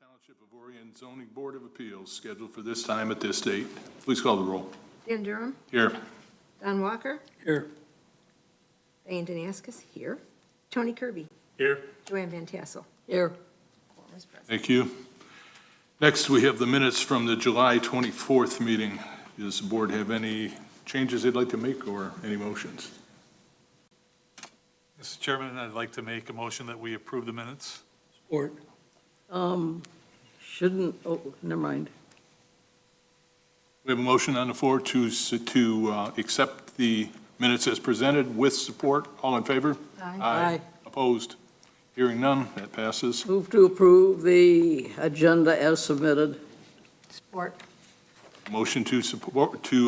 Township of Orion Zoning Board of Appeals scheduled for this time at this date. Please call the roll. Dan Durham. Here. Don Walker. Here. Diane Danaskis, here. Tony Kirby. Here. Joanne Van Tassel. Here. Quorum is present. Thank you. Next, we have the minutes from the July 24th meeting. Does the board have any changes they'd like to make or any motions? Mr. Chairman, I'd like to make a motion that we approve the minutes. Support. Never mind. We have a motion on the floor to accept the minutes as presented with support. All in favor? Aye. Opposed? Hearing none, that passes. Move to approve the agenda as submitted. Support. Motion to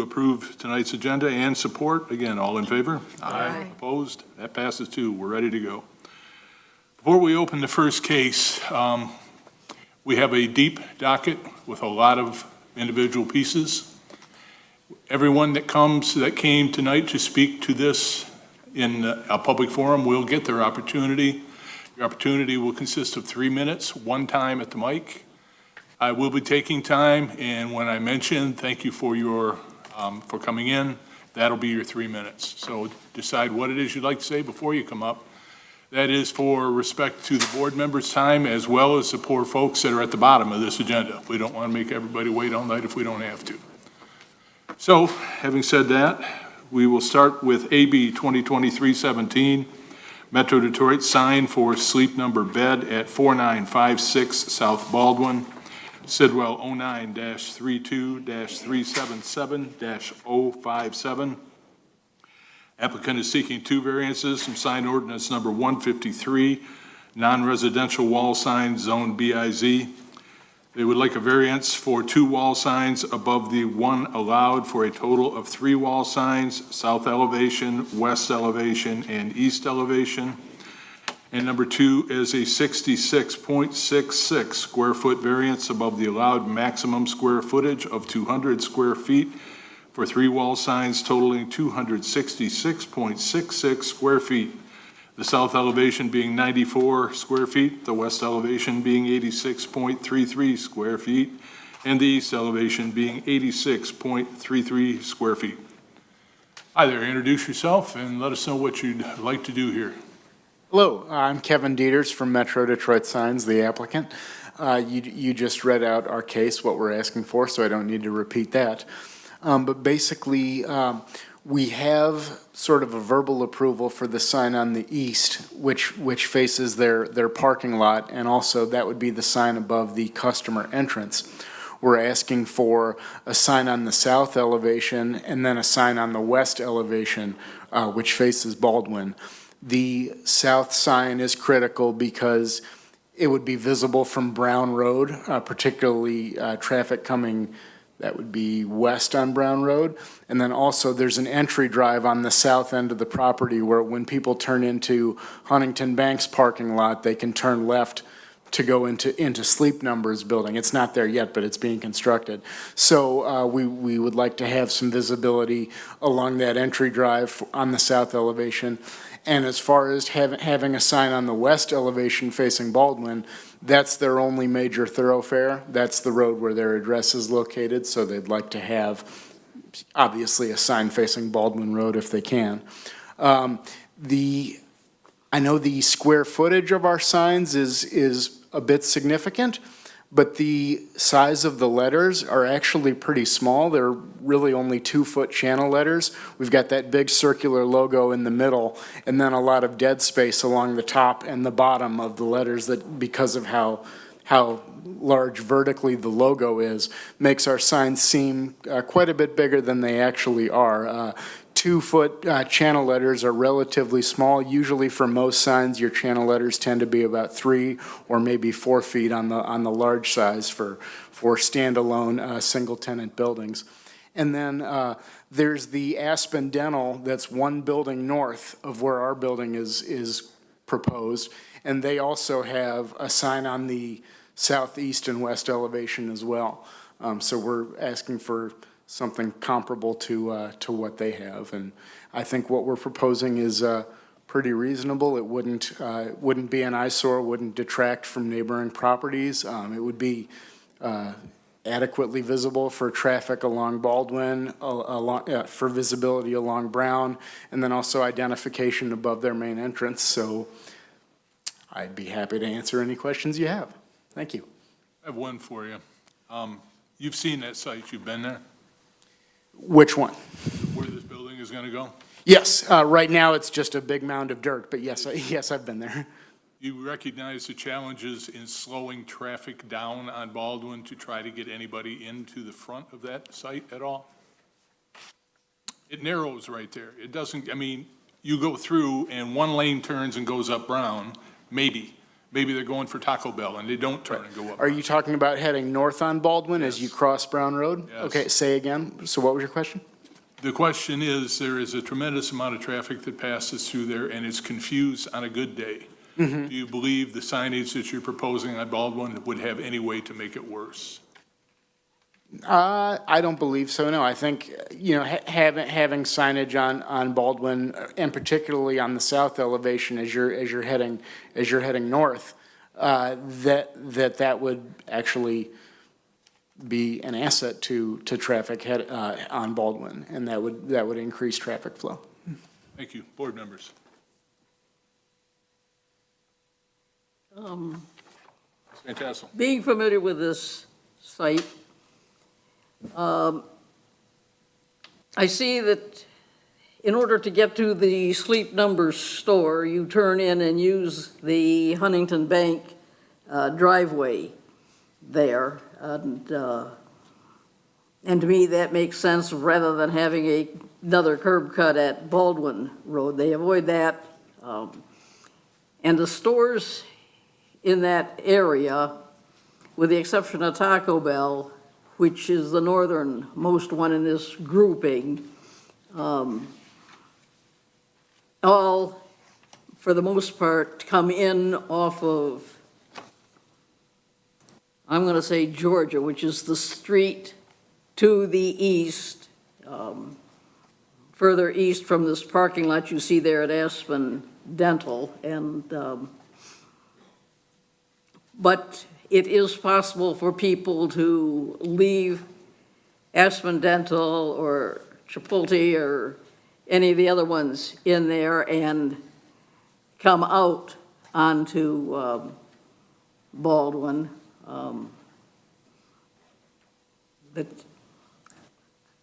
approve tonight's agenda and support. Again, all in favor? Aye. Opposed? That passes too. We're ready to go. Before we open the first case, we have a deep docket with a lot of individual pieces. Everyone that came tonight to speak to this in a public forum will get their opportunity. Your opportunity will consist of 3 minutes, one time at the mic. I will be taking time, and when I mention thank you for for coming in, that'll be your 3 minutes. So decide what it is you'd like to say before you come up. That is for respect to the board members' time as well as the poor folks that are at the bottom of this agenda. We don't want to make everybody wait all night if we don't have to. So, having said that, we will start with AB 2023-17, Metro Detroit sign for Sleep Number Bed at 4956 South Baldwin, Sidwell 09-32-377-057. Applicant is seeking 2 variances from sign ordinance number 153, non-residential wall sign zone BIZ. They would like a variance for 2 wall signs above the 1 allowed for a total of 3 wall signs, south elevation, west elevation, and east elevation. And number 2 is a 66.66 square foot variance above the allowed maximum square footage of 200 square feet for 3 wall signs totaling 266.66 square feet. The south elevation being 94 square feet, the west elevation being 86.33 square feet, and the east elevation being 86.33 square feet. Hi there, introduce yourself and let us know what you'd like to do here. Hello, I'm Kevin Dieters from Metro Detroit Signs, the applicant. You just read out our case, what we're asking for, so I don't need to repeat that. But basically, we have sort of a verbal approval for the sign on the east, which faces their parking lot, and also that would be the sign above the customer entrance. We're asking for a sign on the south elevation and then a sign on the west elevation, which faces Baldwin. The south sign is critical because it would be visible from Brown Road, particularly traffic coming, that would be west on Brown Road. And then also there's an entry drive on the south end of the property where when people turn into Huntington Bank's parking lot, they can turn left to go into Sleep Number's building. It's not there yet, but it's being constructed. So we would like to have some visibility along that entry drive on the south elevation. And as far as having a sign on the west elevation facing Baldwin, that's their only major thoroughfare. That's the road where their address is located, so they'd like to have, obviously, a sign facing Baldwin Road if they can. I know the square footage of our signs is a bit significant, but the size of the letters are actually pretty small. They're really only 2-foot channel letters. We've got that big circular logo in the middle, and then a lot of dead space along the top and the bottom of the letters that, because of how large vertically the logo is, makes our signs seem quite a bit bigger than they actually are. 2-foot channel letters are relatively small. Usually for most signs, your channel letters tend to be about 3 or maybe 4 feet on the large size for standalone single-tenant buildings. And then there's the Aspen Dental that's 1 building north of where our building is proposed, and they also have a sign on the southeast and west elevation as well. So we're asking for something comparable to what they have. And I think what we're proposing is pretty reasonable. It wouldn't be an eyesore, wouldn't detract from neighboring properties. It would be adequately visible for traffic along Baldwin, for visibility along Brown, and then also identification above their main entrance. So I'd be happy to answer any questions you have. Thank you. I have one for you. You've seen that site, you've been there, Which one? where this building is going to go? Yes, right now it's just a big mound of dirt, but yes, yes, I've been there. You recognize the challenges in slowing traffic down on Baldwin to try to get anybody into the front of that site at all? It narrows right there. It doesn't, I mean, you go through and one lane turns and goes up Brown, maybe. Maybe they're going for Taco Bell and they don't turn and go up. Are you talking about heading north on Baldwin as you Yes. cross Brown Road? Yes. Okay, say again. So what was your question? The question is, there is a tremendous amount of traffic that passes through there and it's confused on a good day. Do you believe the signage that you're proposing on Baldwin would have any way to make it worse? I don't believe so, no. I think, having signage on Baldwin, and particularly on the south elevation as you're heading north, that would actually be an asset to traffic on Baldwin, and that would increase traffic flow. Thank you. Board members. Fantastic. Being familiar with this site, I see that in order to get to the Sleep Number store, you turn in and use the Huntington Bank driveway there. And to me, that makes sense rather than having another curb cut at Baldwin Road. They avoid that. And the stores in that area, with the exception of Taco Bell, which is the northernmost one in this grouping, all, for the most part, come in off of, I'm going to say Georgia, which is the street to the east, further east from this parking lot you see there at Aspen Dental. And but it is possible for people to leave Aspen Dental or Chipotle or any of the other ones in there and come out onto Baldwin. But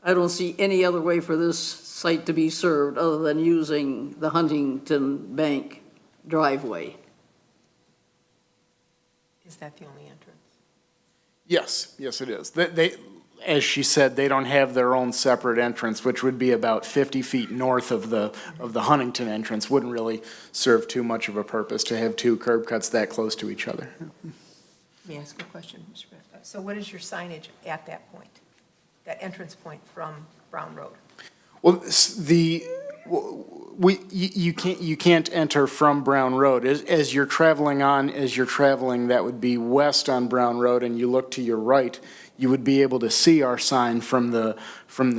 I don't see any other way for this site to be served other than using the Huntington Bank driveway. Is that the only entrance? Yes, it is. They, as she said, they don't have their own separate entrance, which would be about 50 feet north of the Huntington entrance. Wouldn't really serve too much of a purpose to have two curb cuts that close to each other. Let me ask a question, Mr. President. So what is your signage at that point, that entrance point from Brown Road? Well, you can't enter from Brown Road. As you're traveling, that would be west on Brown Road, and you look to your right, you would be able to see our sign from the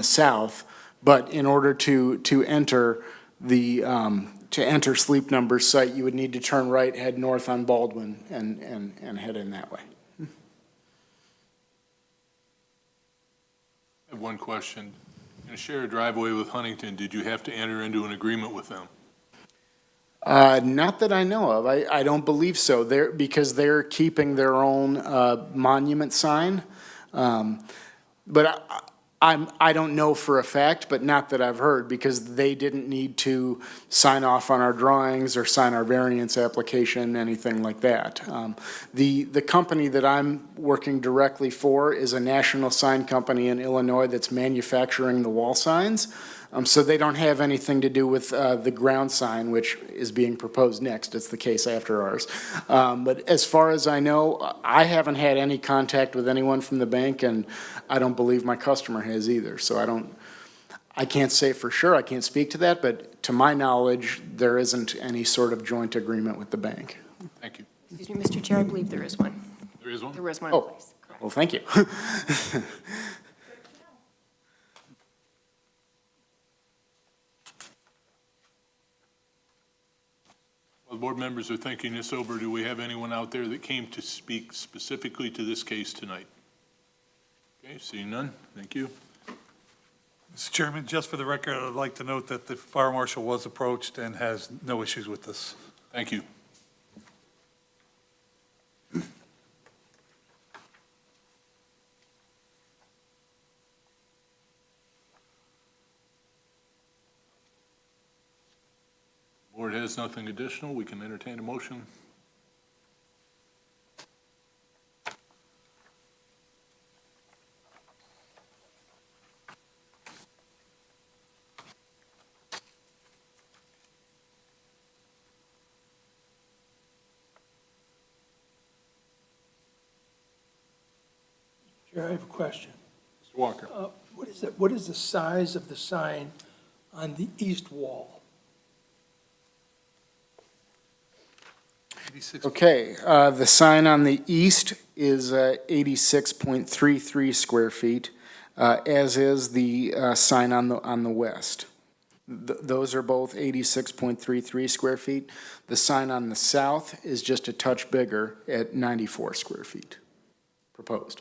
south. But in order to enter Sleep Number's site, you would need to turn right, head north on Baldwin, and head in that way. I have one question. In a shared driveway with Huntington, did you have to enter into an agreement with them? Not that I know of. I don't believe so. Because they're keeping their own monument sign. But I don't know for a fact, but not that I've heard, because they didn't need to sign off on our drawings or sign our variance application, anything like that. The company that I'm working directly for is a national sign company in Illinois that's manufacturing the wall signs. So they don't have anything to do with the ground sign, which is being proposed next. It's the case after ours. But as far as I know, I haven't had any contact with anyone from the bank, and I don't believe my customer has either. So I can't say for sure. I can't speak to that, but to my knowledge, there isn't any sort of joint agreement with the bank. Thank you. Excuse me, Mr. Chair, I believe there is one. There is one? There was one in Oh. place. Correct. Well, thank you. The board members are thinking this over. Do we have anyone out there that came to speak specifically to this case tonight? Okay, seeing none, thank you. Mr. Chairman, just for the record, I'd like to note that the fire marshal was approached and has no issues with this. Thank you. Board has nothing additional. We can entertain a motion. Chair, I have a question. Mr. Walker. What is the size of the sign on the east wall? 86. Okay, the sign on the east is 86.33 square feet, as is the sign on the west. Those are both 86.33 square feet. The sign on the south is just a touch bigger at 94 square feet, proposed.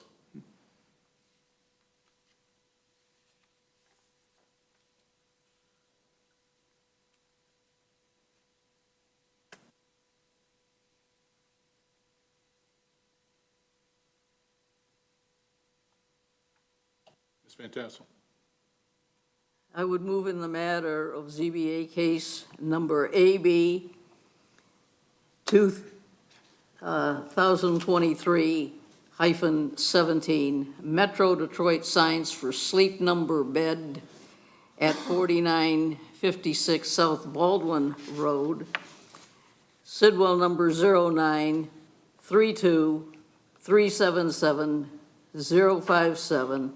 Ms. Van Tassel. I would move in the matter of ZBA case number AB 2023-17, Metro Detroit signs for sleep number bed at 4956 South Baldwin Road, Sidwell number 0932377057.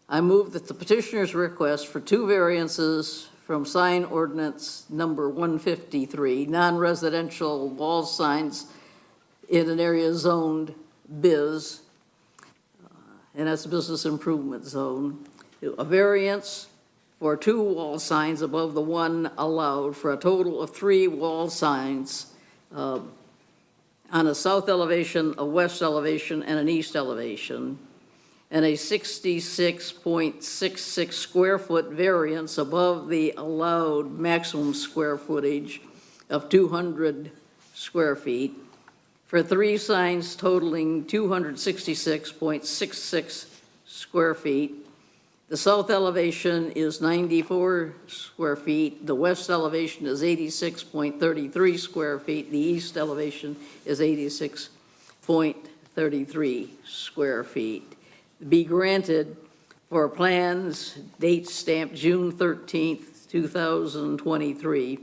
I move that the petitioner's request for two variances from sign ordinance number 153, non-residential wall signs in an area zoned BIZ, and that's business improvement zone, a variance for two wall signs above the one allowed for a total of three wall signs on a south elevation, a west elevation, and an east elevation, and a 66.66 square foot variance above the allowed maximum square footage of 200 square feet for three signs totaling 266.66 square feet. The south elevation is 94 square feet, the west elevation is 86.33 square feet, the east elevation is 86.33 square feet. Be granted for plans, date stamped June 13th, 2023,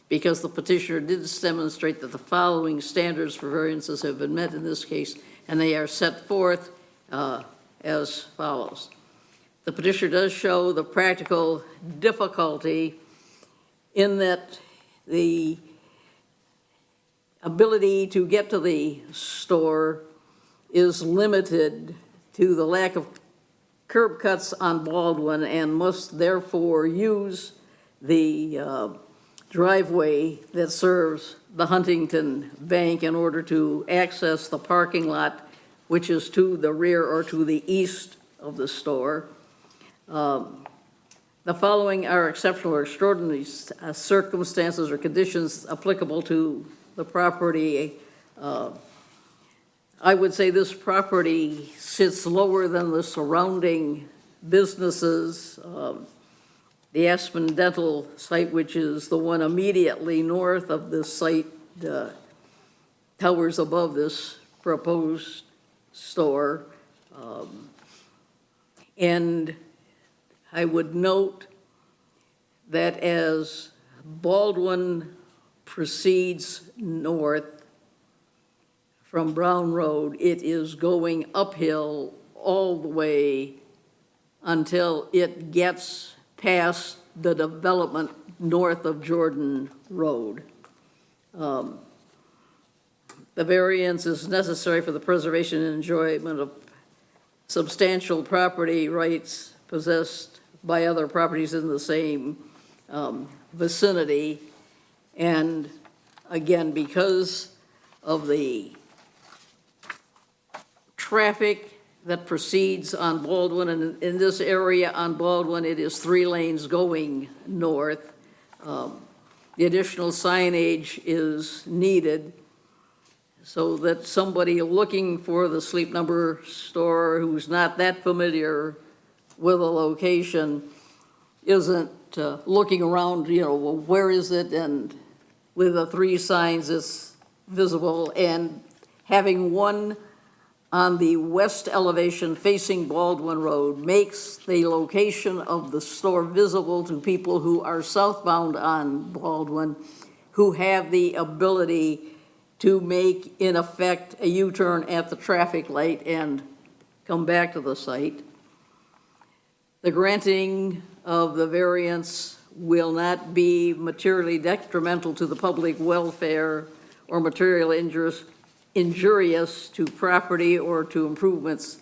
because the petitioner did demonstrate that the following standards for variances have been met in this case, and they are set forth as follows. The petitioner does show the practical difficulty in that the ability to get to the store is limited to the lack of curb cuts on Baldwin and must therefore use the driveway that serves the Huntington Bank in order to access the parking lot, which is to the rear or to the east of the store. The following are exceptional or extraordinary circumstances or conditions applicable to the property. I would say this property sits lower than the surrounding businesses. The Aspen Dental site, which is the one immediately north of this site, towers above this proposed store. And I would note that as Baldwin proceeds north from Brown Road, it is going uphill all the way until it gets past the development north of Jordan Road. The variance is necessary for the preservation and enjoyment of substantial property rights possessed by other properties in the same vicinity. And again, because of the traffic that proceeds on Baldwin, and in this area on Baldwin, it is 3 lanes going north. The additional signage is needed so that somebody looking for the Sleep Number store who's not that familiar with a location isn't looking around, well, where is it? And with the 3 signs, it's visible. And having one on the west elevation facing Baldwin Road makes the location of the store visible to people who are southbound on Baldwin, who have the ability to make, in effect, a U-turn at the traffic light and come back to the site. The granting of the variance will not be materially detrimental to the public welfare or material injurious to property or to improvements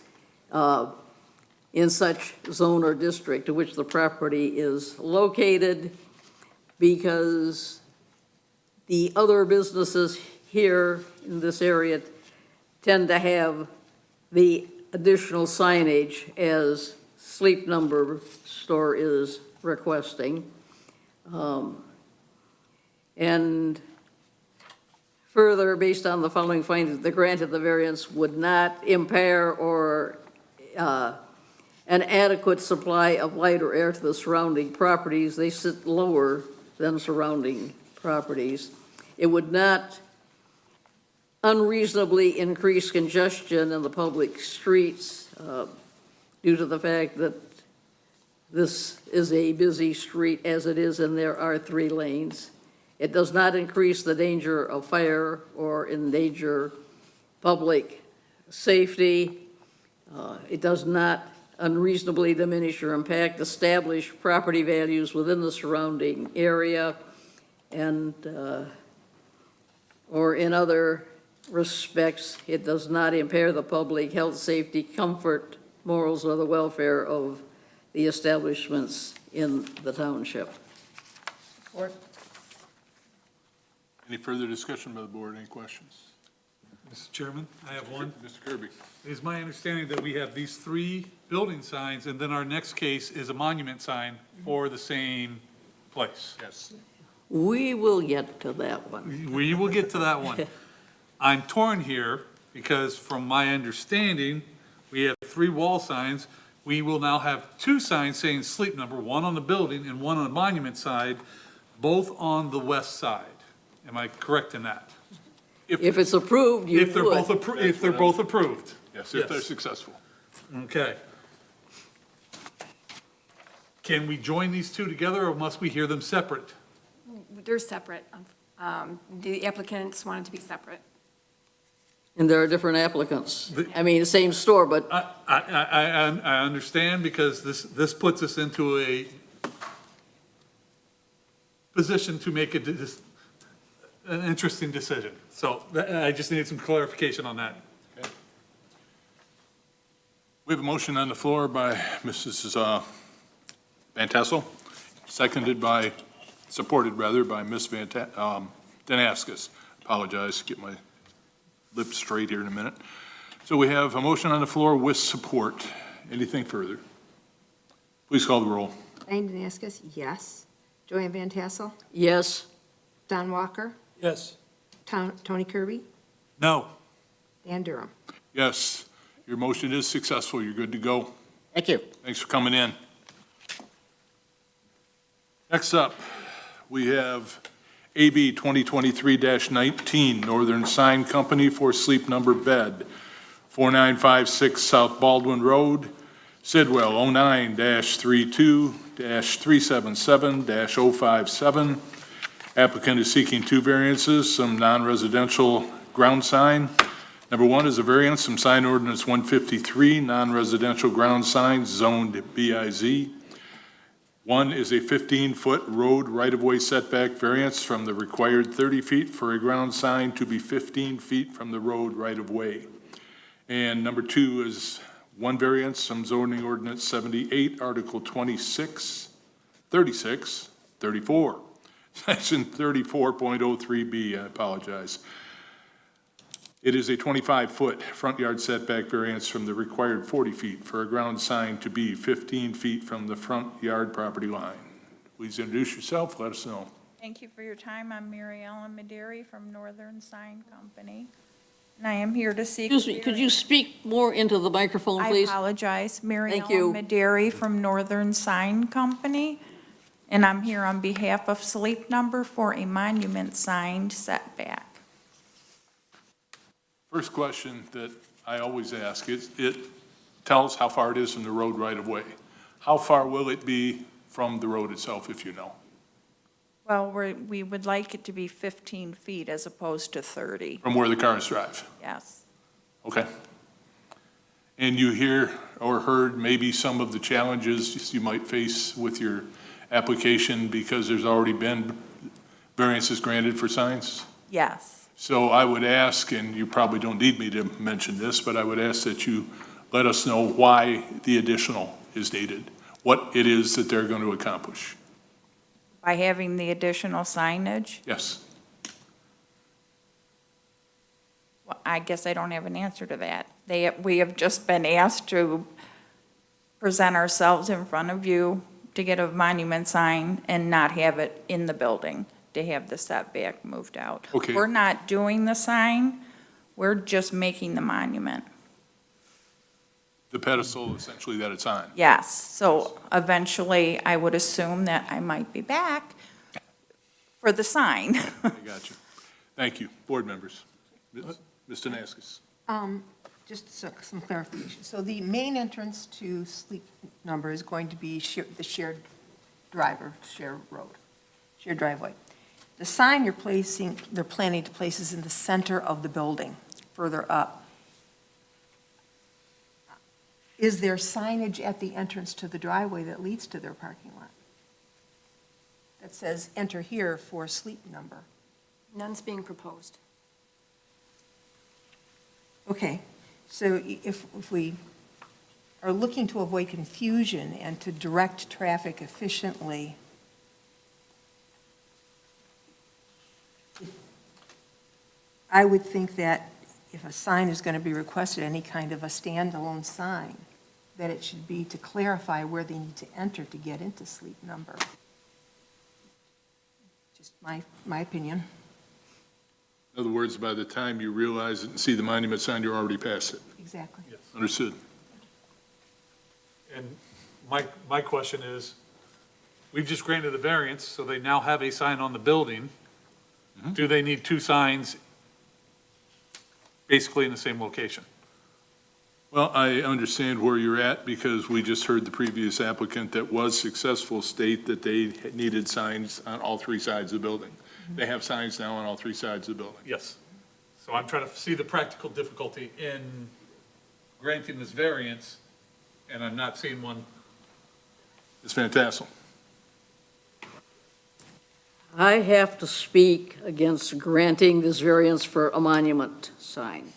in such zone or district to which the property is located, because the other businesses here in this area tend to have the additional signage as Sleep Number store is requesting. And further, based on the following findings, the grant of the variance would not impair or an adequate supply of light or air to the surrounding properties. They sit lower than surrounding properties. It would not unreasonably increase congestion in the public streets due to the fact that this is a busy street as it is, and there are 3 lanes. It does not increase the danger of fire or endanger public safety. It does not unreasonably diminish or impact established property values within the surrounding area, and or in other respects, it does not impair the public health, safety, comfort, morals, or the welfare of the establishments in the township. Or Any further discussion by the board? Any questions? Mr. Chairman, I have one. Mr. Kirby? It is my understanding that we have these 3 building signs, and then our next case is a monument sign for the same place. Yes. We will get to that one. We will get to that one. I'm torn here because from my understanding, we have 3 wall signs. We will now have 2 signs saying Sleep Number, one on the building and one on the monument side, both on the west side. Am I correct in that? If it's approved, you If they're both would. if they're both approved. Yes, if they're successful. Okay. Can we join these 2 together, or must we hear them separate? They're separate. The applicants wanted to be separate. And there are different applicants. The- I mean, the same store, but I understand, because this puts us into a position to make an interesting decision. So I just need some clarification on that. We have a motion on the floor by Mrs. Van Tassel, supported by Ms. Danaskis. Apologize, get my lips straight here in a minute. So we have a motion on the floor with support. Anything further? Please call the roll. Diane Danaskis, yes. Joanne Van Tassel, yes, Don Walker, Yes. Tony Kirby, No. Dan Durham. Yes, your motion is successful. You're good to go. Thank you. Thanks for coming in. Next up, we have AB 2023-19, Northern Sign Company for Sleep Number Bed, 4956 South Baldwin Road, Sidwell, 09-32-377-057. Applicant is seeking 2 variances, some non-residential ground sign. Number 1 is a variance from sign ordinance 153, non-residential ground signs zoned BIZ. 1 is a 15-foot road right-of-way setback variance from the required 30 feet for a ground sign to be 15 feet from the road right-of-way. And number 2 is 1 variance from zoning ordinance 78, Article 36, 34, Section 34.03B, I apologize. It is a 25-foot front yard setback variance from the required 40 feet for a ground sign to be 15 feet from the front yard property line. Please introduce yourself, let us know. Thank you for your time. I'm Mary Ellen Maderi from Northern Sign Company, and I am here to seek. Excuse me, could you speak more into the microphone, I please? apologize. Mary Thank you. Ellen Maderi from Northern Sign Company, and I'm here on behalf of Sleep Number for a monument sign setback. First question that I always ask is, it tells how far it is from the road right of way. How far will it be from the road itself, if you know? Well, we would like it to be 15 feet as opposed to 30, From where the cars drive? yes. Okay. And you hear or heard maybe some of the challenges you might face with your application because there's already been variances granted for signs? Yes. So I would ask, and you probably don't need me to mention this, but I would ask that you let us know why the additional is needed, what it is that they're going to accomplish. By having the additional signage, Yes. well, I guess I don't have an answer to that. We have just been asked to present ourselves in front of you to get a monument sign and not have it in the building, to have the setback moved out. Okay. We're not doing the sign, we're just making the monument. The pedestal essentially that it's on. Yes, so eventually I would assume that I might be back for the sign. I got you. Thank you. Board members. Mr. Naskis. Just some clarification. So the main entrance to Sleep Number is going to be the shared driveway. The sign they're planning to place is in the center of the building, further up. Is there signage at the entrance to the driveway that leads to their parking lot? That says, enter here for Sleep Number. None's being proposed. Okay, so if we are looking to avoid confusion and to direct traffic efficiently, I would think that if a sign is going to be requested, any kind of a standalone sign, that it should be to clarify where they need to enter to get into Sleep Number. Just my opinion. In other words, by the time you realize it and see the monument sign, you're already past it. Exactly. Understood. And my question is, we've just granted the variance, so they now have a sign on the building. Do they need two signs basically in the same location? Well, I understand where you're at because we just heard the previous applicant that was successful state that they needed signs on all three sides of the building. They have signs now on all three sides of the building. Yes. So I'm trying to see the practical difficulty in granting this variance, and I'm not seeing one. It's fantastic. I have to speak against granting this variance for a monument sign.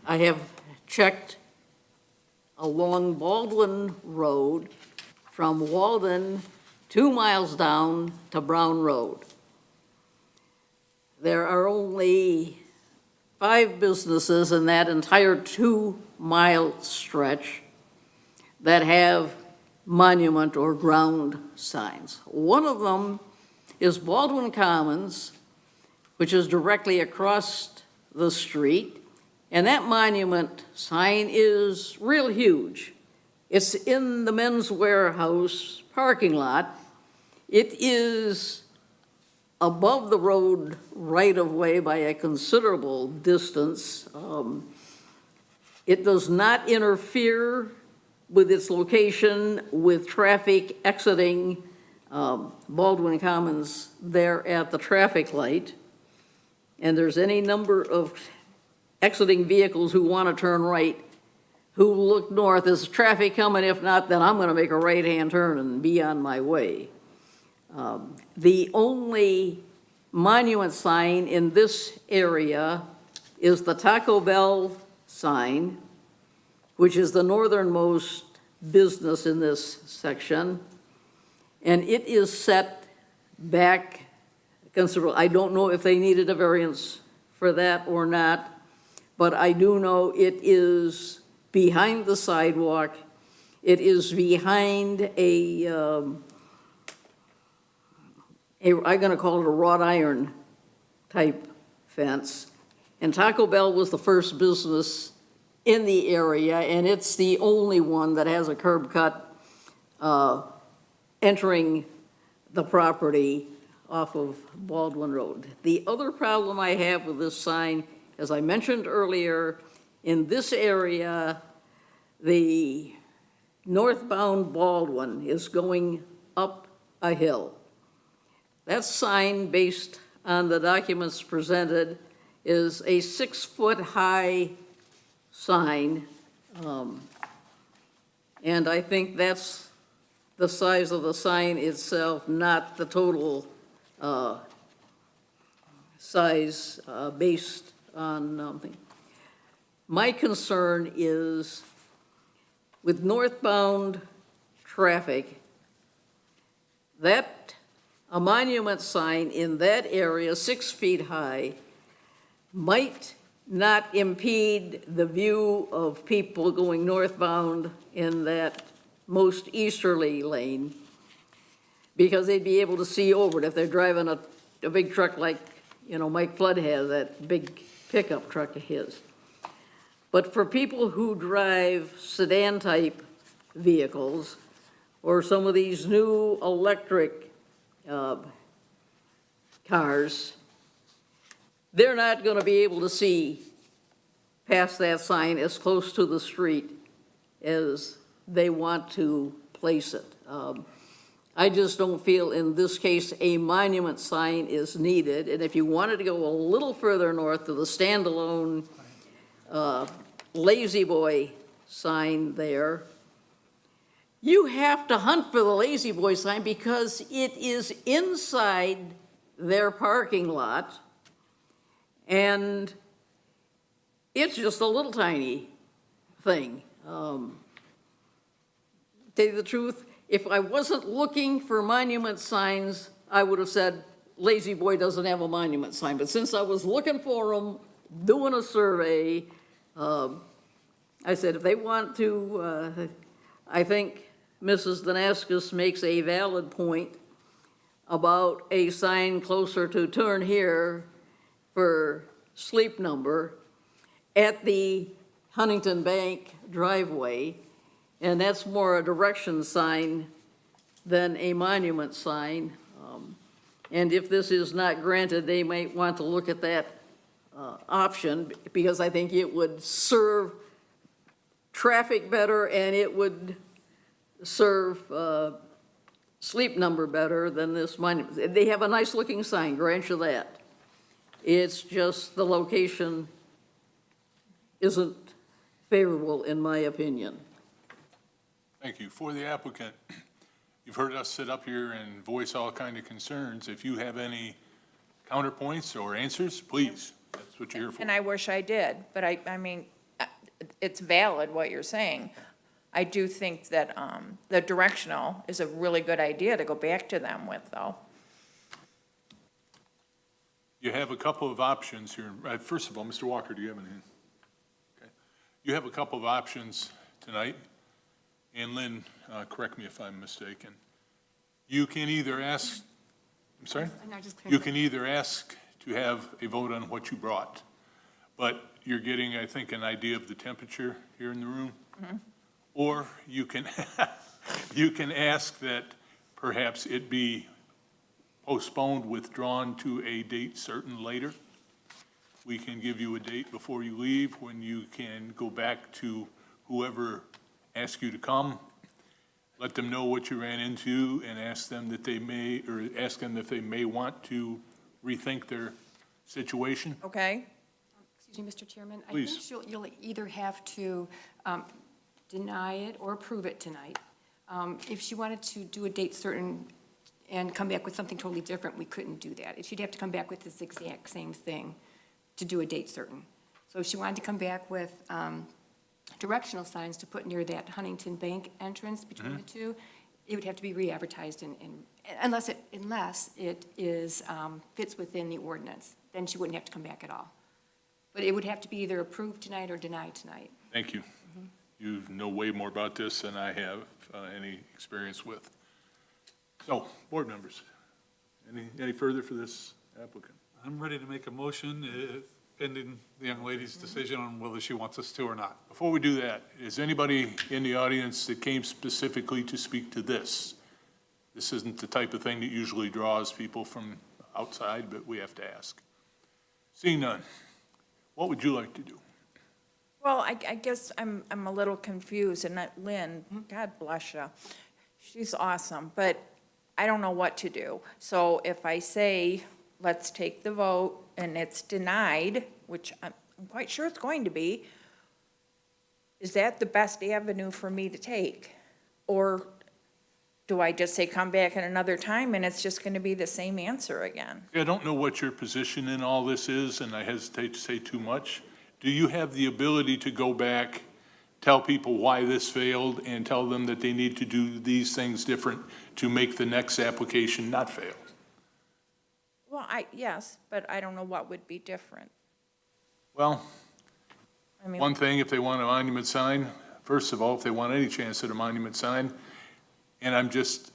I have checked along Baldwin Road from Walden 2 miles down to Brown Road. There are only 5 businesses in that entire 2-mile stretch that have monument or ground signs. One of them is Baldwin Commons, which is directly across the street, and that monument sign is real huge. It's in the Men's Warehouse parking lot. It is above the road right-of-way by a considerable distance. It does not interfere with its location with traffic exiting Baldwin Commons there at the traffic light. And there's any number of exiting vehicles who want to turn right, who look north. Is traffic coming? If not, then I'm going to make a right-hand turn and be on my way. The only monument sign in this area is the Taco Bell sign, which is the northernmost business in this section, and it is set back considerable. I don't know if they needed a variance for that or not, but I do know it is behind the sidewalk. It is behind I'm gonna call it a wrought iron type fence. And Taco Bell was the first business in the area, and it's the only one that has a curb cut entering the property off of Baldwin Road. The other problem I have with this sign, as I mentioned earlier, in this area, the northbound Baldwin is going up a hill. That sign, based on the documents presented, is a 6-foot-high sign. And I think that's the size of the sign itself, not the total size based on my concern is with northbound traffic, that a monument sign in that area, 6 feet high, might not impede the view of people going northbound in that most easterly lane, because they'd be able to see over it if they're driving a big truck like, Mike Flood has, that big pickup truck of his. But for people who drive sedan-type vehicles, or some of these new electric cars, they're not going to be able to see past that sign as close to the street as they want to place it. I just don't feel in this case a monument sign is needed. And if you wanted to go a little further north to the standalone Lazy Boy sign there, you have to hunt for the Lazy Boy sign because it is inside their parking lot, and it's just a little tiny thing. To tell you the truth, if I wasn't looking for monument signs, I would have said Lazy Boy doesn't have a monument sign. But since I was looking for them, doing a survey, I said if they want to, I think Mrs. Danaskis makes a valid point about a sign closer to turn here for sleep number at the Huntington Bank driveway, and that's more a direction sign than a monument sign. And if this is not granted, they might want to look at that option, because I think it would serve traffic better and it would serve sleep number better than this monument. They have a nice looking sign, grant you that. It's just the location isn't favorable in my opinion. Thank you. For the applicant, you've heard us sit up here and voice all kind of concerns. If you have any counterpoints or answers, please, that's what you're here for. And I wish I did, but I mean, it's valid what you're saying. I do think that the directional is a really good idea to go back to them with, though. You have a couple of options here. First of all, Mr. Walker, do you have anything? Okay. You have a couple of options tonight. And Lynn, correct me if I'm mistaken. You can either ask, I'm sorry? You can either ask to have a vote on what you brought, but you're getting, I think, an idea of the temperature here in the room. Mm-hmm. Or you can, you can ask that perhaps it be postponed, withdrawn to a date certain later. We can give you a date before you leave when you can go back to whoever asked you to come, let them know what you ran into, and ask them that they may, or ask them if they may want to rethink their situation. Okay? Excuse me, Mr. Chairman. Please. I think you'll either have to deny it or approve it tonight. If she wanted to do a date certain and come back with something totally different, we couldn't do that. She'd have to come back with this exact same thing to do a date certain. So if she wanted to come back with directional signs to put near that Huntington Bank entrance between the two, it would have to be re-advertised unless it is, fits within the ordinance. Then she wouldn't have to come back at all. But it would have to be either approved tonight or denied tonight. Thank you. You know way more about this than I have any experience with. So, board members, any further for this applicant? I'm ready to make a motion pending the young lady's decision on whether she wants us to or not. Before we do that, is anybody in the audience that came specifically to speak to this? This isn't the type of thing that usually draws people from outside, but we have to ask. Seeing none, what would you like to do? Well, I guess I'm a little confused, and that Lynn, God bless you, she's awesome, but I don't know what to do. So if I say, let's take the vote, and it's denied, which I'm quite sure it's going to be, is that the best avenue for me to take? Or do I just say, come back at another time, and it's just gonna be the same answer again? I don't know what your position in all this is, and I hesitate to say too much. Do you have the ability to go back, tell people why this failed, and tell them that they need to do these things different to make the next application not fail? Well, yes, but I don't know what would be different. Well, I mean, one thing, if they want a monument sign, first of all, if they want any chance at a monument sign, and I'm just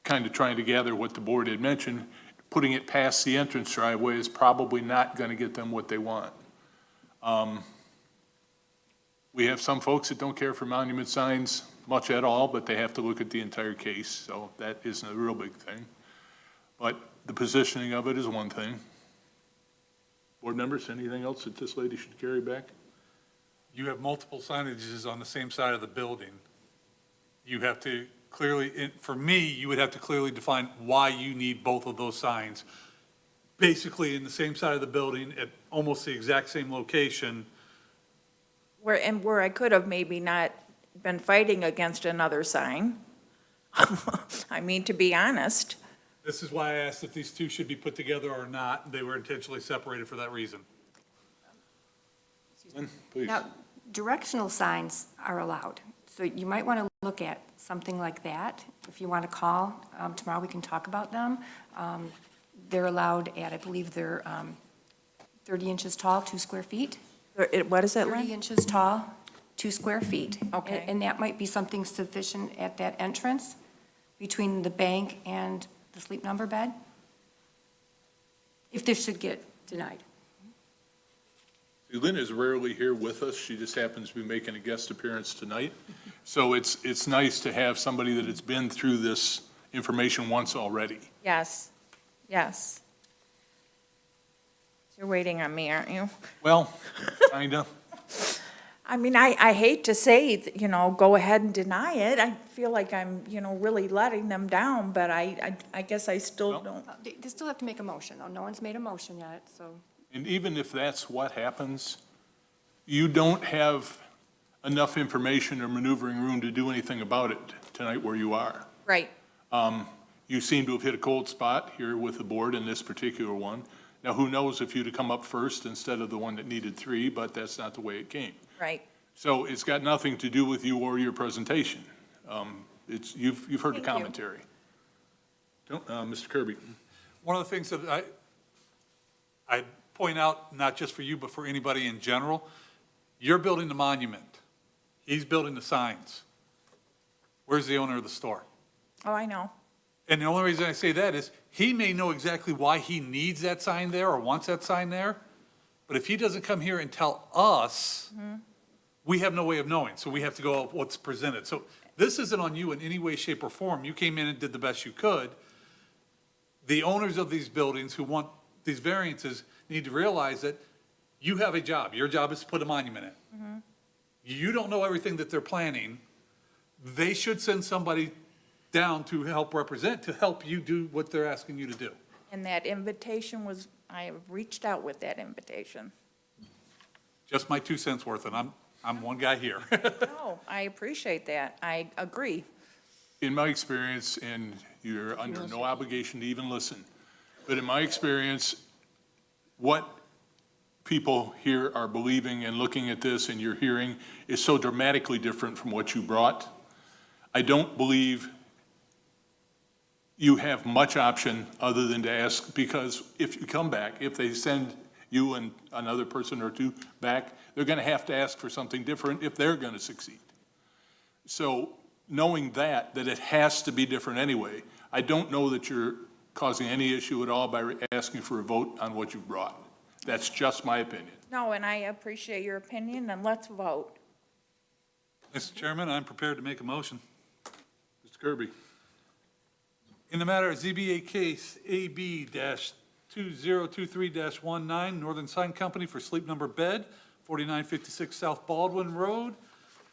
kind of trying to gather what the board had mentioned, putting it past the entrance driveway is probably not going to get them what they want. We have some folks that don't care for monument signs much at all, but they have to look at the entire case, so that isn't a real big thing. But the positioning of it is one thing. Board members, anything else that this lady should carry back? You have multiple signages on the same side of the building. You have to clearly, for me, you would have to clearly define why you need both of those signs. Basically, in the same side of the building, at almost the exact same location. where I could have maybe not been fighting against another sign. I mean, to be honest. This is why I asked if these two should be put together or not. They were intentionally separated for that reason. Lynn, please. Now, directional signs are allowed, so you might want to look at something like that. If you want to call, tomorrow we can talk about them. They're allowed at, I believe they're 30 inches tall, 2 square feet. What is it, 30 Lynn? inches tall, 2 square feet. Okay. And that might be something sufficient at that entrance between the bank and the sleep number bed, if this should get denied. Lynn is rarely here with us. She just happens to be making a guest appearance tonight. So it's nice to have somebody that has been through this information once already. Yes, yes. You're waiting on me, aren't you? Well, kinda. I mean, I hate to say, go ahead and deny it. I feel like I'm, really letting them down, but I guess I still Well- don't. They still have to make a motion. No one's made a motion yet, so. And even if that's what happens, you don't have enough information or maneuvering room to do anything about it tonight where you are. Right, You seem to have hit a cold spot here with the board in this particular one. Now, who knows if you'd have come up first instead of the one that needed 3, but that's not the way it came. right. So it's got nothing to do with you or your presentation. You've heard the Thank you. commentary. Mr. Kirby. One of the things that I point out, not just for you, but for anybody in general, you're building the monument. He's building the signs. Where's the owner of the store? Oh, I know. And the only reason I say that is, he may know exactly why he needs that sign there or wants that sign there, but if he doesn't come here and tell us, we have no way of knowing, so we have to go off what's presented. So this isn't on you in any way, shape, or form. You came in and did the best you could. The owners of these buildings who want these variances need to realize that you have a job. Your job is to put a monument in. You don't know everything that they're planning. They should send somebody down to help represent, to help you do what they're asking you to do. And that invitation was, I reached out with that invitation. Just my 2 cents worth, and I'm one guy here. No, I appreciate that. I agree. In my experience, and you're under no obligation to even listen, but in my experience, what people here are believing and looking at this and you're hearing is so dramatically different from what you brought. I don't believe you have much option other than to ask, because if you come back, if they send you and another person or two back, they're going to have to ask for something different if they're going to succeed. So knowing that it has to be different anyway, I don't know that you're causing any issue at all by asking for a vote on what you brought. That's just my opinion. No, and I appreciate your opinion, and let's vote. Mr. Chairman, I'm prepared to make a motion. Mr. Kirby? In the matter of ZBA case AB-2023-19, Northern Sign Company for Sleep Number Bed, 4956 South Baldwin Road,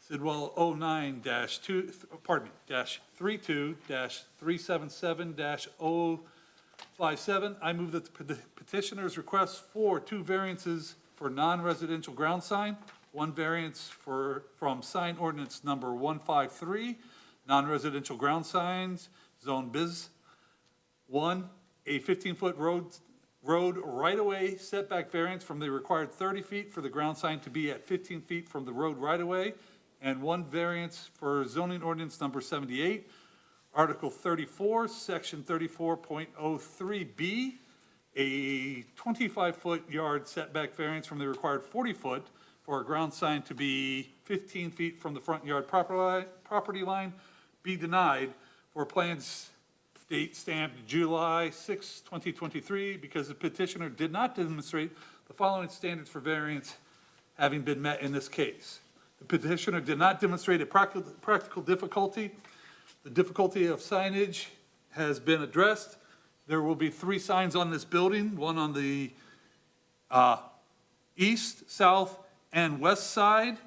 Sidwell 09-32-377-057, I move that the petitioner's request for 2 variances for non-residential ground sign, 1 variance from sign ordinance number 153, non-residential ground signs, Zone Biz. 1, a 15-foot road right-of-way setback variance from the required 30 feet for the ground sign to be at 15 feet from the road right-of-way, and 1 variance for zoning ordinance number 78, Article 34, Section 34.03B, a 25-foot yard setback variance from the required 40-foot for a ground sign to be 15 feet from the front yard property line, be denied for plans date stamped July 6, 2023, because the petitioner did not demonstrate the following standards for variance having been met in this case. The petitioner did not demonstrate a practical difficulty. The difficulty of signage has been addressed. There will be 3 signs on this building, one on the east, south, and west side.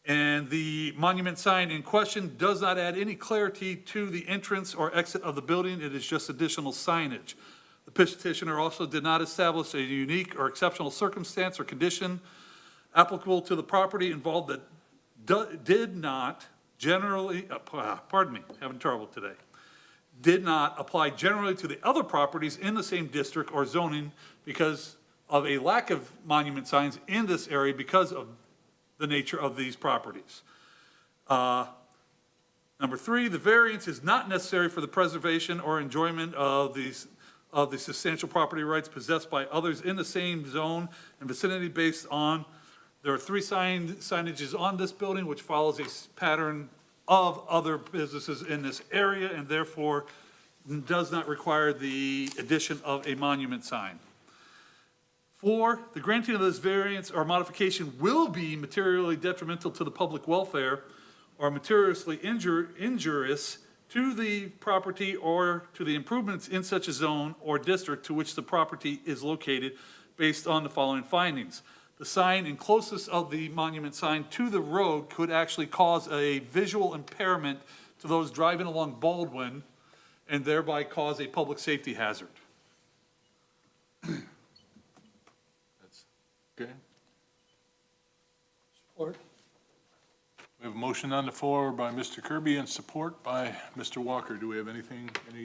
And the monument sign in question does not add any clarity to the entrance or exit of the building. It is just additional signage. The petitioner also did not establish a unique or exceptional circumstance or condition applicable to the property involved that did not generally, having trouble today, did not apply generally to the other properties in the same district or zoning because of a lack of monument signs in this area because of the nature of these properties. Number 3, the variance is not necessary for the preservation or enjoyment of the substantial property rights possessed by others in the same zone and vicinity based on, there are 3 signages on this building which follows a pattern of other businesses in this area and therefore does not require the addition of a monument sign. 4, the granting of this variance or modification will be materially detrimental to the public welfare or materially injurious to the property or to the improvements in such a zone or district to which the property is located based on the following findings. The sign and closest of the monument sign to the road could actually cause a visual impairment to those driving along Baldwin and thereby cause a public safety hazard. Okay. Support. We have a motion on the floor by Mr. Kirby and support by Mr. Walker. Do we have any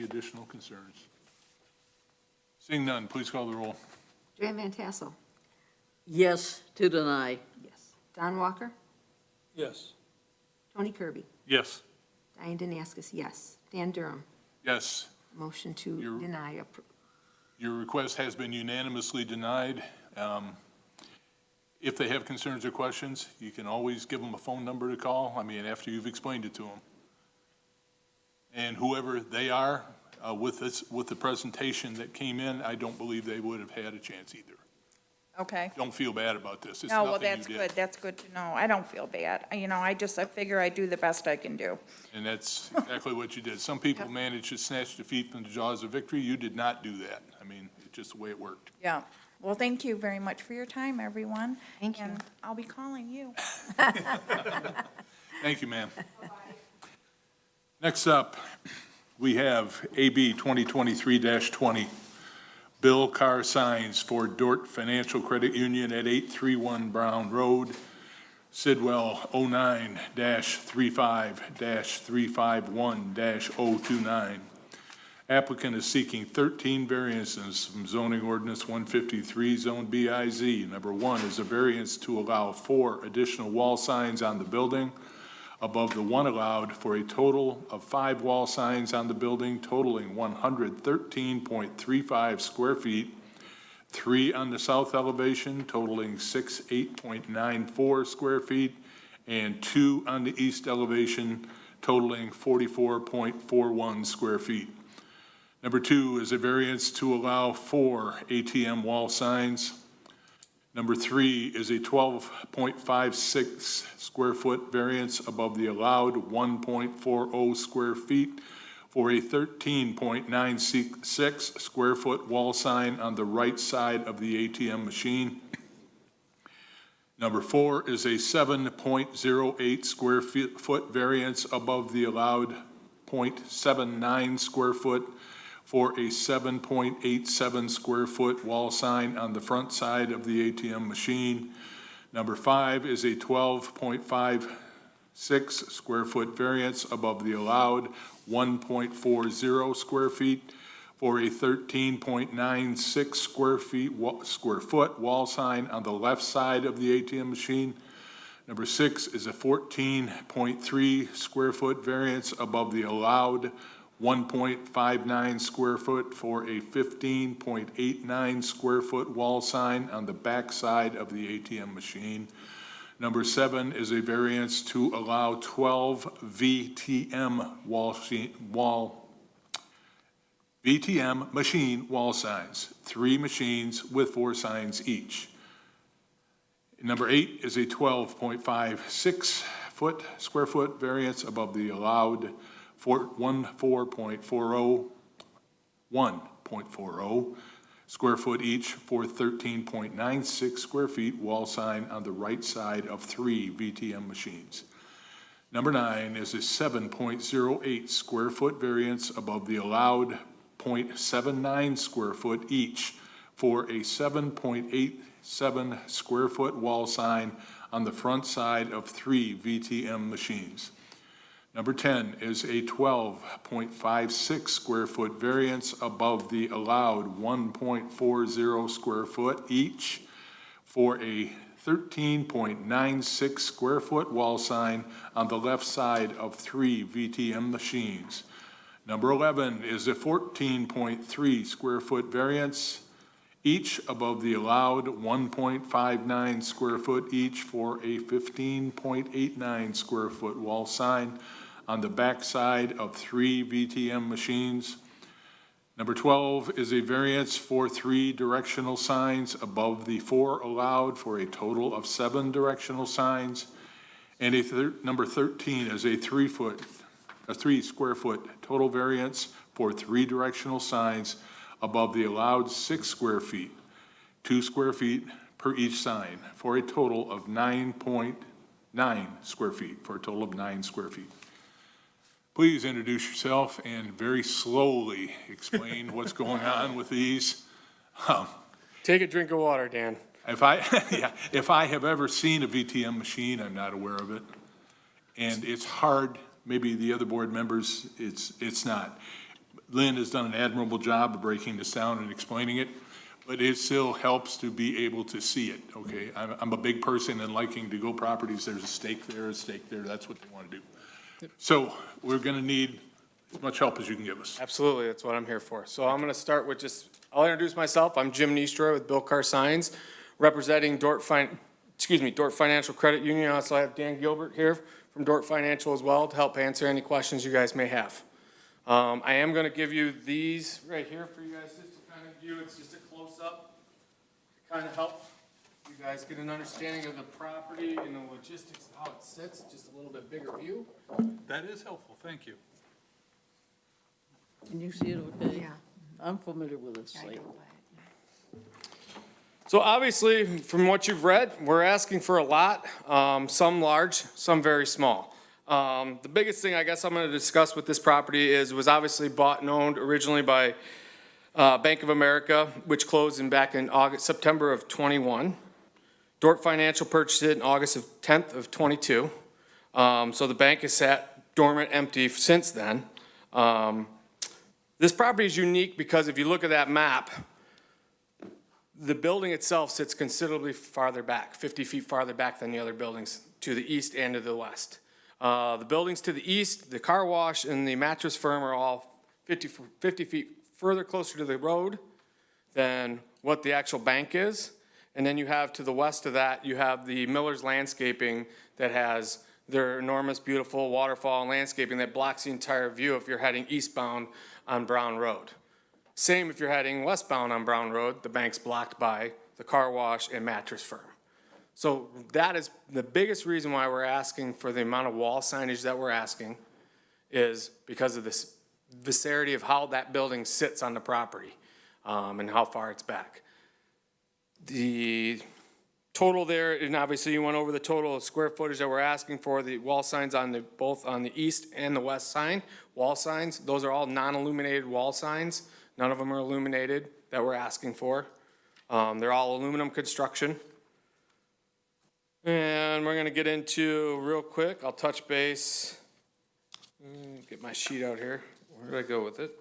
additional concerns? Seeing none, please call the roll. Joanne Van Tassel. Yes to deny. Yes. Don Walker. Yes. Tony Kirby. Yes. Diane Danaskus, yes. Dan Durham. Yes, Motion to deny. your request has been unanimously denied. If they have concerns or questions, you can always give them a phone number to call, after you've explained it to them. And whoever they are, with the presentation that came in, I don't believe they would have had a chance either. Okay. Don't feel bad about this. It's No, well, nothing you that's did. good. That's good to know. I don't feel bad. I figure I do the best I can do. And that's exactly what you did. Some people managed to snatch defeat from the jaws of victory. You did not do that. It's just the way it worked. Yeah. Well, thank you very much for your time, everyone. Thank you. And I'll be calling you. Thank you, ma'am. Next up, we have AB 2023-20, Bill Carr signs for Dort Financial Credit Union at 831 Brown Road, Sidwell 09-35-351-029. Applicant is seeking 13 variances from zoning ordinance 153, zone BIZ. Number 1 is a variance to allow 4 additional wall signs on the building. above the one allowed for a total of 5 wall signs on the building totaling 113.35 square feet, 3 on the south elevation totaling 68.94 square feet, and 2 on the east elevation totaling 44.41 square feet. Number 2 is a variance to allow 4 ATM wall signs. Number 3 is a 12.56 square foot variance above the allowed 1.40 square feet for a 13.96 square foot wall sign on the right side of the ATM machine. Number 4 is a 7.08 square foot variance above the allowed 0.79 square foot for a 7.87 square foot wall sign on the front side of the ATM machine. Number 5 is a 12.56 square foot variance above the allowed 1.40 square feet for a 13.96 square foot wall sign on the left side of the ATM machine. Number 6 is a 14.3 square foot variance above the allowed 1.59 square foot for a 15.89 square foot wall sign on the back side of the ATM machine. Number 7 is a variance to allow 12 VTM machine wall signs, 3 machines with 4 signs each. Number 8 is a 12.56 square foot variance above the allowed 1.40 square foot each for 13.96 square feet wall sign on the right side of 3 VTM machines. Number 9 is a 7.08 square foot variance above the allowed 0.79 square foot each for a 7.87 square foot wall sign on the front side of 3 VTM machines. Number 10 is a 12.56 square foot variance above the allowed 1.40 square foot each for a 13.96 square foot wall sign on the left side of 3 VTM machines. Number 11 is a 14.3 square foot variance each above the allowed 1.59 square foot each for a 15.89 square foot wall sign on the back side of 3 VTM machines. Number 12 is a variance for 3 directional signs above the 4 allowed for a total of 7 directional signs. And number 13 is a 3 square foot total variance for 3 directional signs above the allowed 6 square feet, 2 square feet per each sign for a total of 9.9 square feet, for a total of 9 square feet. Please introduce yourself and very slowly explain what's going on with these. Take a drink of water, Dan. If I have ever seen a VTM machine, I'm not aware of it. And it's hard, maybe the other board members, it's not. Lynn has done an admirable job of breaking this down and explaining it, but it still helps to be able to see it, okay? I'm a big person and liking to go properties, there's a stake there, that's what they want to do. So we're going to need as much help as you can give us. Absolutely, that's what I'm here for. So I'm going to start with I'll introduce myself. I'm Jim Neestroy with Bill Carr Signs, representing Dort Financial Credit Union. I also have Dan Gilbert here from Dort Financial as well to help answer any questions you guys may have. I am going to give you these right here for you guys just to kind of view. It's just a close-up to kind of help you guys get an understanding of the property and the logistics of how it sits, just a little bit bigger view. That is helpful, thank you. Can you see it okay? Yeah. I'm familiar with this I site. don't buy it. So obviously, from what you've read, we're asking for a lot, some large, some very small. The biggest thing I guess I'm going to discuss with this property is it was obviously bought and owned originally by Bank of America, which closed back in September of 21. Dort Financial purchased it in August of 10th of 22. So the bank has sat dormant, empty since then. This property is unique because if you look at that map, the building itself sits considerably farther back, 50 feet farther back than the other buildings to the east and to the west. The buildings to the east, the car wash and the mattress firm are all 50 feet further closer to the road than what the actual bank is. And then you have to the west of that, you have the Miller's Landscaping that has their enormous, beautiful waterfall landscaping that blocks the entire view if you're heading eastbound on Brown Road. Same if you're heading westbound on Brown Road, the bank's blocked by the car wash and mattress firm. So that is the biggest reason why we're asking for the amount of wall signage that we're asking, is because of this vicinity of how that building sits on the property, and how far it's back. The total there, and obviously you went over the total of square footage that we're asking for, the wall signs on the, both on the east and the west sign, wall signs, those are all non-illuminated wall signs. None of them are illuminated that we're asking for. They're all aluminum construction. And we're gonna get into, real quick, I'll touch base, get my sheet out here. Where did I go with it?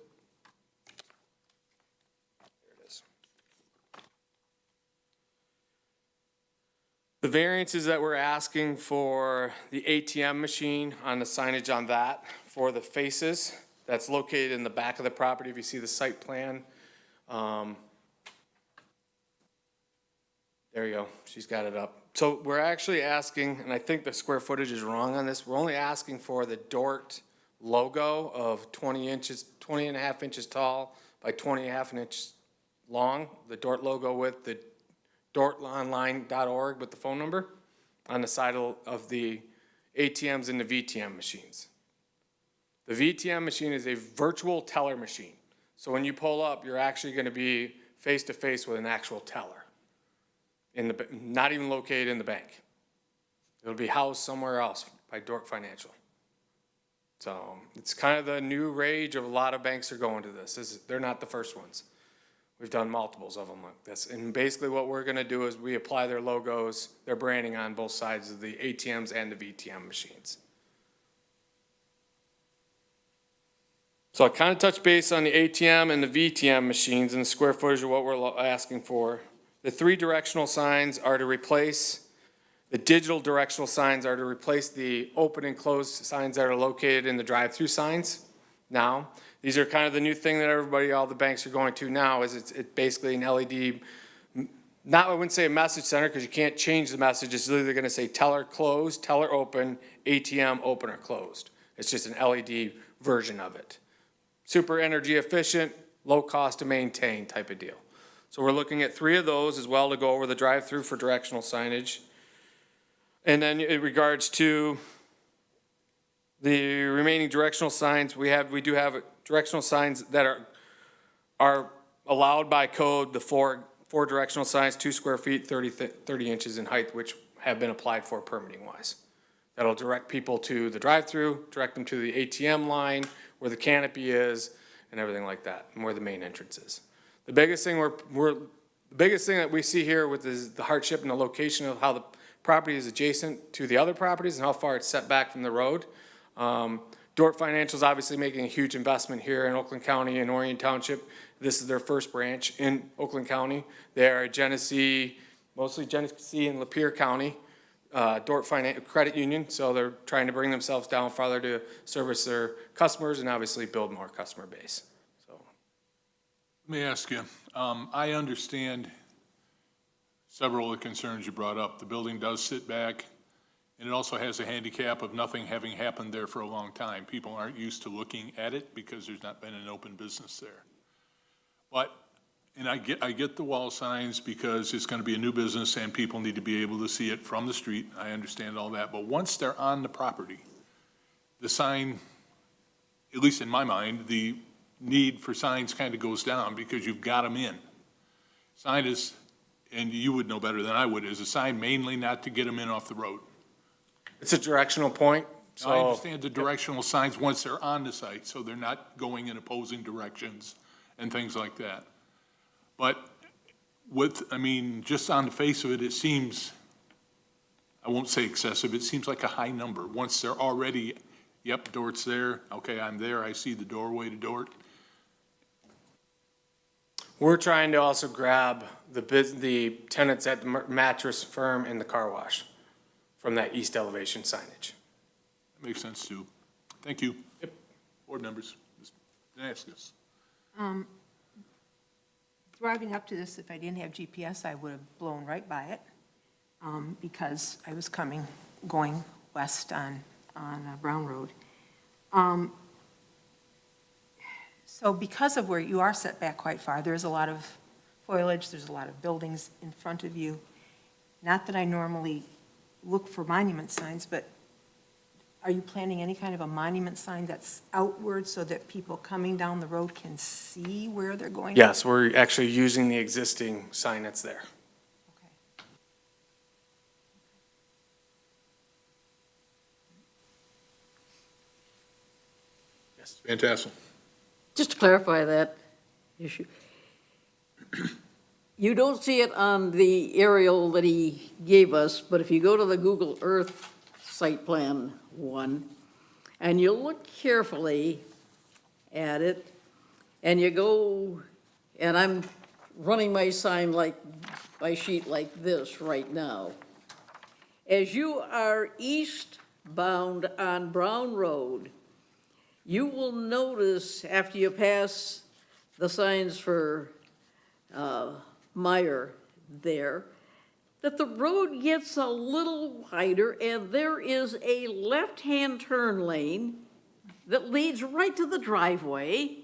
There it is. The variances that we're asking for the ATM machine on the signage on that, for the faces, that's located in the back of the property, if you see the site plan. There you go, she's got it up. So we're actually asking, and I think the square footage is wrong on this, we're only asking for the Dort logo of 20 and a half inches tall by 20 and a half inches long, the Dort logo with the dortonline.org with the phone number on the side of the ATMs and the VTM machines. The VTM machine is a virtual teller machine. So when you pull up, you're actually going to be face to face with an actual teller. Not even located in the bank. It'll be housed somewhere else by Dort Financial. So it's kind of the new rage of a lot of banks are going to this. They're not the first ones. We've done multiples of them like this. And basically what we're gonna do is we apply their logos, their branding on both sides of the ATMs and the VTM machines. So I kind of touched base on the ATM and the VTM machines and the square footage of what we're asking for. The 3 directional signs are to replace, the digital directional signs are to replace the open and closed signs that are located in the drive-through signs now. These are kind of the new thing that everybody, all the banks are going to now, is it's basically an LED, I wouldn't say a message center because you can't change the message. It's literally going to say teller closed, teller open, ATM open or closed. It's just an LED version of it. Super energy efficient, low cost to maintain type of deal. So we're looking at 3 of those as well to go over the drive-through for directional signage. And then in regards to the remaining directional signs, we do have directional signs that are allowed by code, the four directional signs, 2 square feet, 30 inches in height, which have been applied for permitting wise. That'll direct people to the drive-through, direct them to the ATM line, where the canopy is, and everything like that, and where the main entrance is. The biggest thing the biggest thing that we see here with is the hardship and the location of how the property is adjacent to the other properties and how far it's set back from the road. Dort Financial is obviously making a huge investment here in Oakland County and Orion Township. This is their first branch in Oakland County. They are mostly Genesee and Lapeer County, Dort Credit Union. So they're trying to bring themselves down farther to service their customers and obviously build more customer base. Let me ask you, I understand several of the concerns you brought up. The building does sit back, and it also has a handicap of nothing having happened there for a long time. People aren't used to looking at it because there's not been an open business there. But, and I get the wall signs because it's going to be a new business and people need to be able to see it from the street. I understand all that. But once they're on the property, the sign, at least in my mind, the need for signs kind of goes down because you've got them in. Sign is, and you would know better than I would, is a sign mainly not to get them in off the road. It's a directional point. So I understand the directional signs once they're on the site, so they're not going in opposing directions and things like that. But just on the face of it, it seems, I won't say excessive, it seems like a high number. Once they're already, yep, Dort's there, okay, I'm there, I see the doorway to Dort. we're trying to also grab the tenants at the mattress firm and the car wash from that east elevation signage. That makes sense, too. Thank you. Yep. Board members, Ms. Damascus. Driving up to this, if I didn't have GPS, I would have blown right by it, because I was going west on Brown Road. So because of where you are set back quite far, there's a lot of foliage, there's a lot of buildings in front of you. Not that I normally look for monument signs, but are you planning any kind of a monument sign that's outward so that people coming down the road can see where they're going? Yes, we're actually using the existing sign that's there. Okay. Yes. Fantastic. Just to clarify that issue, you don't see it on the aerial that he gave us, but if you go to the Google Earth site plan one, and you look carefully at it, and you go, and I'm running my sign my sheet like this right now. As you are eastbound on Brown Road, you will notice after you pass the signs for Meyer there, that the road gets a little wider and there is a left-hand turn lane that leads right to the driveway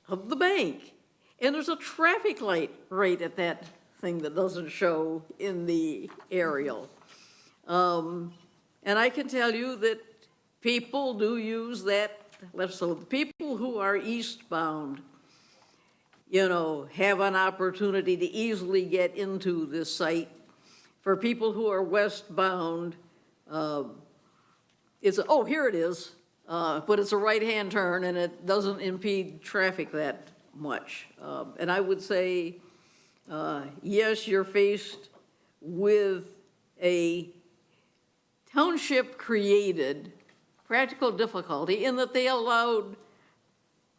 of the bank. And there's a traffic light right at that thing that doesn't show in the aerial. And I can tell you that people do use that left, so the people who are eastbound, have an opportunity to easily get into this site. For people who are westbound, here it is, but it's a right-hand turn and it doesn't impede traffic that much. And I would say, yes, you're faced with a township-created practical difficulty in that they allowed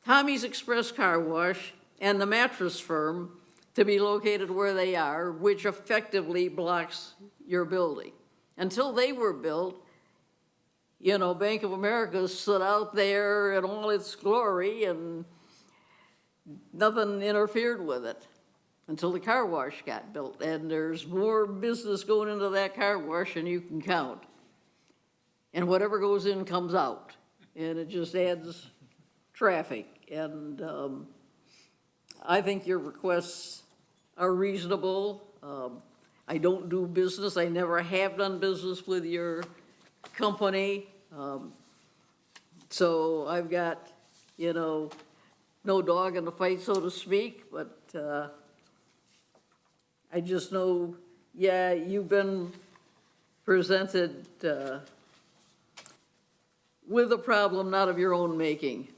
Tommy's Express Car Wash and the mattress firm to be located where they are, which effectively blocks your building. Until they were built, Bank of America stood out there in all its glory and nothing interfered with it until the car wash got built. And there's more business going into that car wash than you can count. And whatever goes in comes out, and it just adds traffic. And I think your requests are reasonable. I don't do business, I never have done business with your company. So I've got, no dog in the fight, so to speak, but I just know, you've been presented with a problem not of your own making.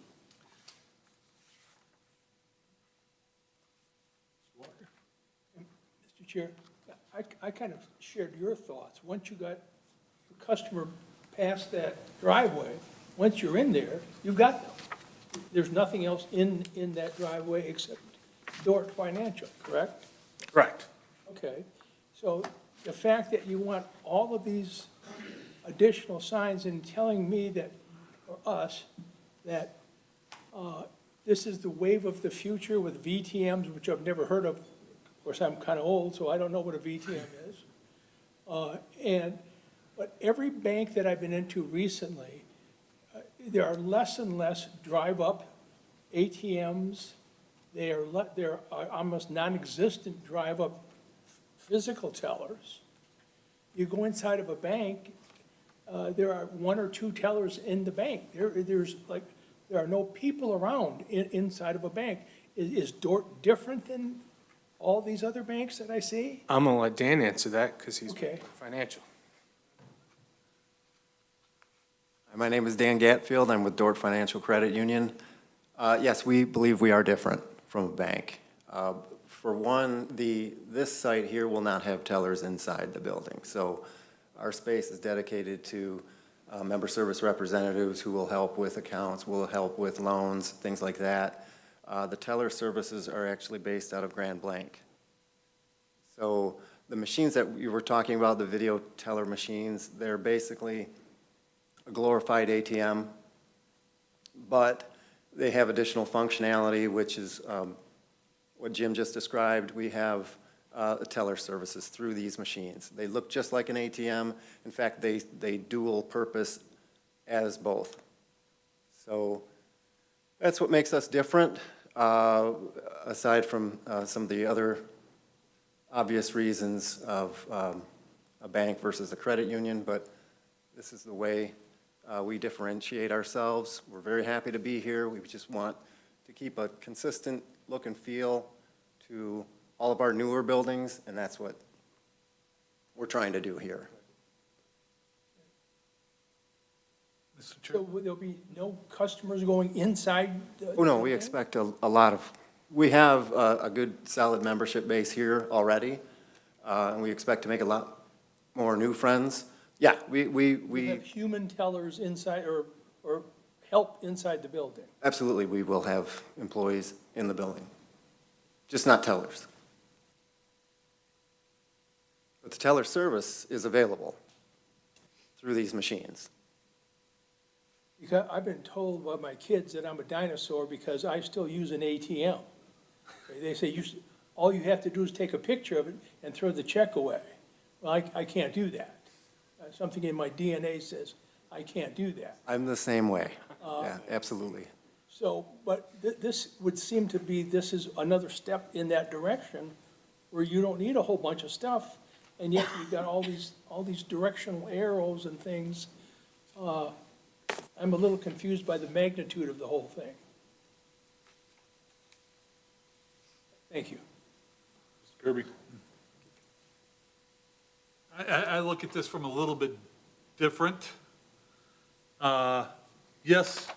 Mr. Chair, I kind of shared your thoughts. Once you got your customer past that driveway, once you're in there, you've got them. There's nothing else in that driveway except Dort Financial, correct? Correct. Okay, so the fact that you want all of these additional signs and telling me that, or us, that this is the wave of the future with VTMs, which I've never heard of. Of course, I'm kind of old, so I don't know what a VTM is. But every bank that I've been into recently, there are less and less drive-up ATMs. There are almost non-existent drive-up physical tellers. You go inside of a bank, there are one or two tellers in the bank. There are no people around inside of a bank. Is Dort different than all these other banks that I see? I'm gonna let Dan answer that because he's Okay. financial. My name is Dan Gatfield. I'm with Dort Financial Credit Union. Yes, we believe we are different from a bank. For one, this site here will not have tellers inside the building. So our space is dedicated to member service representatives who will help with accounts, will help with loans, things like that. The teller services are actually based out of Grand Blanc. So the machines that you were talking about, the video teller machines, they're basically a glorified ATM, but they have additional functionality, which is what Jim just described. We have teller services through these machines. They look just like an ATM. In fact, they dual purpose as both. So that's what makes us different, aside from some of the other obvious reasons of a bank versus a credit union, but this is the way we differentiate ourselves. We're very happy to be here. We just want to keep a consistent look and feel to all of our newer buildings, and that's what we're trying to do here. Mr. So Chair, there'll be no customers going inside? Oh, no, we expect a lot of, we have a good solid membership base here already, and we expect to make a lot more new friends. Yeah, We have human tellers inside or help inside the building? absolutely, we will have employees in the building, just not tellers. But the teller service is available through these machines. Because I've been told by my kids that I'm a dinosaur because I still use an ATM. They say, all you have to do is take a picture of it and throw the check away. Well, I can't do that. Something in my DNA says I can't do that. I'm the same way. Yeah, absolutely. So, but this would seem to be, this is another step in that direction where you don't need a whole bunch of stuff, and yet you've got all these directional arrows and things. I'm a little confused by the magnitude of the whole thing. Thank you. Mr. Kirby? I look at this from a little bit different. Yes,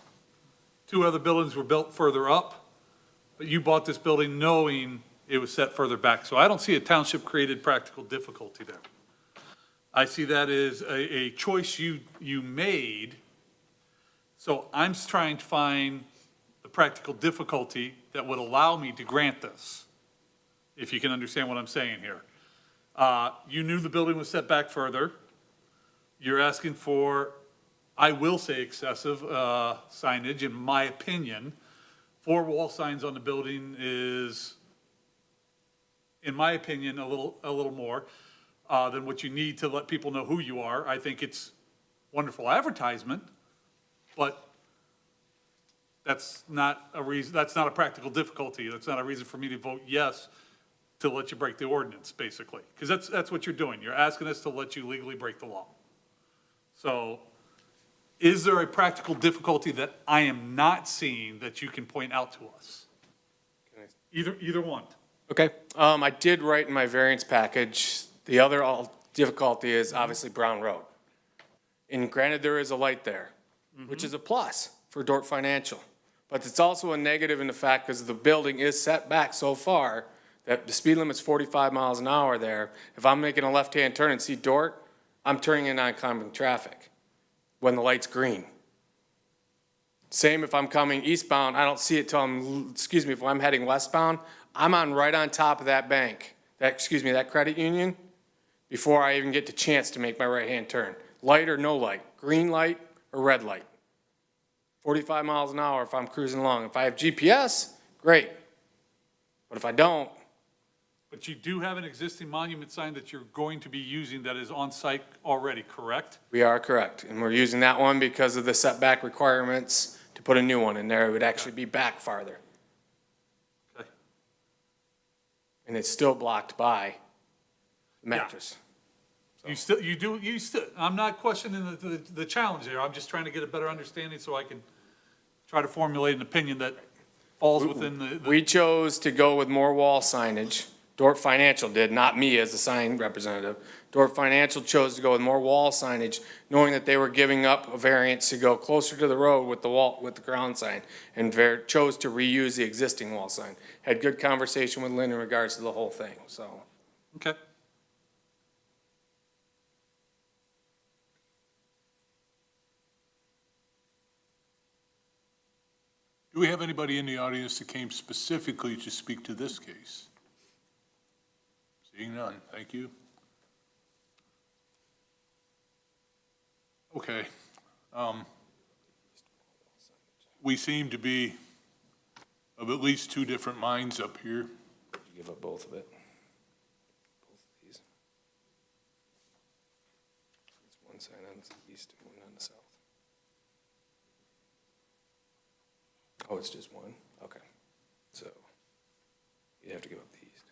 2 other buildings were built further up, but you bought this building knowing it was set further back. So I don't see a township-created practical difficulty there. I see that as a choice you made. So I'm trying to find the practical difficulty that would allow me to grant this, if you can understand what I'm saying here. You knew the building was set back further. You're asking for, I will say excessive signage, in my opinion. 4 wall signs on the building is, in my opinion, a little more than what you need to let people know who you are. I think it's wonderful advertisement, but that's not a reason, that's not a practical difficulty. That's not a reason for me to vote yes to let you break the ordinance, basically. Because that's what you're doing. You're asking us to let you legally break the law. So is there a practical difficulty that I am not seeing that you can point out to us? Either one. Okay, I did write in my variance package, the other difficulty is obviously Brown Road. And granted, there is a light there, which is a plus for Dort Financial. But it's also a negative in the fact because the building is set back so far that the speed limit's 45 miles an hour there. If I'm making a left-hand turn and see Dort, I'm turning in oncoming traffic when the light's green. Same if I'm coming eastbound, I don't see it till if I'm heading westbound, I'm right on top of that bank, that credit union, before I even get the chance to make my right-hand turn. Light or no light, green light or red light. 45 miles an hour if I'm cruising along. If I have GPS, great. But if I don't, But you do have an existing monument sign that you're going to be using that is on site already, correct? we are correct. And we're using that one because of the setback requirements to put a new one in there. It would actually be back farther. Okay. And it's still blocked by the mattress. I'm not questioning the challenge there. I'm just trying to get a better understanding so I can try to formulate an opinion that falls within the. We chose to go with more wall signage. Dort Financial did, not me as the sign representative. Dort Financial chose to go with more wall signage, knowing that they were giving up a variance to go closer to the road with the ground sign, and chose to reuse the existing wall sign. Had good conversation with Lynn in regards to the whole thing, so. Okay. Do we have anybody in the audience that came specifically to speak to this case? Seeing none, thank you. Okay. We seem to be of at least two different minds up here. Give up both of it. Both of these. It's one sign on the east and one on the south. Oh, it's just one? Okay. So you'd have to give up the east.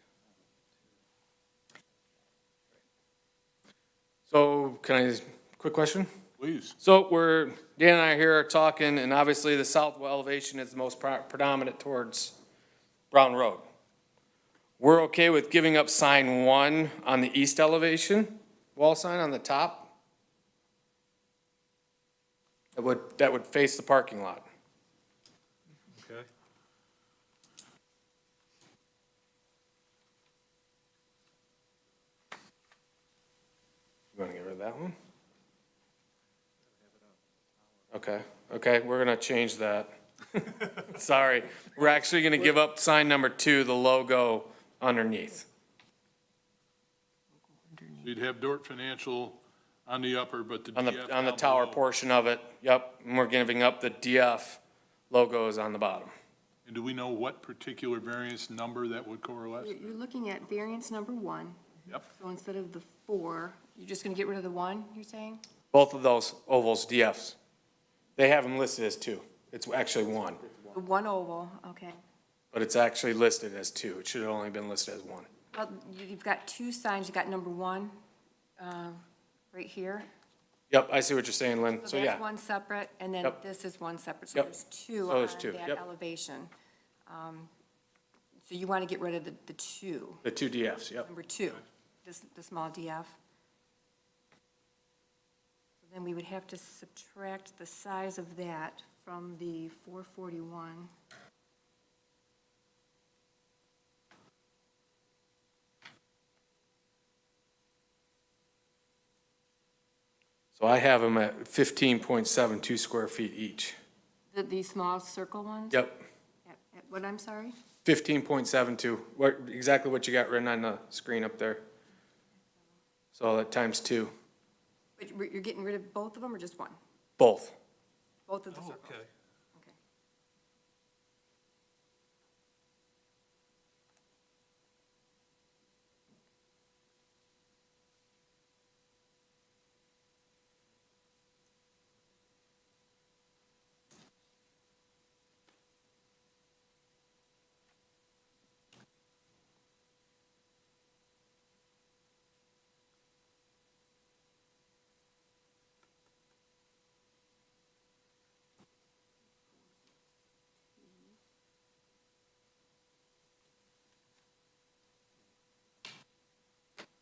So can I, quick question? Please. So Dan and I here are talking, and obviously the south elevation is the most predominant towards Brown Road. We're okay with giving up sign 1 on the east elevation, wall sign on the top? That would face the parking lot. Okay. You wanna get rid of that one? Okay, we're gonna change that. Sorry, we're actually gonna give up sign number 2, the logo underneath. You'd have Dort Financial on the upper, but the On DF the down tower below. portion of it, yep, and we're giving up the DF logos on the bottom. And do we know what particular variance number that would coalesce? You're looking at variance number 1. Yep. So instead of the 4, you're just gonna get rid of the 1, you're saying? Both of those ovals, DFs. They have them listed as 2. It's actually 1, The 1 oval, okay. but it's actually listed as 2. It should have only been listed as 1. Well, you've got 2 signs, you've got number 1, right here. Yep, I see what you're saying, Lynn. So, So yeah, that's one separate, and then Yep. this is one separate, so Yep. there's 2 So on there's two, that yep. elevation. So you want to get rid of the 2, the 2 DFs, yep. number 2, the small DF. So then we would have to subtract the size of that from the 441. So I have them at 15.72 square feet each. The small circle ones? Yep, At what, I'm sorry? 15.72, exactly what you got written on the screen up there. So that times 2, But you're getting rid of both of them or just one? both. Both of the Oh, circles? okay. Okay.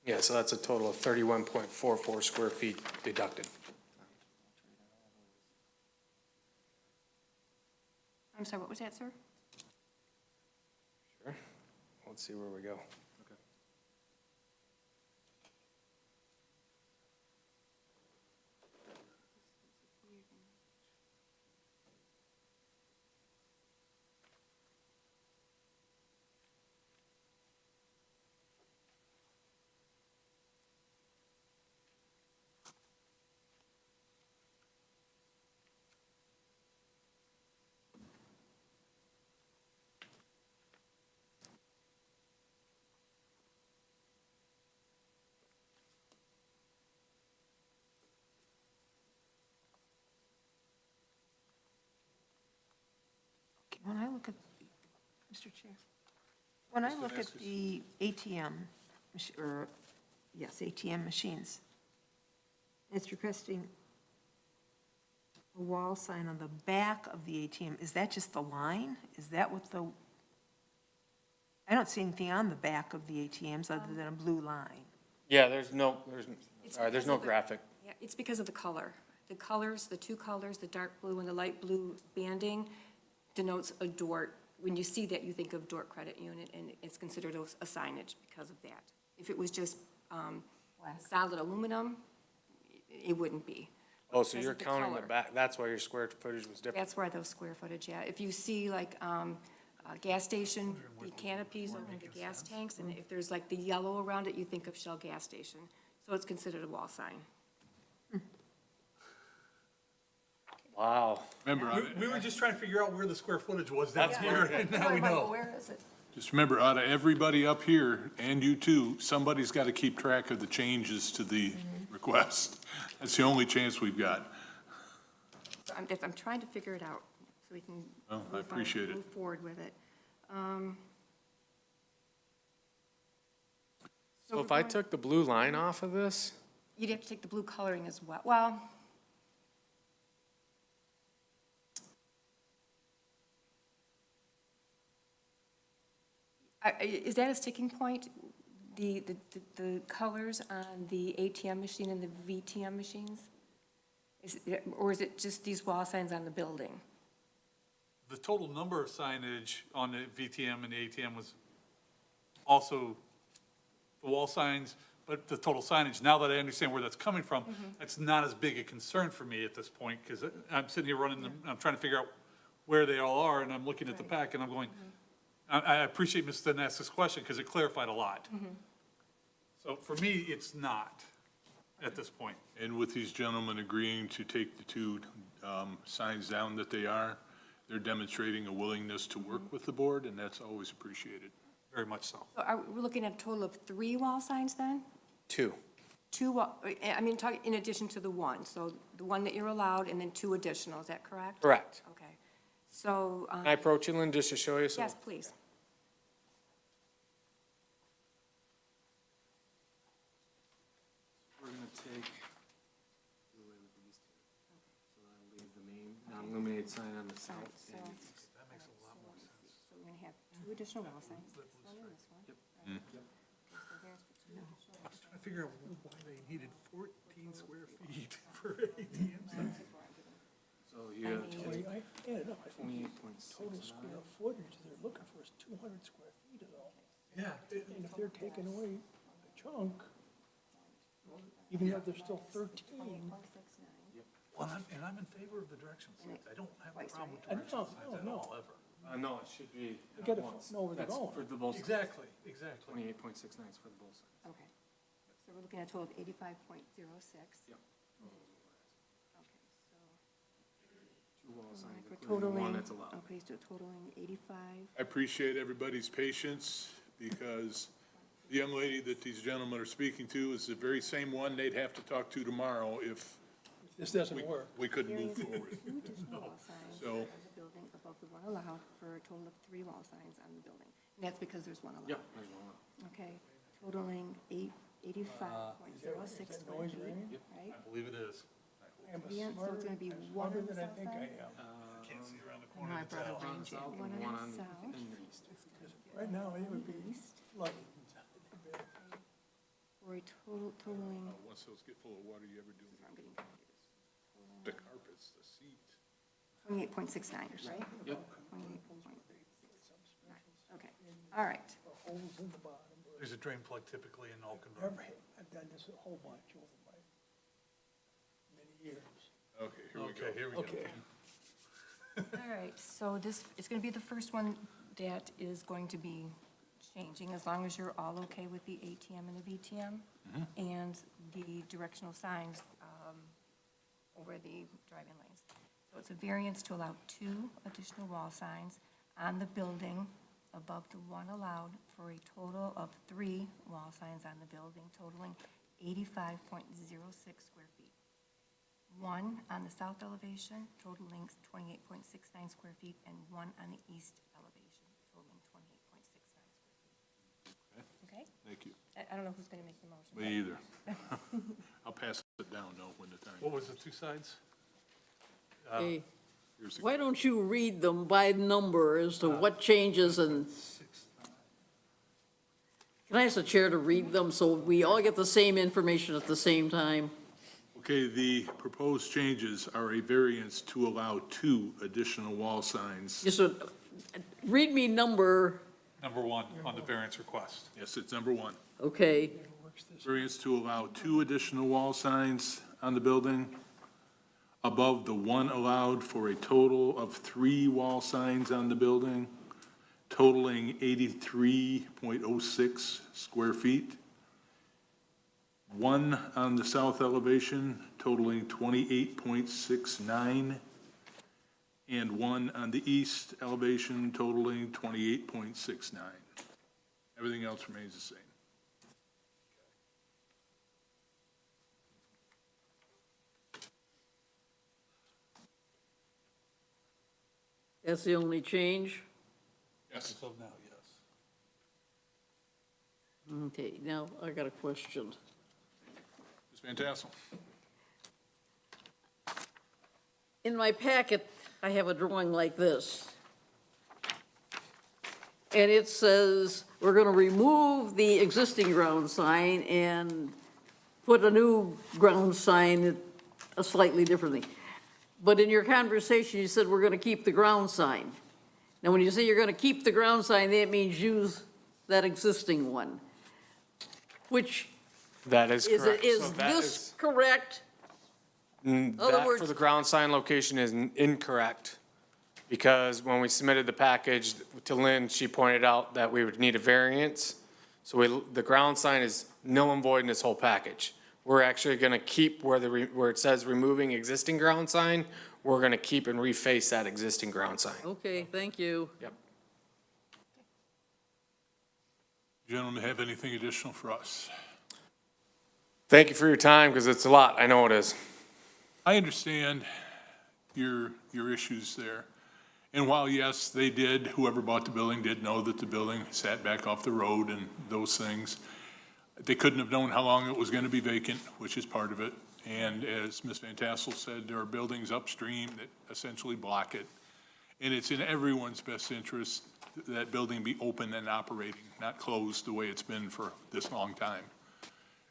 Yeah, so that's a total of 31.44 square feet deducted. I'm sorry, what was that, sir? Sure. Let's see where we go. When I look at, Mr. Chair, when I look at the ATM, or, yes, ATM machines, it's requesting a wall sign on the back of the ATM. Is that just the line? Is that what the, I don't see anything on the back of the ATMs other than a blue line. Yeah, there's no It's there's because no of the- graphic. Yeah, it's because of the color. The colors, the 2 colors, the dark blue and the light blue banding denotes a Dort. When you see that, you think of Dort Credit Unit, and it's considered a signage because of that. If it was just solid aluminum, it wouldn't be. Oh, so Because you're of the counting the color. back, that's why your square footage was different. That's why those square footage, yeah. If you see like a gas station, the canopies over the gas tanks, and if there's like the yellow around it, you think of Shell gas station. So it's considered a wall sign. Wow. Remember, We were just trying to figure out where the square footage was down here, and now we know. Where is it? just remember, out of everybody up here, and you too, somebody's got to keep track of the changes to the request. That's the only chance we've got. So I'm trying to figure it out, so we can. Oh, I move on- appreciate it. Move forward with it. So if we're I going- took the blue line off of this, You'd have to take the blue coloring as well. Well, is that a sticking point? The colors on the ATM machine and the VTM machines? Or is it just these wall signs on the building? The total number of signage on the VTM and the ATM was also the wall signs, but the total signage, now that I understand where that's coming from, that's not as big a concern for me at this point, because I'm sitting here running them, I'm trying to figure out where they all are, and I'm looking at the Right. pack, and I'm going, I appreciate Ms. Dana's question, because it clarified a lot. So for me, it's not at this point. And with these gentlemen agreeing to take the two signs down that they are, they're demonstrating a willingness to work with the board, and that's always appreciated. Very much so. So are we looking at a total of 3 wall signs then? 2. In addition to the one, so the one that you're allowed and then 2 additional, is that correct? Correct. Okay. So, Can I approach you, Lynn, just to show you? So yes, please. we're going to take away with these two. So that'll leave the main non-illuminated sign on the All right, south so. and east. That makes a lot more sense. So we're going to have 2 additional wall signs, this one and this one. right? Okay, so there's the 2 additional wall Trying to figure out why they needed 14 square feet for ATM signs. So you have Well, I added up, I think 28.69. total square footage they're looking for is 200 square feet is all. Yeah. And if they're taking away a chunk, even though there's still 13, Well, and I'm in favor of the directional signs. I don't have a problem with I know, directional signs at no, all, ever. No, it should be. You gotta once. know where they're That's going. for the both. Exactly, exactly. 28.69 is for the both sides. Okay. So we're looking at a total of 85.06. Yep. Okay, so. Two wall signs, We're including the one totaling, that's allowed. okay, so totaling 85. I appreciate everybody's patience, because the young lady that these gentlemen are speaking to is the very same one they'd have to talk to tomorrow if if this doesn't work. we couldn't move forward. 2 additional wall signs So- on the building above the one allowed for a total of 3 wall signs on the building. And that's because there's one allowed. Yep, there's one allowed. Okay, totaling 85.06 square noise feet, range? right? I believe it is. I am a Yeah, so it's gonna be smarter, one smarter on the than I south think I side? am. Can't see around the I know corner I to brought a tell. range in. South One and one on on the the south, in the east. Right now, it would be east, flooded inside the building. for a totaling, Once those get full of water, you ever do I'm getting confused. the carpets, the seat. 28.69, right? Yep. 28.69, okay, all right. The holes in the bottom. There's a drain plug typically in all converters. I've done this a whole bunch over my many years. Okay, here we go. Okay, here we go. Okay. All right, so this is going to be the first one that is going to be changing, as long as you're all okay with the ATM and the VTM and the directional signs over the drive-in lanes. So it's a variance to allow 2 additional wall signs on the building above the one allowed for a total of 3 wall signs on the building totaling 85.06 square feet. 1 on the south elevation totaling 28.69 square feet, and 1 on the east elevation totaling 28.69 square feet. Okay? Thank you. I don't know who's going to make the motion. Me either. I'll pass it down, though, when the time. What was the 2 sides? Okay. Here's the- Why don't you read them by number as to what changes and, can I ask the chair to read them so we all get the same information at the same time? Okay, the proposed changes are a variance to allow 2 additional wall signs. Just, read me number, Number 1 on the variance request. Yes, it's number 1. okay, Variance to allow 2 additional wall signs on the building above the 1 allowed for a total of 3 wall signs on the building, totaling 83.06 square feet. 1 on the south elevation totaling 28.69 and one on the east elevation totaling 28.69. Everything else remains the same. That's the only change? Yes. So now, yes. Okay, now I got a question. Ms. Van Tassel. In my packet, I have a drawing like this. And it says, we're gonna remove the existing ground sign and put a new ground sign, a slightly different thing. But in your conversation, you said we're gonna keep the ground sign. Now, when you say you're gonna keep the ground sign, that means use that existing one. Which, That is is correct. it, is So that this correct? Other That words- for the ground sign location is incorrect, because when we submitted the package to Lynn, she pointed out that we would need a variance. So the ground sign is null and void in this whole package. We're actually gonna keep where it says removing existing ground sign, we're gonna keep and reface that existing ground sign. Okay, thank you. Yep. Gentlemen, have anything additional for us? Thank you for your time, because it's a lot, I know it is. I understand your issues there. And while, yes, they did, whoever bought the building did know that the building sat back off the road and those things, they couldn't have known how long it was going to be vacant, which is part of it. And as Ms. Van Tassel said, there are buildings upstream that essentially block it. And it's in everyone's best interest that that building be open and operating, not closed the way it's been for this long time.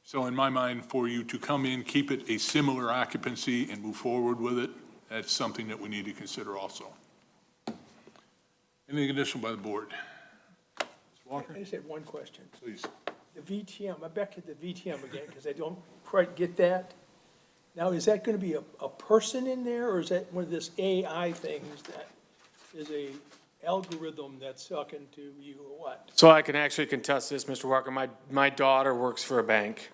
So in my mind, for you to come in, keep it a similar occupancy and move forward with it, that's something that we need to consider also. Anything additional by the board? Ms. Walker, I just had one question. please. The VTM, I'm back at the VTM again, because I don't quite get that. Now, is that gonna be a person in there, or is that one of this AI things that is a algorithm that's talking to you, or what? So I can actually contest this, Mr. Walker. My daughter works for a bank.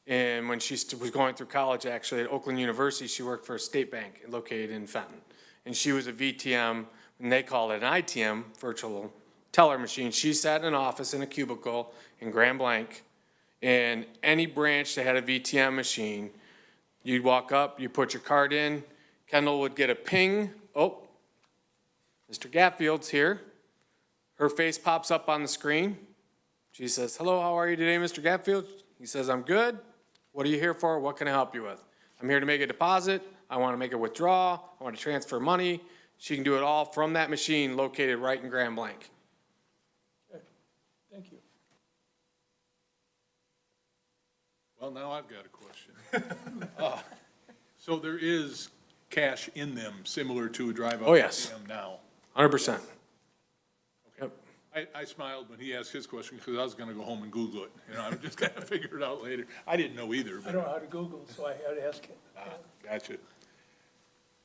And when she was going through college, actually, at Oakland University, she worked for a state bank located in Fenton. And she was a VTM, and they call it an ITM, virtual teller machine. She sat in an office in a cubicle in Grand Blanc. And any branch that had a VTM machine, you'd walk up, you put your card in, Kendall would get a ping, oh, Mr. Gatfield's here. Her face pops up on the screen. She says, hello, how are you today, Mr. Gatfield? He says, I'm good. What are you here for? What can I help you with? I'm here to make a deposit. I want to make a withdrawal. I want to transfer money. She can do it all from that machine located right in Grand Blanc. Thank you. Well, now I've got a question. So there is cash in them, similar to a drive-up Oh, yes. ATM now? 100%. Yep. I smiled when he asked his question, because I was gonna go home and Google it. You know, I'm just gonna figure it out later. I didn't know either, I but, don't know how to Google, so I had to ask him. gotcha.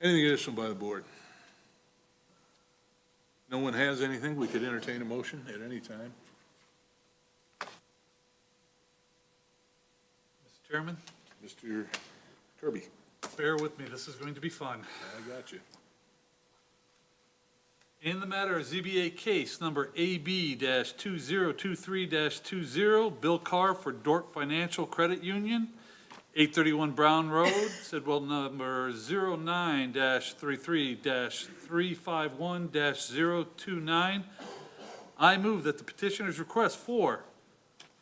Anything additional by the board? No one has anything? We could entertain a motion at any time. Mr. Chairman, Mr. Kirby, bear with me, this is going to be fun. I got you. In the matter of ZBA case number AB-2023-20, Bill Carr for Dort Financial Credit Union, 831 Brown Road, Sidwell number 09-33-351-029. I move that the petitioner's request for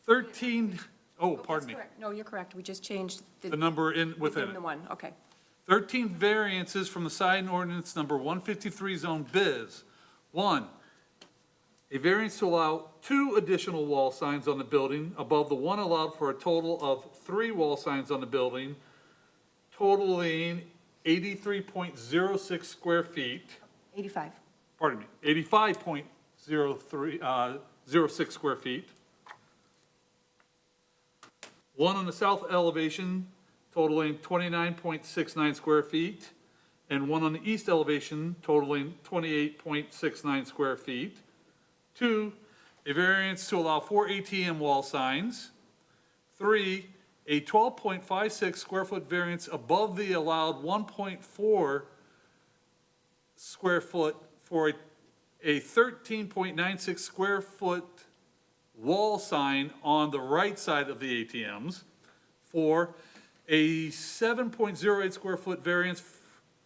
13, oh, pardon me, That's correct. No, you're correct. We just changed the number within within it. the one, okay. 13 variances from the sign ordinance number 153 zone biz. 1, a variance to allow 2 additional wall signs on the building above the one allowed for a total of 3 wall signs on the building, totaling 83.06 square feet, 85. pardon me, 85.06 square feet. 1 on the south elevation totaling 29.69 square feet, and 1 on the east elevation totaling 28.69 square feet. 2, a variance to allow 4 ATM wall signs. 3, a 12.56 square foot variance above the allowed 1.4 square foot for a 13.96 square foot wall sign on the right side of the ATMs, for a 7.08 square foot variance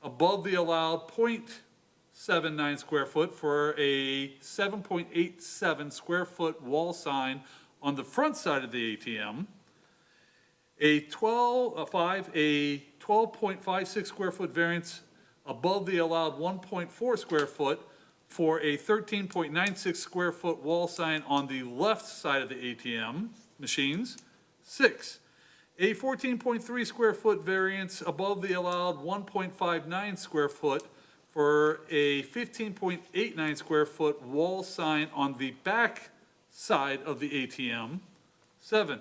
above the allowed 0.79 square foot for a 7.87 square foot wall sign on the front side of the ATM, a 12.56 square foot variance above the allowed 1.4 square foot for a 13.96 square foot wall sign on the left side of the ATM machines. 6, a 14.3 square foot variance above the allowed 1.59 square foot for a 15.89 square foot wall sign on the back side of the ATM. 7,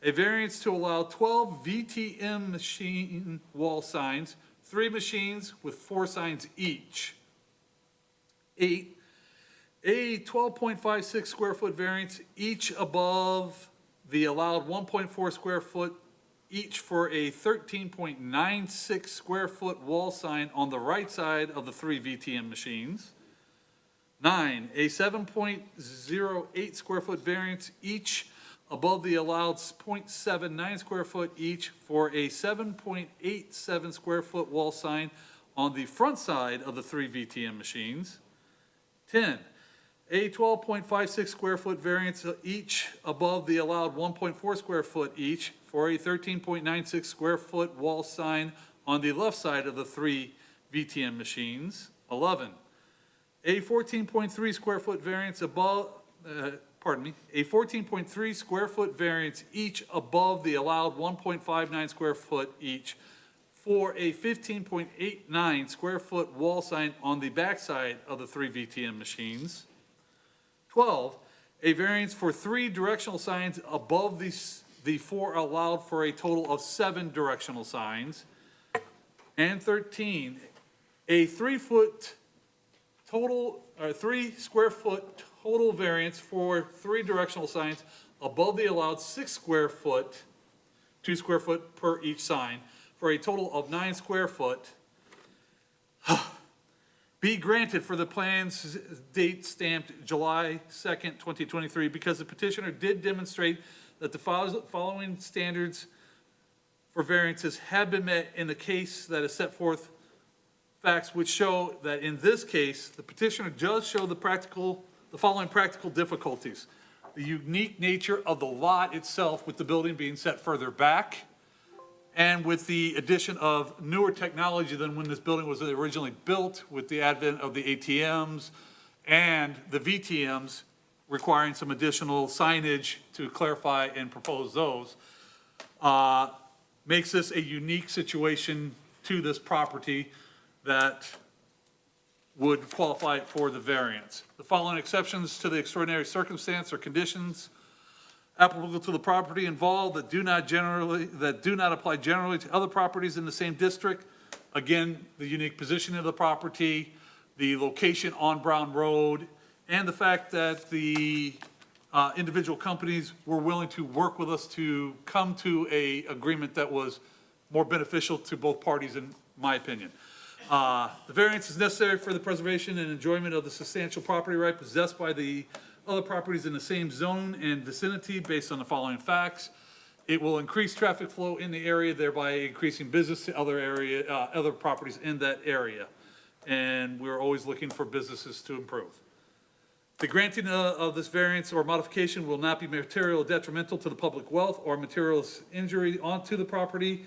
a variance to allow 12 VTM machine wall signs, 3 machines with 4 signs each. 8, a 12.56 square foot variance each above the allowed 1.4 square foot each for a 13.96 square foot wall sign on the right side of the 3 VTM machines. 9, a 7.08 square foot variance each above the allowed 0.79 square foot each for a 7.87 square foot wall sign on the front side of the 3 VTM machines. 10, a 12.56 square foot variance each above the allowed 1.4 square foot each for a 13.96 square foot wall sign on the left side of the 3 VTM machines. 11, a 14.3 square foot variance above, a 14.3 square foot variance each above the allowed 1.59 square foot each for a 15.89 square foot wall sign on the backside of the 3 VTM machines. 12, a variance for 3 directional signs above the 4 allowed for a total of 7 directional signs. And 13, a 3 square foot total variance for 3 directional signs above the allowed 6 square foot, 2 square foot per each sign, for a total of 9 square foot, be granted for the plan's date stamped July 2nd, 2023, because the petitioner did demonstrate that the following standards for variances have been met in the case that is set forth, facts which show that in this case, the petitioner does show the following practical difficulties. The unique nature of the lot itself, with the building being set further back, and with the addition of newer technology than when this building was originally built, with the advent of the ATMs and the VTMs requiring some additional signage to clarify and propose those, makes this a unique situation to this property that would qualify for the variance. The following exceptions to the extraordinary circumstance or conditions applicable to the property involved that do not apply generally to other properties in the same district. Again, the unique position of the property, the location on Brown Road, and the fact that the individual companies were willing to work with us to come to a agreement that was more beneficial to both parties, in my opinion. The variance is necessary for the preservation and enjoyment of the substantial property right possessed by the other properties in the same zone and vicinity based on the following facts. It will increase traffic flow in the area, thereby increasing business to other properties in that area. And we're always looking for businesses to improve. The granting of this variance or modification will not be material detrimental to the public wealth or material injury onto the property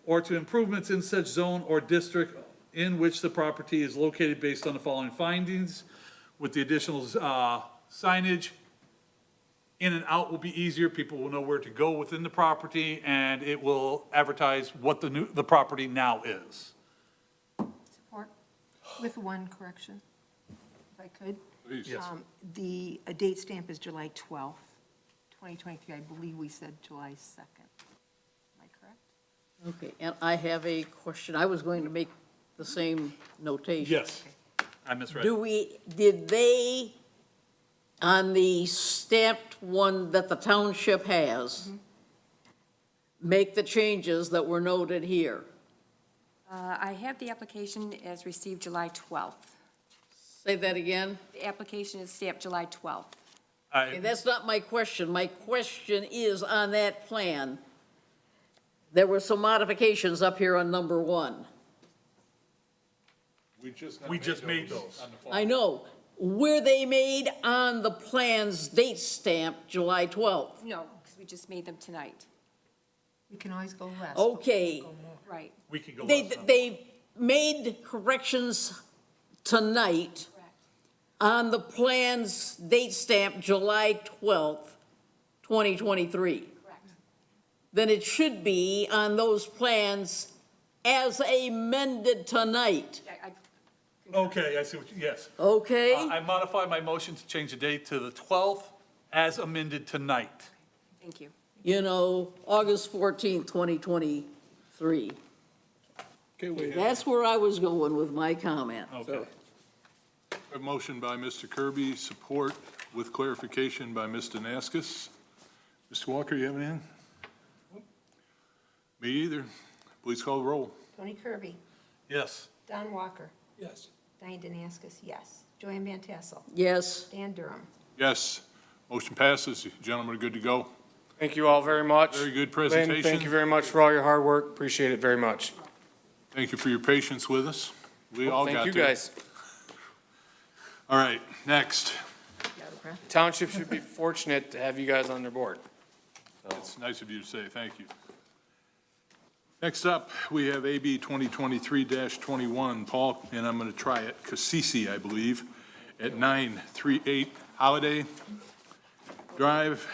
or to improvements in such zone or district in which the property is located based on the following findings. With the additional signage, in and out will be easier. People will know where to go within the property, and it will advertise what the property now is. Support, with one correction, if I could. Please. Yes. The date stamp is July 12th, 2023. I believe we said July 2nd. Am I correct? Okay, and I have a question. I was going to make the same notation. Yes, I misread. Did they, on the stamped one that the township has, make the changes that were noted here? I have the application as received July 12th. Say that again? The application is stamped July 12th. Okay, that's not my question. My question is, on that plan, there were some modifications up here on number 1. We just made those. I know. Were they made on the plan's date stamp, July 12th? No, because we just made them tonight. We can always go less. Okay. Right. We can go They, less on- they made corrections tonight Correct. on the plan's date stamp, July 12th, 2023. Correct. Then it should be on those plans as amended tonight, Okay, I see what you, yes. okay? I modify my motion to change the date to the 12th as amended tonight. Thank you. You know, August 14th, 2023. Okay, we have That's where I was going with my comment. Okay. a motion by Mr. Kirby, support with clarification by Mr. Naskis. Mr. Walker, you have anything? Me either. Please call the roll. Tony Kirby, Yes. Don Walker, Yes. Diane Danaskus, yes. Joanne Van Tassel, Yes, Dan Durham. Yes, motion passes. Gentlemen are good to go. Thank you all very much. Very good Lynn, presentation. thank you very much for all your hard work. Appreciate it very much. Thank you for your patience with us. We all got there. Thank you, guys. All right, next. Township should be fortunate to have you guys on their board. It's nice of you to say, thank you. Next up, we have AB 2023-21, Paul, and I'm going to try it, Cassisi, I believe, at 938 Holiday Drive,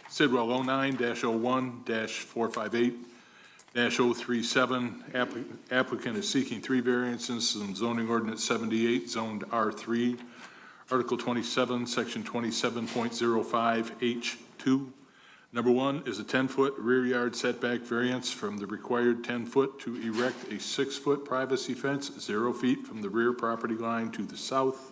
Sidwell, 09-01-458-037. Applicant is seeking 3 variances from zoning ordinance 78, zoned R3, Article 27, Section 27.05H2. Number 1 is a 10-foot rear yard setback variance from the required 10-foot to erect a 6-foot privacy fence 0 feet from the rear property line to the south.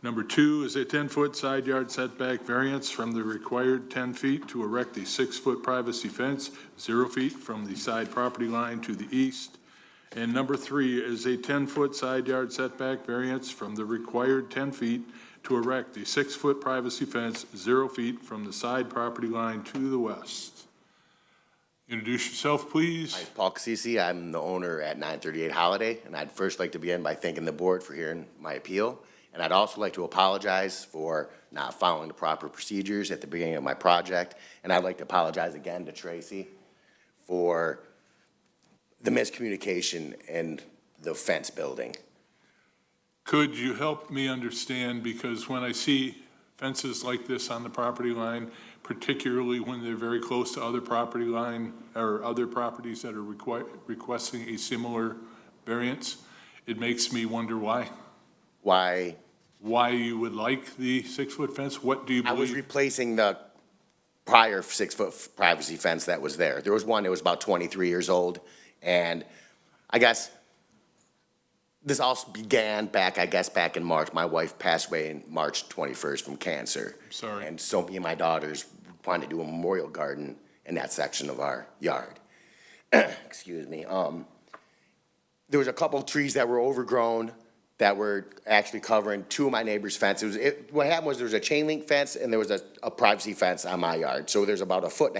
Number 2 is a 10-foot side yard setback variance from the required 10 feet to erect a 6-foot privacy fence 0 feet from the side property line to the east. And number 3 is a 10-foot side yard setback variance from the required 10 feet to erect a 6-foot privacy fence 0 feet from the side property line to the west. Introduce yourself, please. I'm Paul Cassisi. I'm the owner at 938 Holiday, and I'd first like to begin by thanking the board for hearing my appeal. And I'd also like to apologize for not following the proper procedures at the beginning of my project. And I'd like to apologize again to Tracy for the miscommunication and the fence building. Could you help me understand, because when I see fences like this on the property line, particularly when they're very close to other property line or other properties that are requesting a similar variance, it makes me wonder why. Why you would like the 6-foot fence? What do you I was believe? replacing the prior 6-foot privacy fence that was there. There was one that was about 23 years old, and I guess this also began back in March. My wife passed away in March 21st from cancer. Sorry. And so me and my daughters wanted to do a memorial garden in that section of our yard. Excuse me. There was a couple of trees that were overgrown that were actually covering 2 of my neighbor's fences. What happened was there was a chain link fence and there was a privacy fence on my yard. So there's about a 1.5 foot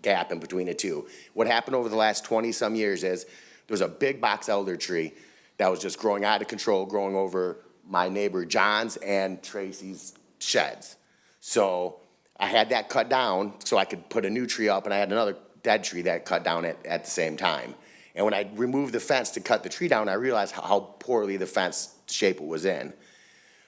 gap in between the two. What happened over the last 20-some years is there was a big box elder tree that was just growing out of control, growing over my neighbor John's and Tracy's sheds. So I had that cut down so I could put a new tree up, and I had another dead tree that cut down at the same time. And when I removed the fence to cut the tree down, I realized how poorly the fence shape it was in.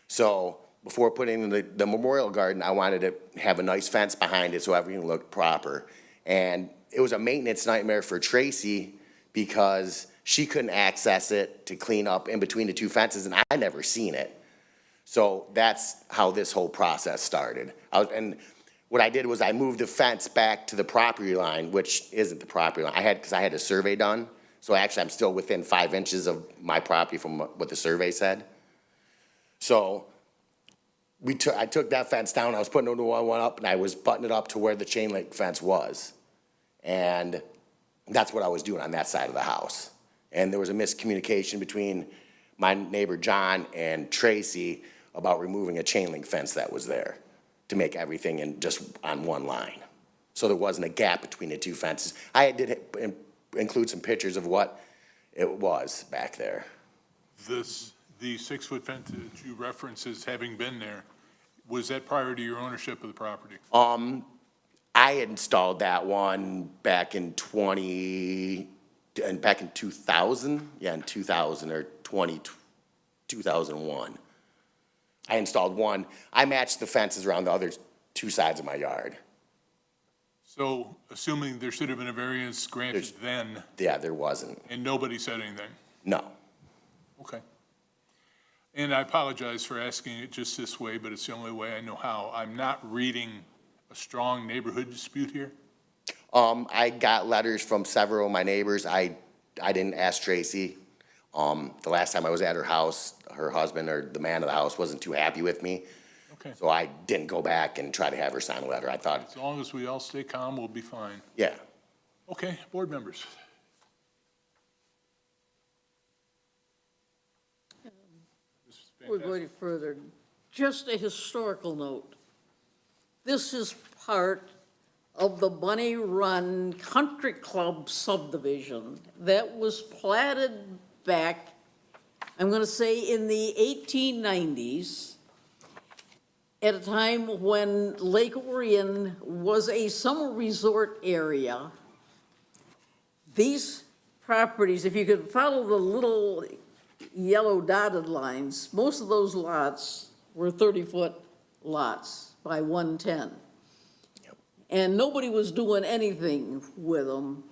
So before putting in the memorial garden, I wanted to have a nice fence behind it so everything looked proper. And it was a maintenance nightmare for Tracy because she couldn't access it to clean up in between the 2 fences, and I never seen it. So that's how this whole process started. And what I did was I moved the fence back to the property line, which isn't the property line. Because I had a survey done. So actually, I'm still within 5 inches of my property from what the survey said. So I took that fence down. I was putting a new one up, and I was putting it up to where the chain link fence was. And that's what I was doing on that side of the house. And there was a miscommunication between my neighbor John and Tracy about removing a chain link fence that was there to make everything in just on one line. So there wasn't a gap between the two fences. I did include some pictures of what it was back there. The 6-foot fence that you referenced as having been there, was that prior to your ownership of the property? I installed that one back in 2000, yeah, in 2000 or 2001. I installed one. I matched the fences around the other two sides of my yard. So assuming there should have been a variance granted then, Yeah, there wasn't. and nobody said anything? No. Okay. And I apologize for asking it just this way, but it's the only way I know how. I'm not reading a strong neighborhood dispute here. I got letters from several of my neighbors. I didn't ask Tracy. The last time I was at her house, her husband or the man of the house wasn't too happy with me. Okay. So I didn't go back and try to have her sign a letter. I thought, As long as we all stay calm, we'll be fine. yeah. Okay, board members. This is We're fantastic. going further. Just a historical note. This is part of the Bunny Run Country Club subdivision that was platted back, I'm going to say, in the 1890s, at a time when Lake Orion was a summer resort area. These properties, if you could follow the little yellow dotted lines, most of those lots were 30-foot lots by 110. And nobody was doing anything with them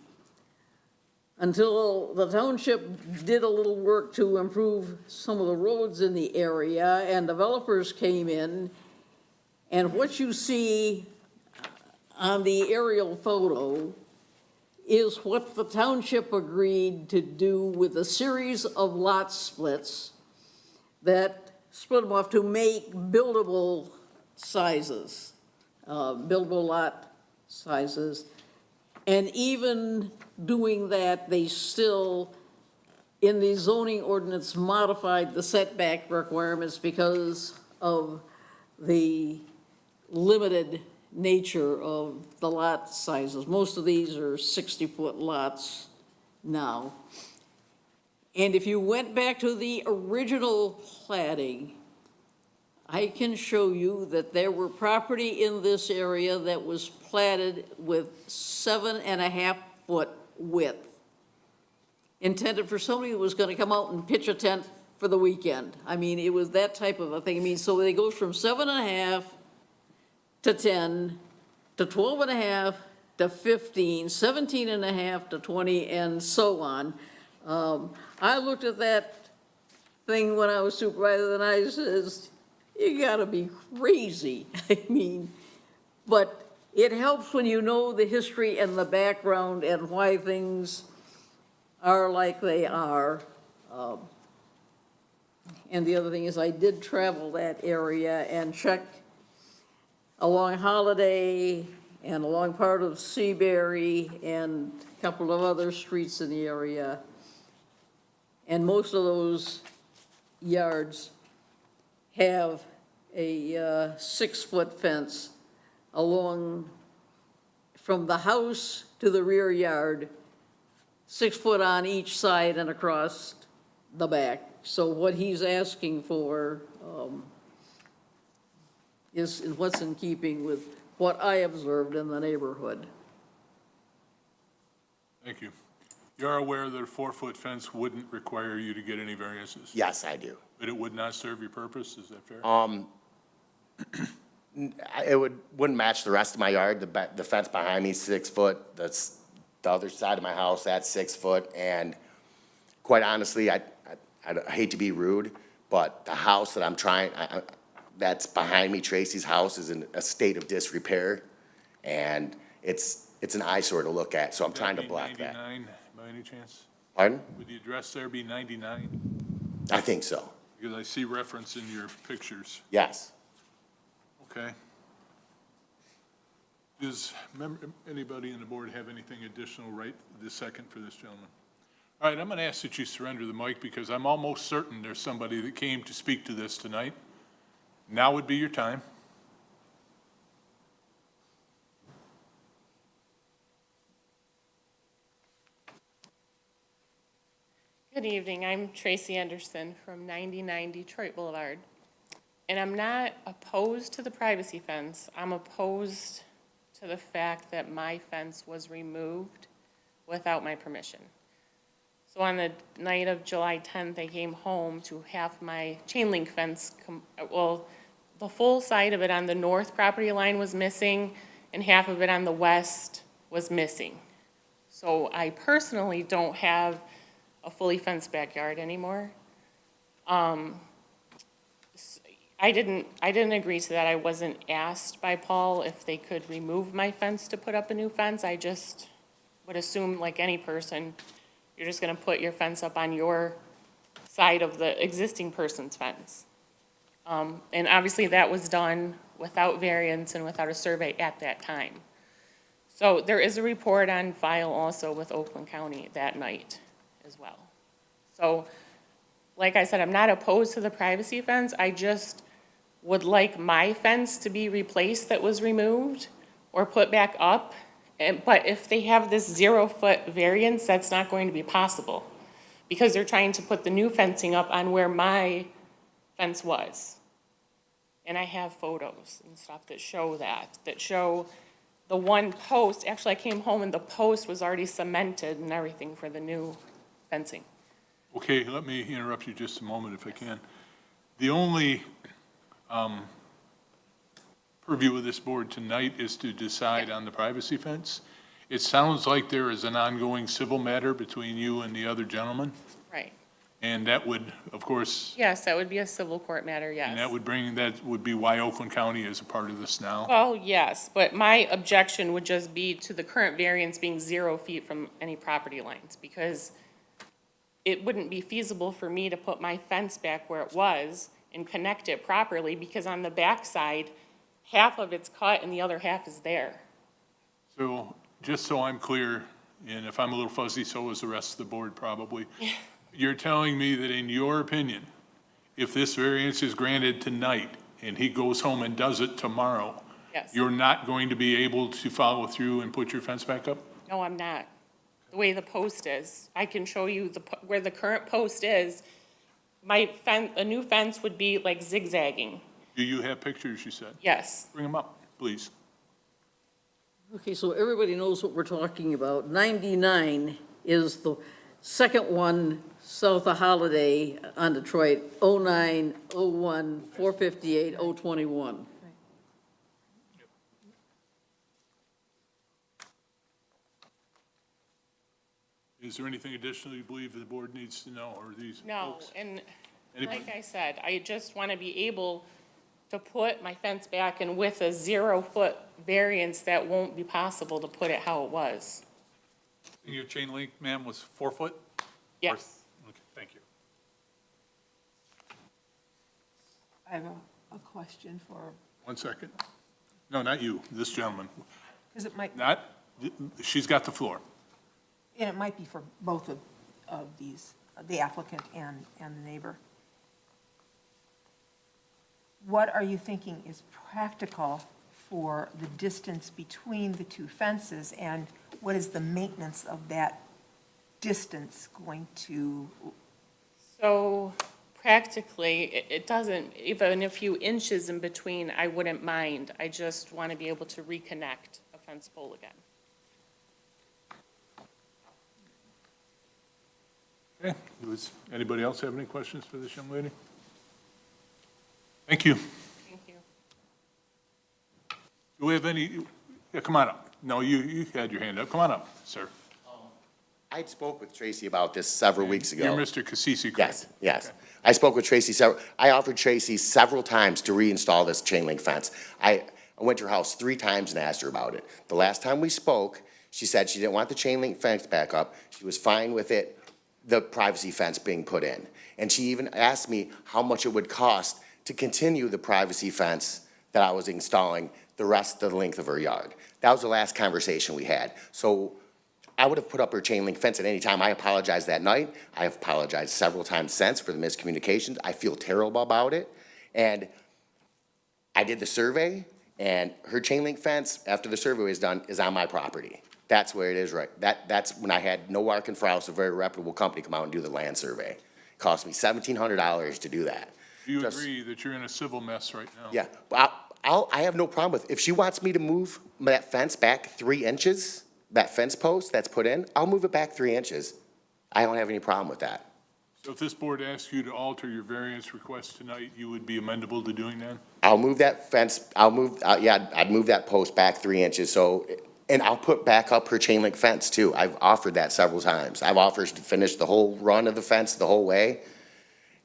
until the township did a little work to improve some of the roads in the area, and developers came in. And what you see on the aerial photo is what the township agreed to do with a series of lot splits that split them off to make buildable sizes, buildable lot sizes. And even doing that, they still, in the zoning ordinance, modified the setback requirements because of the limited nature of the lot sizes. Most of these are 60-foot lots now. And if you went back to the original platting, I can show you that there were property in this area that was platted with 7.5-foot width, intended for somebody who was gonna come out and pitch a tent for the weekend. I mean, it was that type of a thing. I mean, so they go from 7.5 to 10 to 12.5 to 15, 17.5 to 20, and so on. I looked at that thing when I was supervisor, and I says, you gotta be crazy. I mean, but it helps when you know the history and the background and why things are like they are. And the other thing is, I did travel that area and check along Holiday and along part of Seabury and a couple of other streets in the area. And most of those yards have a 6-foot fence along from the house to the rear yard, 6 foot on each side and across the back. So what he's asking for is what's in keeping with what I observed in the neighborhood. Thank you. You're aware that a 4-foot fence wouldn't require you to get any variances? Yes, I do. But it would not serve your purpose, is that fair? It wouldn't match the rest of my yard. The fence behind me is 6 foot. That's the other side of my house, that's 6 foot. And quite honestly, I hate to be rude, but the house that I'm trying, that's behind me, Tracy's house, is in a state of disrepair. And it's an eyesore to look at, so I'm trying to block that. 99 by any chance? Pardon? Would the address there be 99? I think so. Because I see reference in your pictures. Yes. Okay. Does anybody in the board have anything additional right this second for this gentleman? All right, I'm going to ask that you surrender the mic because I'm almost certain there's somebody that came to speak to this tonight. Now would be your time. Good evening, I'm Tracy Anderson from 99 Detroit Boulevard. And I'm not opposed to the privacy fence, I'm opposed to the fact that my fence was removed without my permission. So on the night of July 10th, I came home to have my chain link fence, the full side of it on the north property line was missing, and half of it on the west was missing. So I personally don't have a fully fenced backyard anymore. I didn't agree to that. I wasn't asked by Paul if they could remove my fence to put up a new fence. I just would assume, like any person, you're just gonna put your fence up on your side of the existing person's fence. And obviously that was done without variance and without a survey at that time. So there is a report on file also with Oakland County that night as well. So, like I said, I'm not opposed to the privacy fence, I just would like my fence to be replaced that was removed or put back up. But if they have this 0-foot variance, that's not going to be possible because they're trying to put the new fencing up on where my fence was. And I have photos and stuff that show that show the one post, actually I came home and the post was already cemented and everything for the new fencing. Okay, let me interrupt you just a moment if I can. The only purview of this board tonight is to decide on the privacy fence. It sounds like there is an ongoing civil matter between you and the other gentleman, Right. and that would, of course, Yes, that would be a civil court matter, yes. and that would be why Oakland County is a part of this now. Well, yes, but my objection would just be to the current variance being 0 feet from any property lines, because it wouldn't be feasible for me to put my fence back where it was and connect it properly, because on the backside, half of it's cut and the other half is there. So, just so I'm clear, and if I'm a little fuzzy, so is the rest of the board probably, you're telling me that in your opinion, if this variance is granted tonight and he goes home and does it tomorrow, Yes. you're not going to be able to follow through and put your fence back up? No, I'm not. The way the post is, I can show you where the current post is. A new fence would be like zigzagging. Do you have pictures, you said? Yes. Bring them up, please. Okay, so everybody knows what we're talking about. 99 is the second one south of Holiday on Detroit, 09, 01, 458, 021. Is there anything additional you believe the board needs to know, or these No, folks? and Anybody? like I said, I just want to be able to put my fence back, and with a 0-foot variance, that won't be possible to put it how it was. And your chain link, ma'am, was 4 foot? Yes. Okay, thank you. I have a question for, 1 second. No, not you, this gentleman. because it might, Not, she's got the floor. and it might be for both of these, the applicant and the neighbor. What are you thinking is practical for the distance between the two fences, and what is the maintenance of that distance going to? So practically, it doesn't, even a few inches in between, I wouldn't mind. I just want to be able to reconnect a fence pole again. Okay, does anybody else have any questions for this young lady? Thank you. Thank you. Do we have any, yeah, come on up. No, you had your hand up. Come on up, sir. I spoke with Tracy about this several weeks ago. You're Mr. Cassisi, correct? Yes. I spoke with Tracy I offered Tracy several times to reinstall this chain link fence. I went to her house 3 times and asked her about it. The last time we spoke, she said she didn't want the chain link fence back up. She was fine with it, the privacy fence being put in. And she even asked me how much it would cost to continue the privacy fence that I was installing the rest of the length of her yard. That was the last conversation we had. So I would have put up her chain link fence at any time. I apologized that night. I have apologized several times since for the miscommunications. I feel terrible about it. And I did the survey, and her chain link fence, after the survey was done, is on my property. That's where it is, right? That's when I had No Ark and Frous, a very reputable company, come out and do the land survey. It cost me $1,700 to do that. Do you Just- agree that you're in a civil mess right now? Yeah, but I have no problem with, if she wants me to move that fence back 3 inches, that fence post that's put in, I'll move it back 3 inches. I don't have any problem with that. So if this board asks you to alter your variance request tonight, you would be amendable to doing that? I'll move that fence, I'd move that post back 3 inches, so, and I'll put back up her chain link fence too. I've offered that several times. I've offered to finish the whole run of the fence the whole way.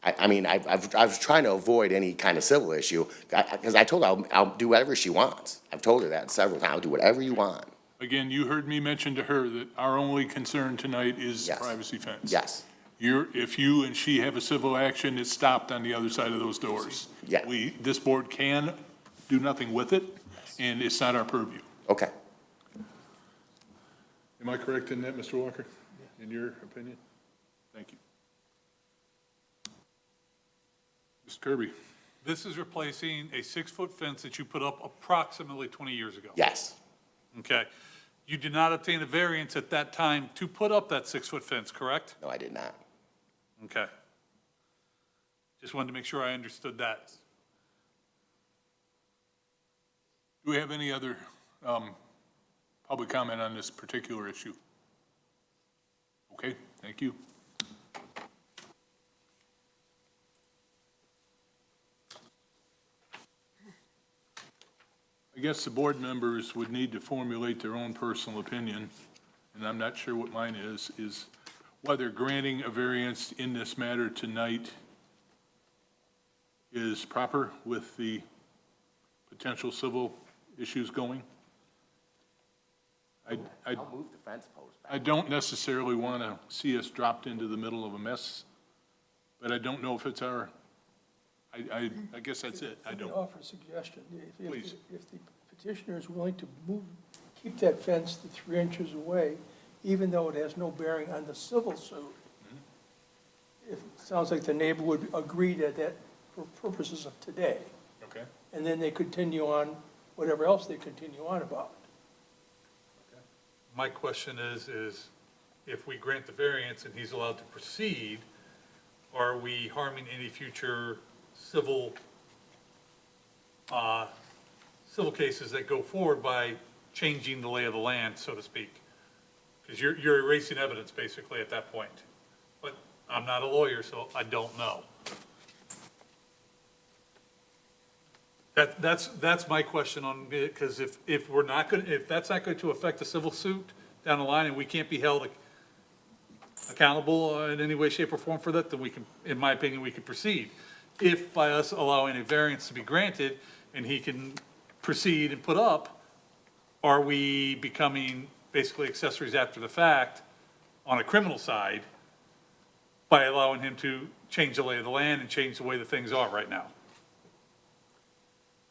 I mean, I was trying to avoid any kind of civil issue, because I told her I'll do whatever she wants. I've told her that several times, I'll do whatever you want. Again, you heard me mention to her that our only concern tonight is Yes. privacy fence. Yes, If you and she have a civil action, it's stopped on the other side of those doors. Yeah. This board can do nothing with it, and it's not our purview. okay. Am I correct in that, Mr. Walker? In your opinion? Thank you. Mr. Kirby? This is replacing a 6-foot fence that you put up approximately 20 years ago. Yes, Okay. You did not obtain a variance at that time to put up that 6-foot fence, correct? no, I did not. Okay. Just wanted to make sure I understood that. Do we have any other public comment on this particular issue? Okay, thank you. I guess the board members would need to formulate their own personal opinion, and I'm not sure what mine is whether granting a variance in this matter tonight is proper with the potential civil issues going. I'll move the fence post back. I don't necessarily want to see us dropped into the middle of a mess, but I don't know if it's I guess that's it. I Let me don't. offer a suggestion. Please. If the petitioner is willing to keep that fence to 3 inches away, even though it has no bearing on the civil suit, it sounds like the neighbor would agree that for purposes of today, Okay. and then they continue on whatever else they continue on about. My question is if we grant the variance and he's allowed to proceed, are we harming any future civil cases that go forward by changing the lay of the land, so to speak? Because you're erasing evidence basically at that point. But I'm not a lawyer, so I don't know. That's my question on, because if we're not going, if that's not going to affect the civil suit down the line and we can't be held accountable in any way, shape, or form for that, then we can, in my opinion, we can proceed. If by us allowing a variance to be granted and he can proceed and put up, are we becoming basically accessories after the fact on a criminal side by allowing him to change the lay of the land and change the way that things are right now?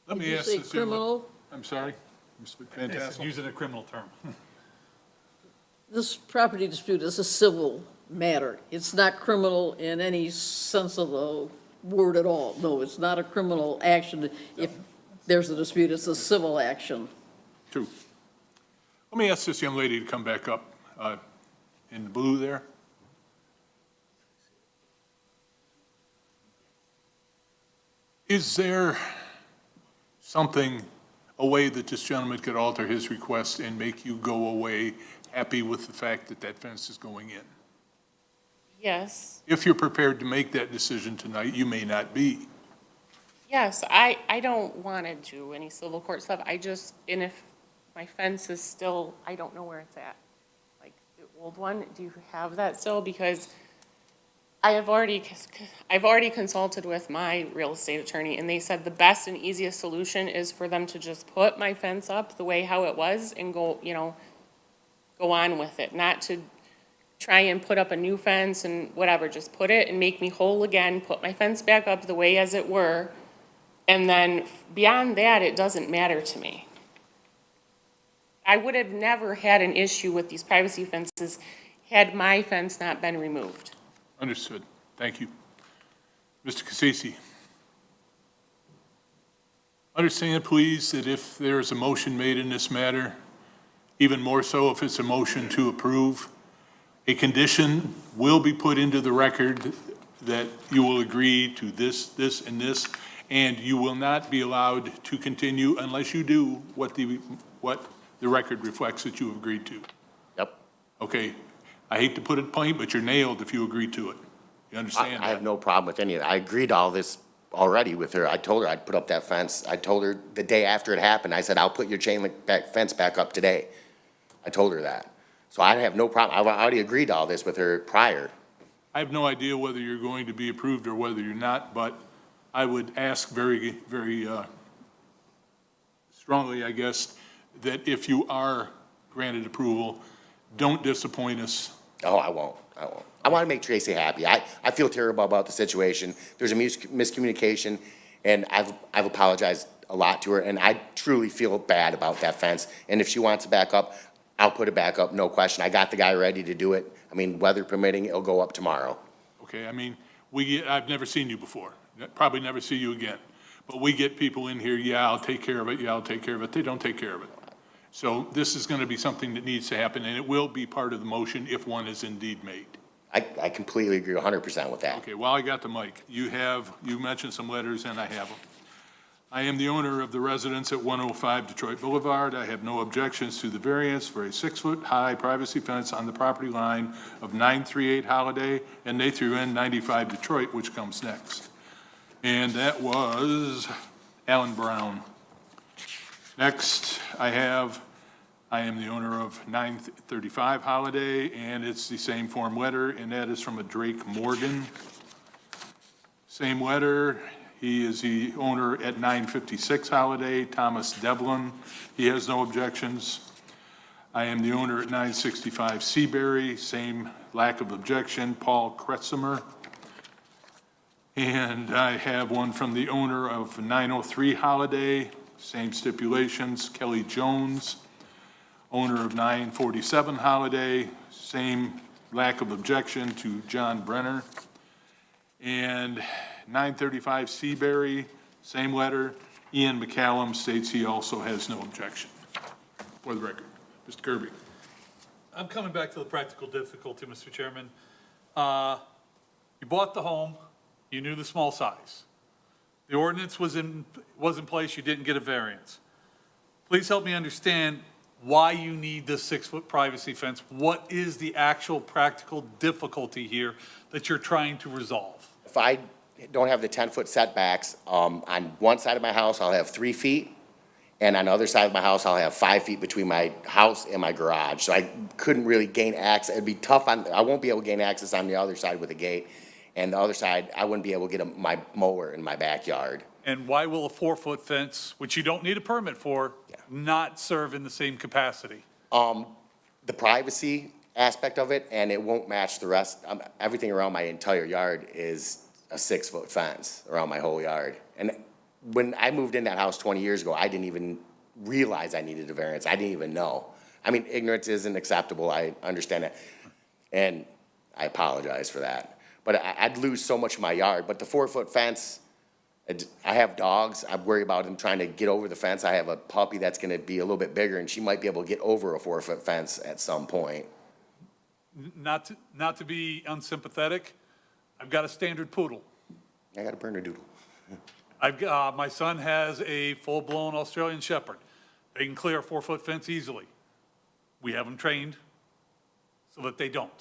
Let Did me you ask say this. young lady- criminal? I'm sorry, Mr. Van Tassel. Using a criminal term. This property dispute is a civil matter. It's not criminal in any sense of the word at all. No, it's not a criminal action. If there's a dispute, it's a civil action. True. Let me ask this young lady to come back up in blue there. Is there something, a way that this gentleman could alter his request and make you go away happy with the fact that that fence is going in? Yes, If you're prepared to make that decision tonight, you may not be. yes, I don't want to do any civil court stuff. And if my fence is still, I don't know where it's at. Like, the old one, do you have that still? Because I've already consulted with my real estate attorney, and they said the best and easiest solution is for them to just put my fence up the way how it was and go on with it, not to try and put up a new fence and whatever, just put it and make me whole again, put my fence back up the way as it were, and then beyond that, it doesn't matter to me. I would have never had an issue with these privacy fences had my fence not been removed. Understood. Thank you. Mr. Casisi. Understand, please, that if there is a motion made in this matter, even more so if it's a motion to approve, a condition will be put into the record that you will agree to this, this, and this, and you will not be allowed to continue unless you do what the record reflects that you have agreed to. Yep. Okay, I hate to put it plain, but you're nailed if you agree to it. You understand I have that? no problem with any of it. I agreed to all this already with her. I told her I'd put up that fence. I told her the day after it happened, I said, I'll put your chain link fence back up today. I told her that. So I have no problem. I've already agreed to all this with her prior. I have no idea whether you're going to be approved or whether you're not, but I would ask very, very strongly, I guess, that if you are granted approval, don't disappoint us. Oh, I won't. I won't. I want to make Tracy happy. I feel terrible about the situation. There's a miscommunication, and I've apologized a lot to her, and I truly feel bad about that fence. And if she wants it back up, I'll put it back up, no question. I got the guy ready to do it. I mean, weather permitting, it'll go up tomorrow. Okay, I mean, I've never seen you before, probably never see you again. But we get people in here, yeah, I'll take care of it, yeah, I'll take care of it. They don't take care of it. So this is going to be something that needs to happen, and it will be part of the motion if one is indeed made. I completely agree 100% with that. Okay, while I got the mic, you mentioned some letters, and I have them. I am the owner of the residence at 105 Detroit Boulevard. I have no objections to the variance for a 6-foot-high privacy fence on the property line of 938 Holiday, and they threw in 95 Detroit, which comes next. And that was Alan Brown. Next, I am the owner of 935 Holiday, and it's the same form letter, and that is from a Drake Morgan. Same letter. He is the owner at 956 Holiday, Thomas Devlin. He has no objections. I am the owner at 965 Seabury, same lack of objection, Paul Kretzimer. And I have one from the owner of 903 Holiday, same stipulations, Kelly Jones. Owner of 947 Holiday, same lack of objection to John Brenner. And 935 Seabury, same letter. Ian McCallum states he also has no objection. For the record, Mr. Kirby. I'm coming back to the practical difficulty, Mr. Chairman. You bought the home, you knew the small size. The ordinance was in place, you didn't get a variance. Please help me understand why you need this 6-foot privacy fence. What is the actual practical difficulty here that you're trying to resolve? If I don't have the 10-foot setbacks, on one side of my house, I'll have 3 feet, and on the other side of my house, I'll have 5 feet between my house and my garage. So I couldn't really gain access. It'd be tough I won't be able to gain access on the other side with a gate, and the other side, I wouldn't be able to get my mower in my backyard. And why will a 4-foot fence, which you don't need a permit for, not serve in the same capacity? The privacy aspect of it, and it won't match the rest. Everything around my entire yard is a 6-foot fence around my whole yard. And when I moved in that house 20 years ago, I didn't even realize I needed a variance. I didn't even know. I mean, ignorance isn't acceptable. I understand that. And I apologize for that. But I'd lose so much of my yard. But the 4-foot fence, I have dogs. I worry about them trying to get over the fence. I have a puppy that's going to be a little bit bigger, and she might be able to get over a 4-foot fence at some point. Not to be unsympathetic, I've got a standard poodle. I got a Bernedoodle. My son has a full-blown Australian Shepherd. They can clear a 4-foot fence easily. We have them trained so that they don't.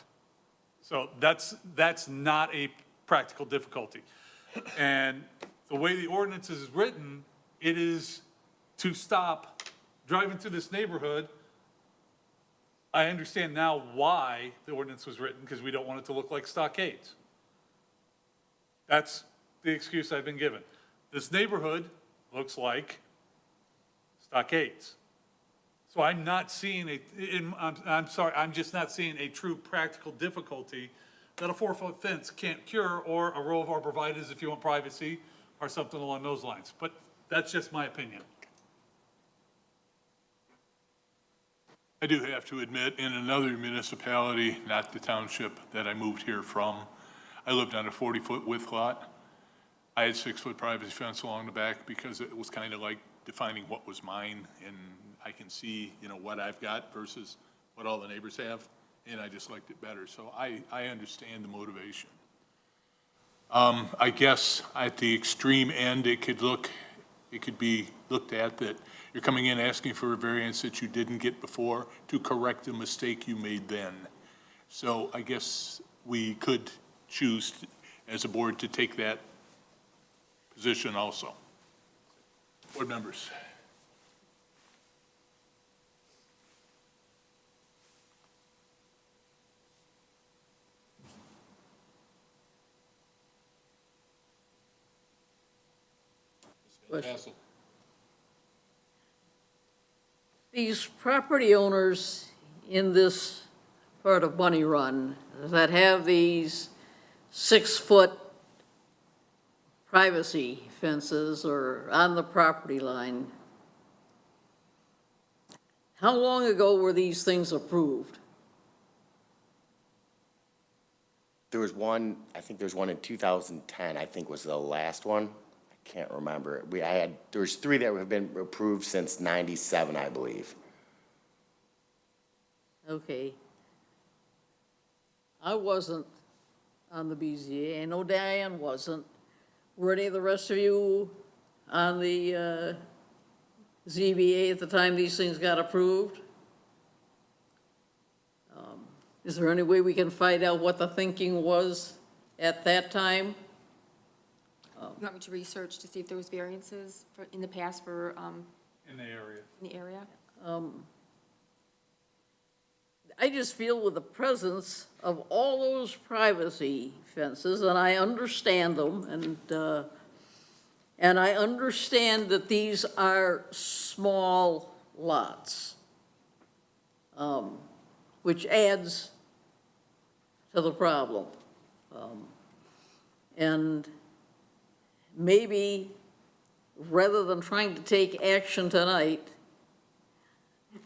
So that's not a practical difficulty. And the way the ordinance is written, it is to stop driving through this neighborhood. I understand now why the ordinance was written, because we don't want it to look like stockades. That's the excuse I've been given. This neighborhood looks like stockades. So I'm not seeing I'm sorry, I'm just not seeing a true practical difficulty that a 4-foot fence can't cure, or a row of arborvitaes if you want privacy, or something along those lines. But that's just my opinion. I do have to admit, in another municipality, not the township that I moved here from, I lived on a 40-foot width lot. I had 6-foot privacy fence along the back because it was kind of like defining what was mine, and I can see, what I've got versus what all the neighbors have, and I just liked it better. So I understand the motivation. I guess at the extreme end, it could be looked at that you're coming in asking for a variance that you didn't get before to correct a mistake you made then. So I guess we could choose as a board to take that position also. Board members. Question. These property owners in this part of Bunny Run that have these 6-foot privacy fences or on the property line, how long ago were these things approved? There was one, I think there's one in 2010, I think was the last one. I can't remember. There was 3 that have been approved since 97, I believe. Okay. I wasn't on the BZA. I know Diane wasn't. Were any of the rest of you on the ZBA at the time these things got approved? Is there any way we can find out what the thinking was at that time? You want me to research to see if there was variances in the past for, In the area. in the area? I just feel with the presence of all those privacy fences, and I understand them, and I understand that these are small lots, which adds to the problem. And maybe, rather than trying to take action tonight,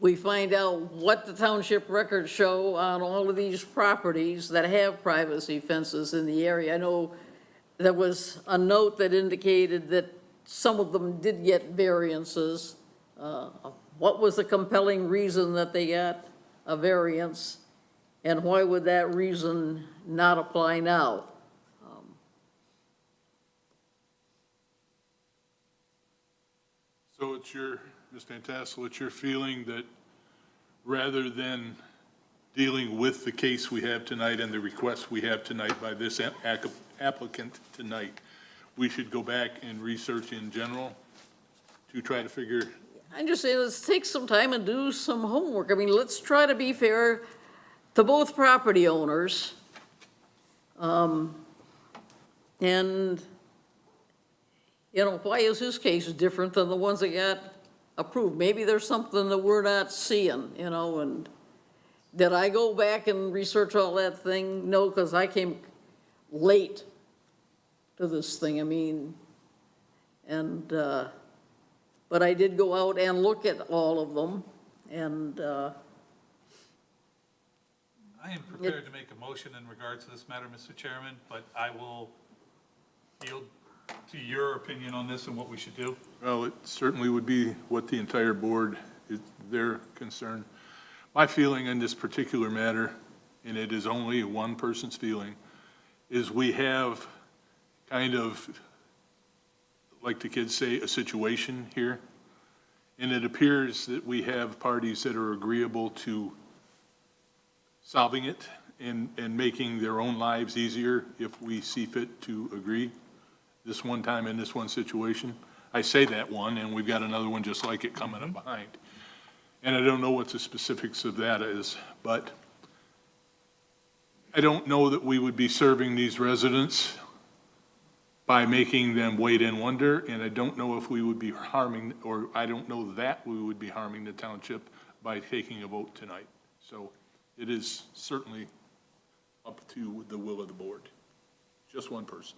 we find out what the township records show on all of these properties that have privacy fences in the area. I know there was a note that indicated that some of them did get variances. What was the compelling reason that they got a variance? And why would that reason not apply now? So Ms. Van Tassel, it's your feeling that rather than dealing with the case we have tonight and the request we have tonight by this applicant tonight, we should go back and research in general to try to figure? I'm just saying, let's take some time and do some homework. I mean, let's try to be fair to both property owners. And, why is his case different than the ones that got approved? Maybe there's something that we're not seeing, and did I go back and research all that thing? No, because I came late to this thing, but I did go out and look at all of them, and I am prepared to make a motion in regards to this matter, Mr. Chairman, but I will yield to your opinion on this and what we should do. Well, it certainly would be what the entire board, is their concern. My feeling in this particular matter, and it is only one person's feeling, is we have kind of, like the kids say, a situation here. And it appears that we have parties that are agreeable to solving it and making their own lives easier if we see fit to agree this one time in this one situation. I say that one, and we've got another one just like it coming up behind. And I don't know what the specifics of that is, but I don't know that we would be serving these residents by making them wait and wonder, and I don't know if we would be harming, or I don't know that we would be harming the township by taking a vote tonight. So it is certainly up to the will of the board. Just one person.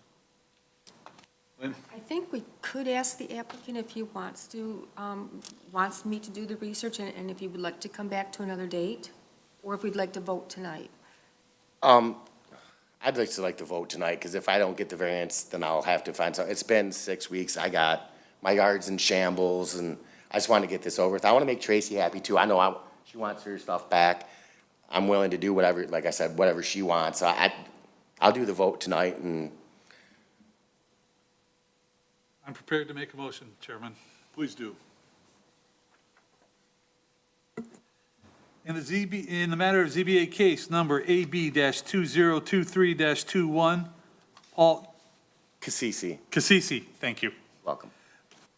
Lynn? I think we could ask the applicant if he wants to, wants me to do the research, and if he would like to come back to another date, or if we'd like to vote tonight. I'd like to vote tonight, because if I don't get the variance, then I'll have to find some, it's been 6 weeks, I got, my yard's in shambles, and I just want to get this over with. I want to make Tracy happy too. I know she wants her stuff back. I'm willing to do whatever, like I said, whatever she wants. I'll do the vote tonight, and I'm prepared to make a motion, Chairman. Please do. In the matter of ZBA case number AB-2023-21, Paul Cassisi, thank you. welcome.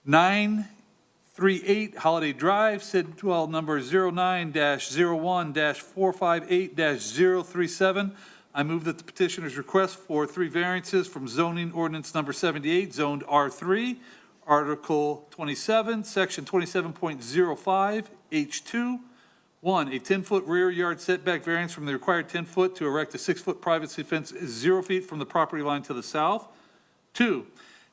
938 Holiday Drive, said dwell number 09-01-458-037. I move that the petitioner's request for 3 variances from zoning ordinance number 78, zoned R3, Article 27, Section 27.05, H2. 1, a 10-foot rear yard setback variance from the required 10-foot to erect a 6-foot privacy fence 0 feet from the property line to the south. 2,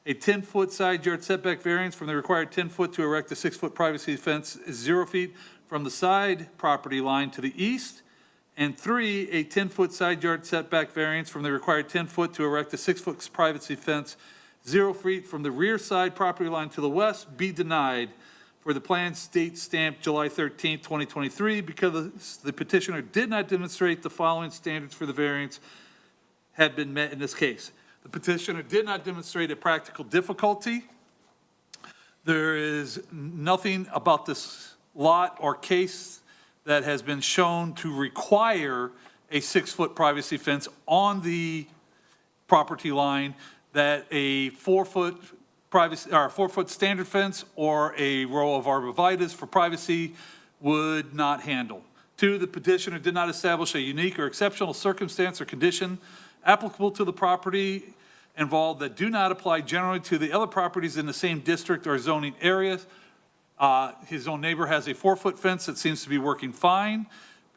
a 10-foot side yard setback variance from the required 10-foot to erect a 6-foot privacy fence 0 feet from the side property line to the east. And 3, a 10-foot side yard setback variance from the required 10-foot to erect a 6-foot privacy fence 0 feet from the rear side property line to the west be denied for the plans date stamped July 13, 2023, because the petitioner did not demonstrate the following standards for the variance had been met in this case. The petitioner did not demonstrate a practical difficulty. There is nothing about this lot or case that has been shown to require a 6-foot privacy fence on the property line that a 4-foot privacy, or a 4-foot standard fence or a row of arborvitae for privacy would not handle. 2, the petitioner did not establish a unique or exceptional circumstance or condition applicable to the property involved that do not apply generally to the other properties in the same district or zoning area. His own neighbor has a 4-foot fence that seems to be working fine.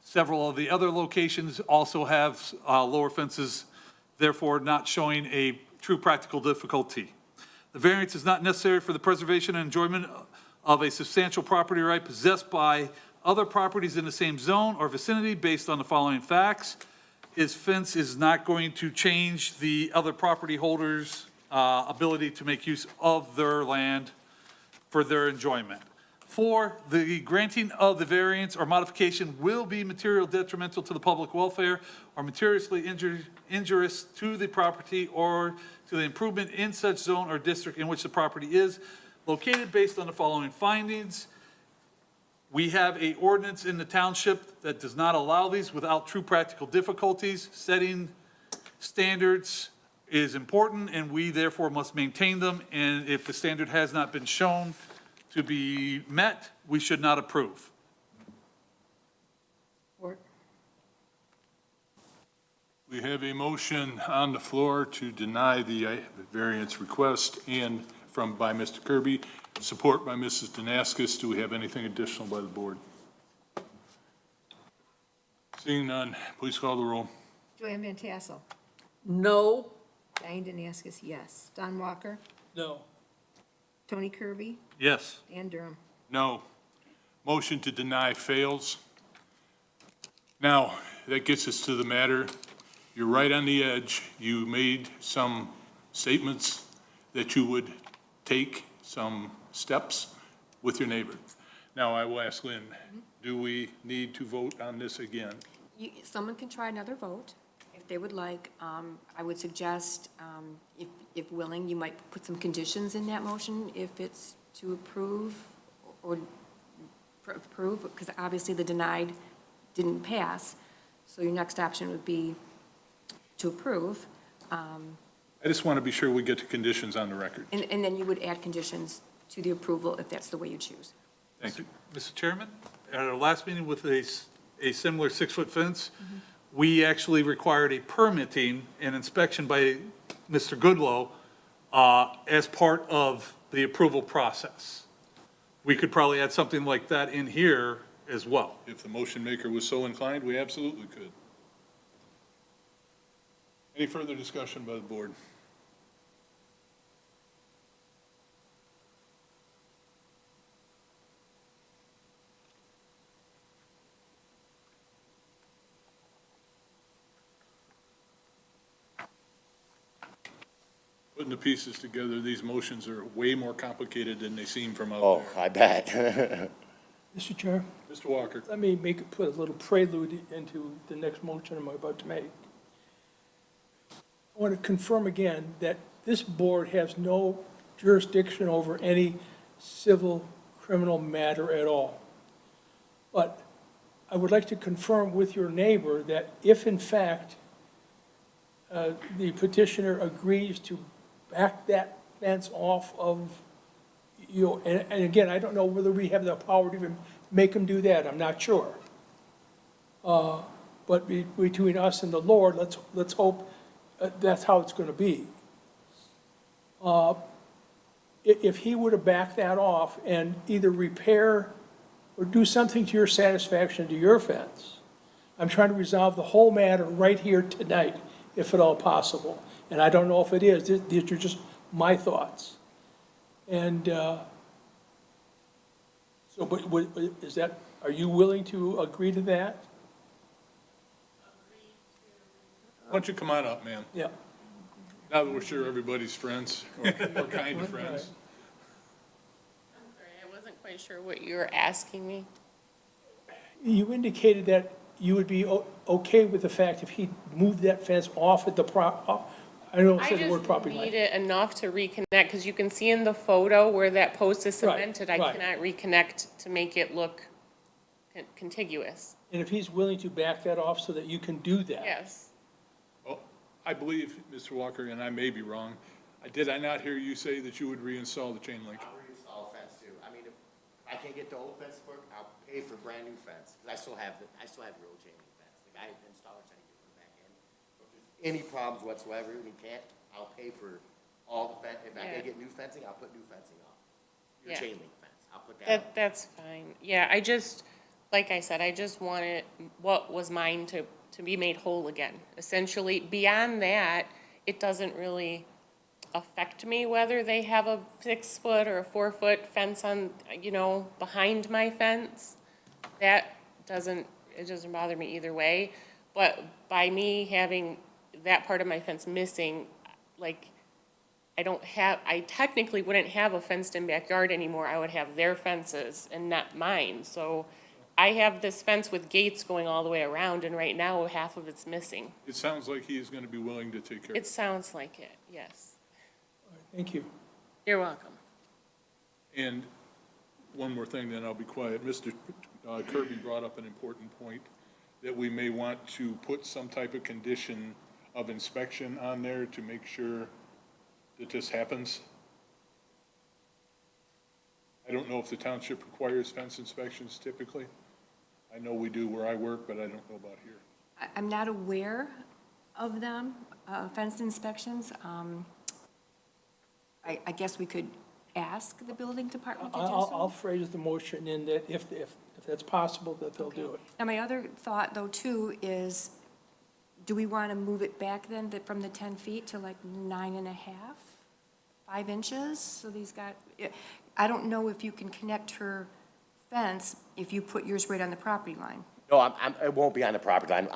Several of the other locations also have lower fences, therefore not showing a true practical difficulty. The variance is not necessary for the preservation and enjoyment of a substantial property right possessed by other properties in the same zone or vicinity based on the following facts. His fence is not going to change the other property holders' ability to make use of their land for their enjoyment. 4, the granting of the variance or modification will be material detrimental to the public welfare or materially injurious to the property or to the improvement in such zone or district in which the property is located based on the following findings. We have a ordinance in the township that does not allow these without true practical difficulties. Setting standards is important, and we therefore must maintain them, and if the standard has not been shown to be met, we should not approve. We have a motion on the floor to deny the variance request and by Mr. Kirby, support by Mrs. Danaskis. Do we have anything additional by the board? Seeing none, please call the roll. Joanne Van Tassel. No. Diane Danaskis, yes. Don Walker. No. Tony Kirby. Yes. Dan Durham. No. Motion to deny fails. Now, that gets us to the matter. You're right on the edge. You made some statements that you would take some steps with your neighbor. Now, I will ask Lynn, do we need to vote on this again? Someone can try another vote if they would like. I would suggest, if willing, you might put some conditions in that motion if it's to approve or approve, because obviously the denied didn't pass. So your next option would be to approve. I just want to be sure we get the conditions on the record. And then you would add conditions to the approval if that's the way you choose. Thank you. Mr. Chairman, at our last meeting with a similar 6-foot fence, we actually required a permitting and inspection by Mr. Goodlow as part of the approval process. We could probably add something like that in here as well. If the motion maker was so inclined, we absolutely could. Any further discussion by the board? Putting the pieces together, these motions are way more complicated than they seem from out Oh, there. I bet. Mr. Chair, Mr. Walker? let me put a little prelude into the next motion I'm about to make. I want to confirm again that this board has no jurisdiction over any civil criminal matter at all. But I would like to confirm with your neighbor that if in fact the petitioner agrees to back that fence off of, you know, and again, I don't know whether we have the power to even make him do that, I'm not sure. But between us and the Lord, let's hope that's how it's gonna be. If he were to back that off and either repair or do something to your satisfaction to your fence, I'm trying to resolve the whole matter right here tonight, if at all possible. And I don't know if it is, these are just my thoughts. And, so, but, is that, are you willing to agree to that? Why don't you come on up, man? Yeah. Now that we're sure everybody's friends, or kind of friends. I'm sorry, I wasn't quite sure what you were asking me. You indicated that you would be okay with the fact if he moved that fence off at the I don't I say the word just property line. need it enough to reconnect, because you can see in the photo where that post is Right, cemented, I right. cannot reconnect to make it look contiguous. And if he's willing to back that off so that you can do that. Yes. Well, I believe, Mr. Walker, and I may be wrong, did I not hear you say that you would reinstall the chain link? I'll reinstall a fence too. I mean, if I can't get the old fence to work, I'll pay for brand new fence, because I still have the old chain link fence. The guy installer said he could put it back in. If there's any problems whatsoever, and he can't, I'll pay for all the fence. If I can get new fencing, I'll put new fencing up. Your Yeah. chain link fence, I'll put that up. That's fine. Yeah, I just, like I said, I just wanted what was mine to be made whole again. Essentially, beyond that, it doesn't really affect me whether they have a 6-foot or a 4-foot fence on, you know, behind my fence. It doesn't bother me either way. But by me having that part of my fence missing, like, I technically wouldn't have a fenced-in backyard anymore. I would have their fences and not mine. So I have this fence with gates going all the way around, and right now, half of it's missing. It sounds like he is going to be willing to take care of It it. sounds like it, yes. Thank you. You're welcome. And one more thing, then I'll be quiet. Mr. Kirby brought up an important point, that we may want to put some type of condition of inspection on there to make sure that this happens. I don't know if the township requires fence inspections typically. I know we do where I work, but I don't know about here. I'm not aware of them, fenced inspections. I guess we could ask the building department to do I'll so. phrase the motion in that if that's possible, that they'll do it. Now, my other thought, though, too, is, do we want to move it back then, from the 10 feet to like 9.5, 5 inches? So these got, I don't know if you can connect her fence if you put yours right on the property line. No, it won't be on the property line.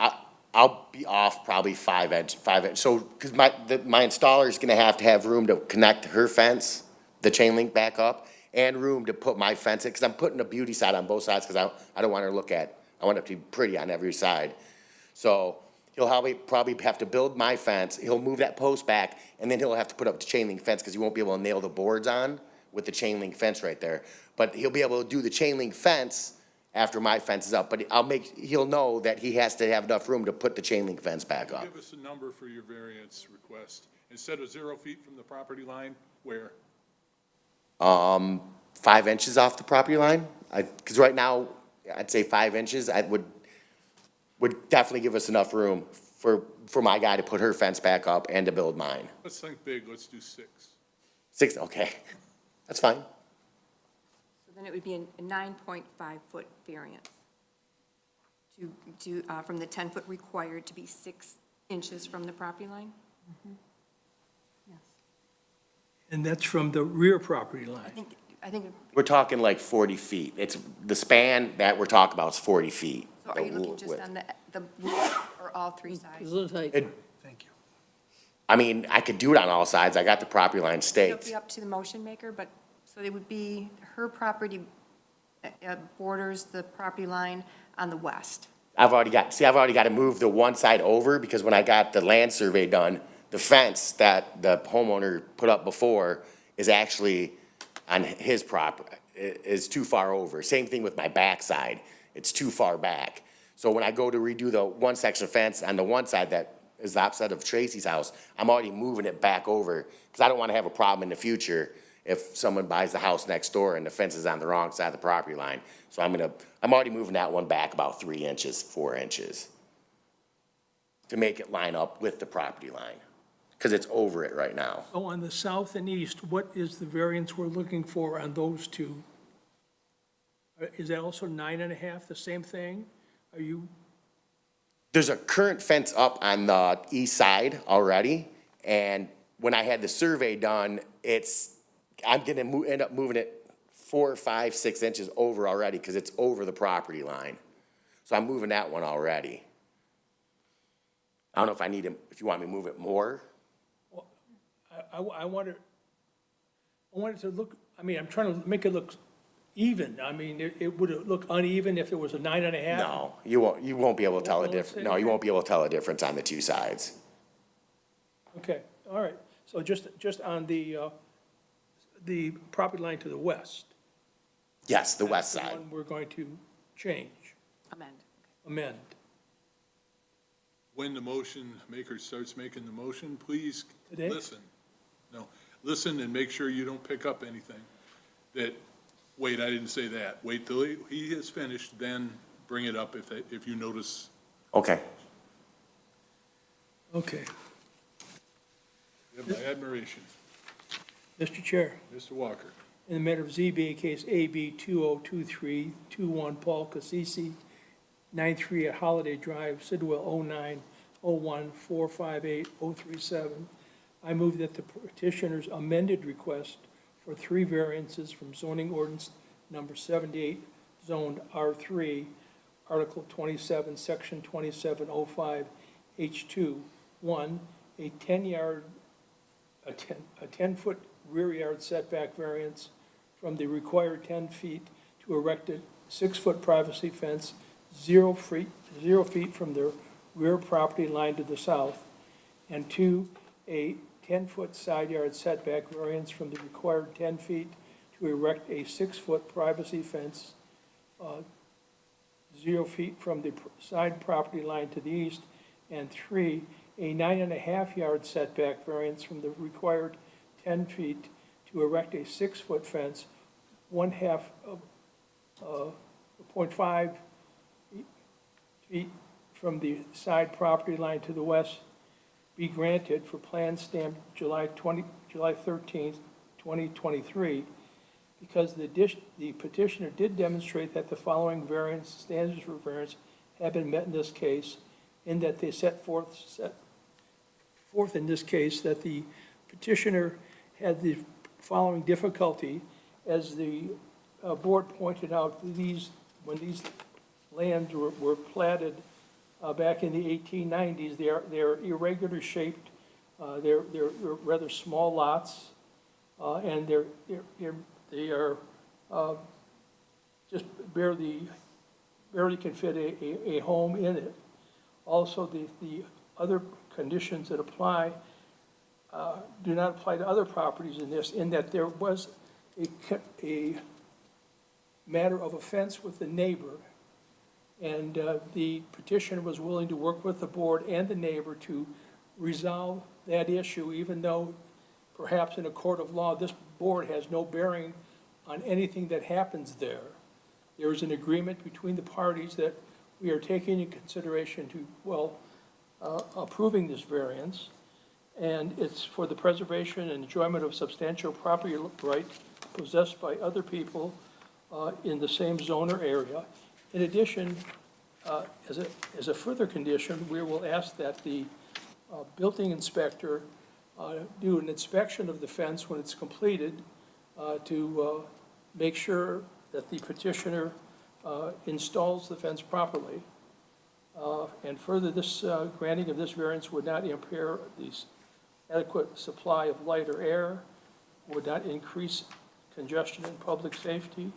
I'll be off probably 5 inch. So, because my installer is gonna have to have room to connect her fence, the chain link back up, and room to put my fence in, because I'm putting a beauty side on both sides, because I don't want her to look at, I want it to be pretty on every side. So he'll probably have to build my fence, he'll move that post back, and then he'll have to put up the chain link fence, because he won't be able to nail the boards on with the chain link fence right there. But he'll be able to do the chain link fence after my fence is up, but he'll know that he has to have enough room to put the chain link fence back up. Give us a number for your variance request. Instead of 0 feet from the property line, where? 5 inches off the property line. Because right now, I'd say 5 inches, would definitely give us enough room for my guy to put her fence back up and to build mine. Let's think big, let's do 6. 6, okay, that's fine. So then it would be a 9.5-foot variance from the 10-foot required to be 6 inches from the property line? Yes. And that's from the rear property line. I think, We're talking like 40 feet. It's, the span that we're talking about is 40 feet. so are you looking just on the roof or all 3 sides? Isn't it? It- I mean, I could do it on all sides. I got the property line It'll staked. be up to the motion maker, but, so it would be her property borders the property line on the west. I've already got to move the one side over because when I got the land survey done, the fence that the homeowner put up before is actually on his property, is too far over. Same thing with my backside. It's too far back. So when I go to redo the one section fence on the one side that is the opposite of Tracy's house, I'm already moving it back over because I don't want to have a problem in the future if someone buys the house next door and the fence is on the wrong side of the property line. So I'm already moving that one back about 3 inches, 4 inches to make it line up with the property line because it's over it right now. So on the south and east, what is the variance we're looking for on those two? Is that also 9.5, the same thing? Are you, There's a current fence up on the east side already, and when I had the survey done, I'm gonna end up moving it 4, 5, 6 inches over already, because it's over the property line. So I'm moving that one already. I don't know if you want me to move it more. I want it to look, I mean, I'm trying to make it look even. I mean, would it look uneven if it was a 9.5? No, you won't be able to tell the Well, let's difference. say No, you okay. won't be able to tell the difference on the two sides. Okay, all right. So just on the property line to the west. Yes, the west That's side. the one we're going to change, amend. When the motion maker starts making the motion, please Today? listen. No, listen and make sure you don't pick up anything that, wait, I didn't say that. Wait till he is finished, then bring it up if you notice. Okay. Okay. You have my admiration. Mr. Chair, Mr. Walker. in the matter of ZBA case AB 202321, Paul Cassisi, 93 at Holiday Drive, Sidwell, 0901458037, I move that the petitioner's amended request for 3 variances from zoning ordinance number 78, zoned R3, Article 27, Section 2705, H2, 1, a 10-foot rear yard setback variance from the required 10 feet to erect a 6-foot privacy fence 0 feet from the rear property line to the south, and 2, a 10-foot side yard setback variance from the required 10 feet to erect a 6-foot privacy fence 0 feet from the side property line to the east, and 3, a 9.5 yard setback variance from the required 10 feet to erect a 6-foot fence 0.5 feet from the side property line to the west be granted for plan stamped July 13th, 2023, because the petitioner did demonstrate that the following standards for variance have been met in this case, in that they set forth in this case that the petitioner had the following difficulty. As the board pointed out, when these lands were platted back in the 1890s, they're irregular shaped, they're rather small lots, and they are just barely can fit a home in it. Also, the other conditions that apply do not apply to other properties in that there was a matter of offense with the neighbor, and the petitioner was willing to work with the board and the neighbor to resolve that issue, even though perhaps in a court of law, this board has no bearing on anything that happens there. There is an agreement between the parties that we are taking into consideration to, approving this variance, and it's for the preservation and enjoyment of substantial property right possessed by other people in the same zone or area. In addition, as a further condition, we will ask that the building inspector do an inspection of the fence when it's completed to make sure that the petitioner installs the fence properly. And further, this granting of this variance would not impair the adequate supply of light or air, would not increase congestion and public safety,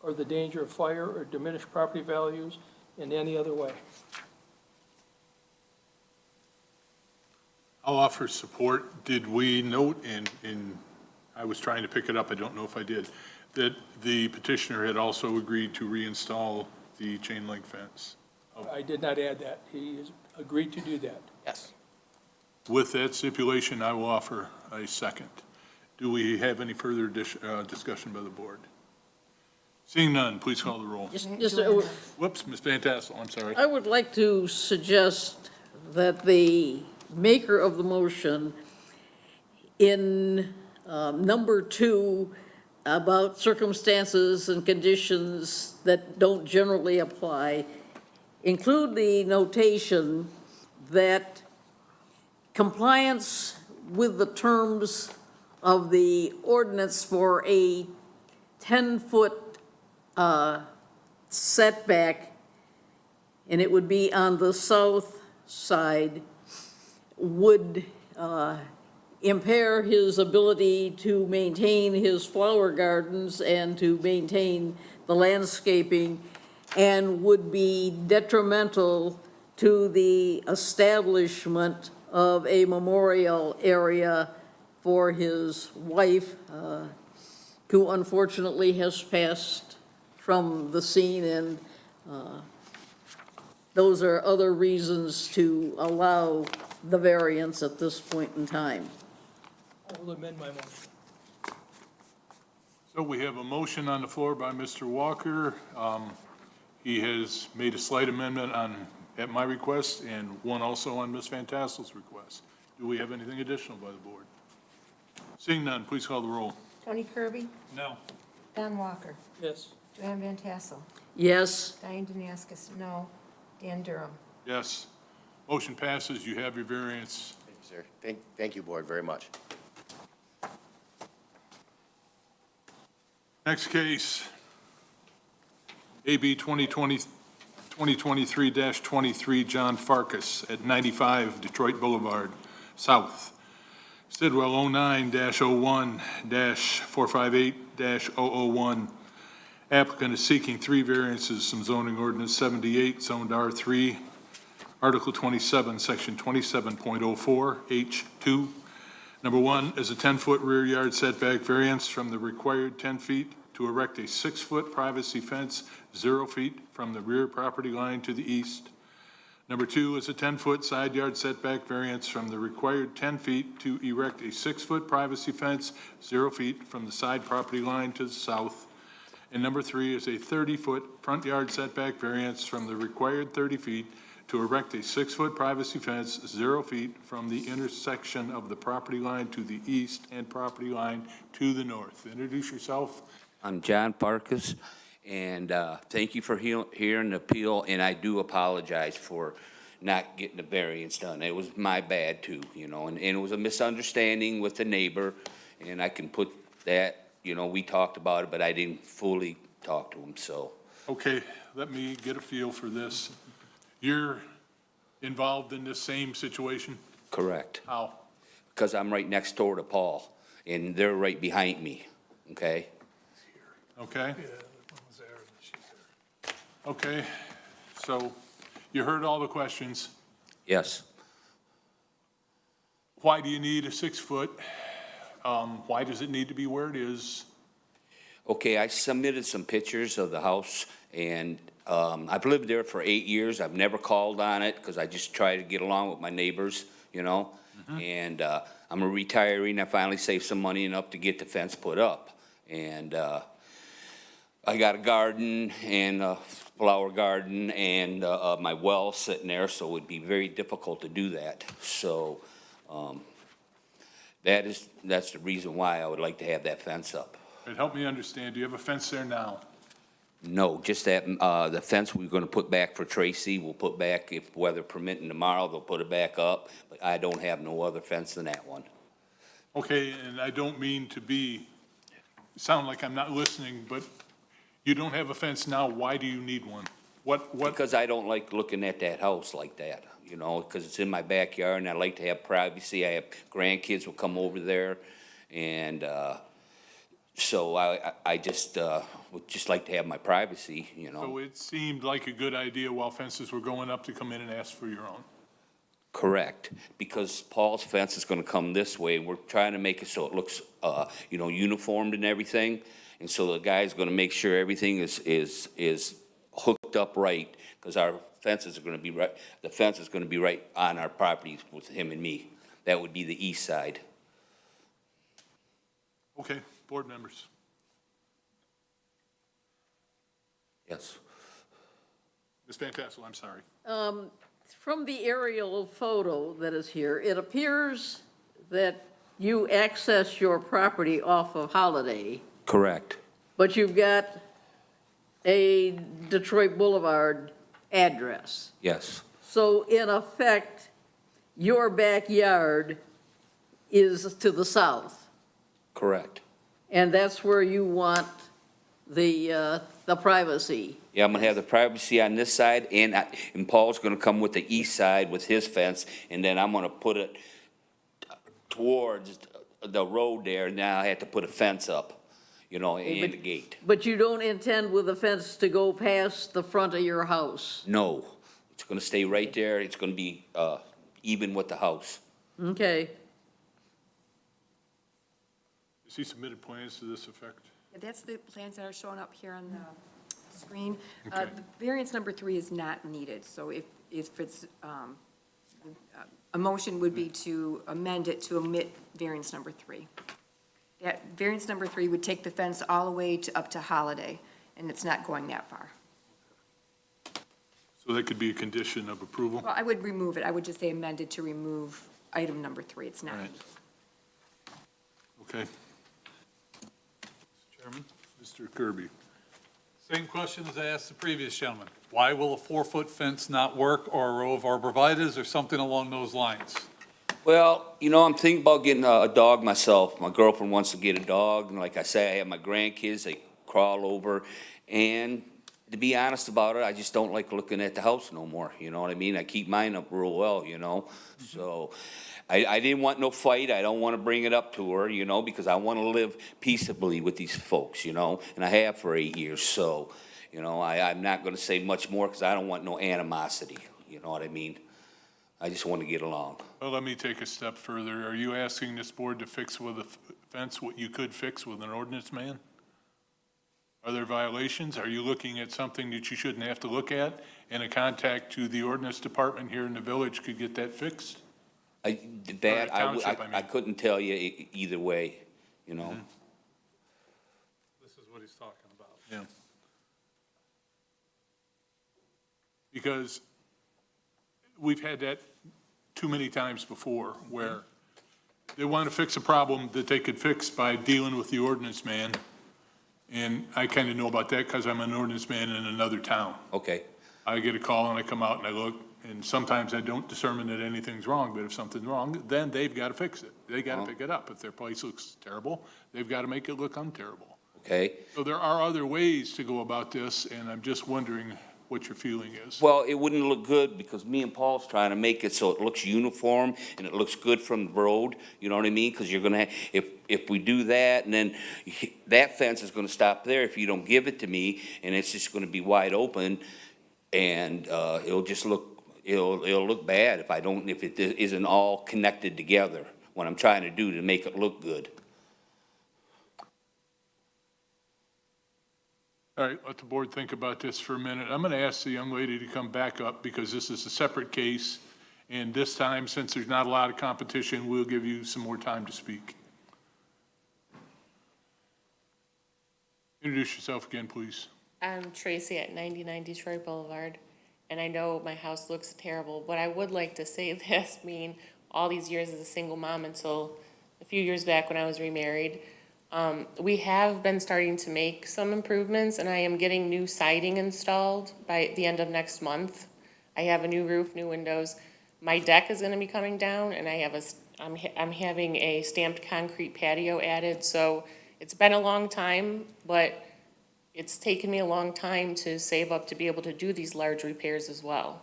or the danger of fire or diminish property values in any other way. I'll offer support. Did we note, I was trying to pick it up, I don't know if I did, that the petitioner had also agreed to reinstall the chain link fence? I did not add that. He has agreed to do that. Yes. With that stipulation, I will offer a second. Do we have any further discussion by the board? Seeing none, please call the roll. Whoops, Ms. Van Tassel, I'm sorry. I would like to suggest that the maker of the motion in number 2 about circumstances and conditions that don't generally apply, include the notation that compliance with the terms of the ordinance for a 10-foot setback, and it would be on the south side, would impair his ability to maintain his flower gardens and to maintain the landscaping, and would be detrimental to the establishment of a memorial area for his wife, who unfortunately has passed from the scene, and those are other reasons to allow the variance at this point in time. I will amend my motion. So we have a motion on the floor by Mr. Walker. He has made a slight amendment at my request, and one also on Ms. Van Tassel's request. Do we have anything additional by the board? Seeing none, please call the roll. Tony Kirby? No. Don Walker? Yes. Joanne Van Tassel? Yes, Diane Danaskus, no. Dan Durham? Yes. Motion passes. You have your variance. Thank you, sir. Thank you, board, very much. Next case, AB 2023-23, John Farkas at 95 Detroit Boulevard, South. Sidwell 09-01-458-001. Applicant is seeking 3 variances from zoning ordinance 78, zoned R3, Article 27, Section 27.04, H2. Number 1 is a 10-foot rear yard setback variance from the required 10 feet to erect a 6-foot privacy fence 0 feet from the rear property line to the east. Number 2 is a 10-foot side yard setback variance from the required 10 feet to erect a 6-foot privacy fence 0 feet from the side property line to the south. And number 3 is a 30-foot front yard setback variance from the required 30 feet to erect a 6-foot privacy fence 0 feet from the intersection of the property line to the east and property line to the north. Introduce yourself. I'm John Farkas, and thank you for hearing the appeal, and I do apologize for not getting the variance done. It was my bad too, you know, and it was a misunderstanding with the neighbor, and I can put that, you know, we talked about it, but I didn't fully talk to him, so. Okay, let me get a feel for this. You're involved in this same situation? Correct. How? Because I'm right next door to Paul, and they're right behind me, okay? Okay? Okay, so you heard all the questions. Yes. Why do you need a 6-foot? Why does it need to be where it is? Okay, I submitted some pictures of the house, and I've lived there for 8 years. I've never called on it because I just try to get along with my neighbors, you know? And I'm a retiree, and I finally saved some money enough to get the fence put up. And I got a garden and a flower garden and my well sitting there, so it would be very difficult to do that. So that's the reason why I would like to have that fence up. But help me understand, do you have a fence there now? No, just that, the fence we're gonna put back for Tracy, we'll put back, if weather permitting tomorrow, they'll put it back up, but I don't have no other fence than that one. Okay, and I don't mean to sound like I'm not listening, but you don't have a fence now, why do you need one? What? Because I don't like looking at that house like that, you know, because it's in my backyard and I like to have privacy. I have grandkids will come over there, and so I just would just like to have my privacy, you know. So it seemed like a good idea while fences were going up to come in and ask for your own. Correct, because Paul's fence is gonna come this way, and we're trying to make it so it looks, you know, uniformed and everything. And so the guy's gonna make sure everything is hooked up right, because our fences are gonna be right, the fence is gonna be right on our property with him and me. That would be the east side. Okay, board members. Yes. Ms. Van Tassel, I'm sorry. From the aerial photo that is here, it appears that you access your property off of Holiday, Correct. but you've got a Detroit Boulevard address. Yes. So in effect, your backyard is to the south, Correct. and that's where you want the privacy. Yeah, I'm gonna have the privacy on this side, and Paul's gonna come with the east side with his fence, and then I'm gonna put it towards the road there. Now I have to put a fence up, you know, and a gate. But you don't intend with the fence to go past the front of your house? No, it's gonna stay right there. It's gonna be, even with the house. Okay. Has he submitted plans to this effect? That's the plans that are showing up here on the screen. Okay. The variance number 3 is not needed, so if it's, a motion would be to amend it to omit variance number 3. That variance number 3 would take the fence all the way up to Holiday, and it's not going that far. So that could be a condition of approval? Well, I would remove it. I would just say amended to remove item number 3. It's not. Right. Okay. Chairman, Mr. Kirby. same question as I asked the previous gentleman. Why will a 4-foot fence not work, or a row of arborvitaes, or something along those lines? Well, you know, I'm thinking about getting a dog myself. My girlfriend wants to get a dog, and like I say, I have my grandkids, they crawl over. And to be honest about it, I just don't like looking at the house no more, you know what I mean? I keep mine up real well, you know? So I didn't want no fight. I don't want to bring it up to her, you know, because I want to live peaceably with these folks, you know? And I have for 8 years, so, you know, I'm not going to say much more because I don't want no animosity, you know what I mean? I just want to get along. Well, let me take a step further. Are you asking this board to fix with a fence what you could fix with an ordinance man? Are there violations? Are you looking at something that you shouldn't have to look at? And a contact to the ordinance department here in the village could get that fixed? Township, I couldn't tell you either way, you know? This is what he's talking about. Yeah. Because we've had that too many times before, where they want to fix a problem that they could fix by dealing with the ordinance man. And I kind of know about that because I'm an ordinance man in another town. Okay. I get a call and I come out and I look, and sometimes I don't determine that anything's wrong, but if something's wrong, then they've got to fix it. They got to pick it up. If their place looks terrible, they've got to make it look unterrible. Okay. So there are other ways to go about this, and I'm just wondering what your feeling is. Well, it wouldn't look good because me and Paul's trying to make it so it looks uniform and it looks good from the road, you know what I mean? Because you're gonna, if we do that, and then that fence is gonna stop there if you don't give it to me, and it's just gonna be wide open, and it'll just look, it'll look bad if it isn't all connected together, what I'm trying to do to make it look good. All right, let the board think about this for a minute. I'm going to ask the young lady to come back up because this is a separate case. And this time, since there's not a lot of competition, we'll give you some more time to speak. Introduce yourself again, please. I'm Tracy at 99 Detroit Boulevard, and I know my house looks terrible, but I would like to say this, all these years as a single mom until a few years back when I was remarried. We have been starting to make some improvements, and I am getting new siding installed by the end of next month. I have a new roof, new windows. My deck is gonna be coming down, and I'm having a stamped concrete patio added, so it's been a long time, but it's taken me a long time to save up to be able to do these large repairs as well.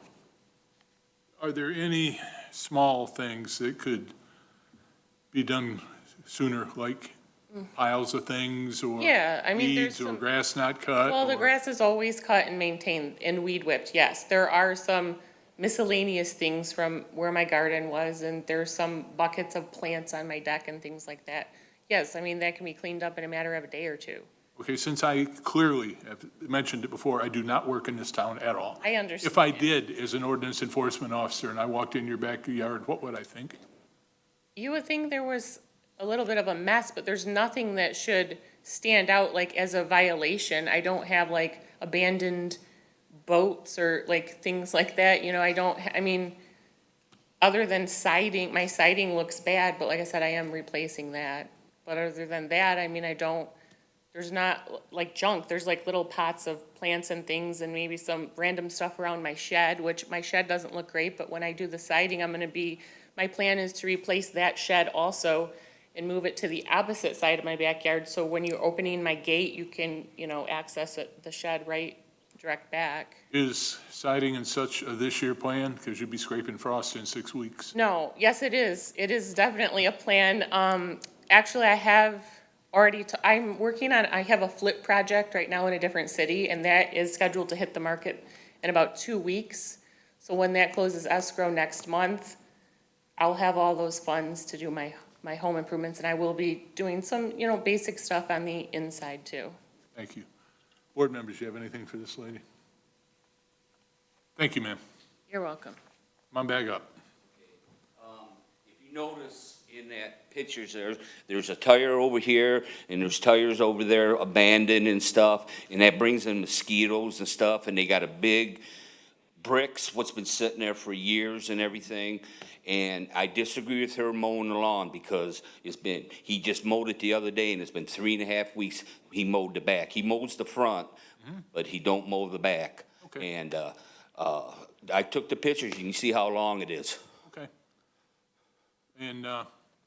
Are there any small things that could be done sooner, like piles of things or Yeah, I mean, there's weeds or some- grass not cut? Well, the or- grass is always cut and maintained and weed whipped, yes. There are some miscellaneous things from where my garden was, and there's some buckets of plants on my deck and things like that. Yes, I mean, that can be cleaned up in a matter of a day or two. Okay, since I clearly have mentioned it before, I do not work in this town at all. I understand. If I did, as an ordinance enforcement officer, and I walked in your backyard, what would I think? You would think there was a little bit of a mess, but there's nothing that should stand out like as a violation. I don't have like abandoned boats or like things like that, you know, I mean, other than siding, my siding looks bad, but like I said, I am replacing that. But other than that, I mean, there's not like junk, there's like little pots of plants and things and maybe some random stuff around my shed, which my shed doesn't look great, but when I do the siding, my plan is to replace that shed also and move it to the opposite side of my backyard, so when you're opening my gate, you can, you know, access the shed right direct back. Is siding and such a this year plan? Because you'd be scraping frost in 6 weeks. No, yes, it is. It is definitely a plan. Actually, I have already, I have a flip project right now in a different city, and that is scheduled to hit the market in about 2 weeks. So when that closes escrow next month, I'll have all those funds to do my home improvements, and I will be doing some, you know, basic stuff on the inside too. Thank you. Board members, you have anything for this lady? Thank you, ma'am. You're welcome. Come on back up. If you notice in that pictures there's a tire over here and there's tires over there abandoned and stuff, and that brings in mosquitoes and stuff, and they got a big bricks, what's been sitting there for years and everything. And I disagree with her mowing the lawn because he just mowed it the other day and it's been 3.5 weeks. He mowed the back. He mows the front, but he don't mow the back. Okay. And, I took the pictures. You can see how long it is. Okay. And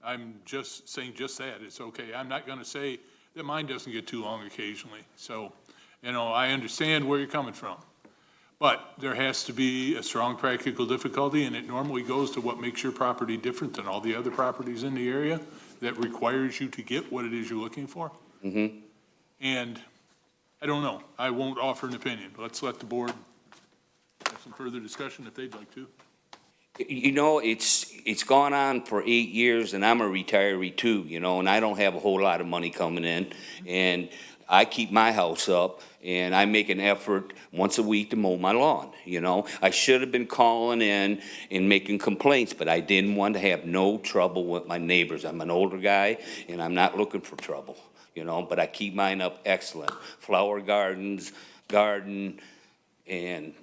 I'm just saying just that. It's okay. I'm not going to say that mine doesn't get too long occasionally. So, you know, I understand where you're coming from. But there has to be a strong practical difficulty, and it normally goes to what makes your property different than all the other properties in the area that requires you to get what it is you're looking for. Mm-hmm. And I don't know. I won't offer an opinion. Let's let the board have some further discussion if they'd like to. You know, it's gone on for 8 years, and I'm a retiree too, you know, and I don't have a whole lot of money coming in. And I keep my house up, and I make an effort once a week to mow my lawn, you know. I should have been calling in and making complaints, but I didn't want to have no trouble with my neighbors. I'm an older guy, and I'm not looking for trouble, you know, but I keep mine up excellent. Flower gardens, garden, and,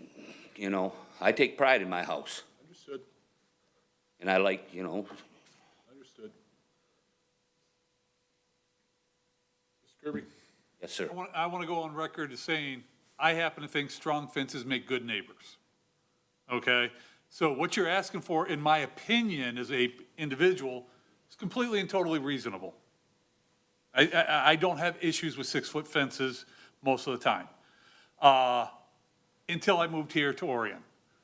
you know, I take pride in my house. Understood. And I like, you know, Understood. Mr. Kirby? yes, sir. I want to go on record as saying, I happen to think strong fences make good neighbors. Okay? So what you're asking for, in my opinion, as a individual, is completely and totally reasonable. I don't have issues with 6-foot fences most of the time. Until I moved here to Orion.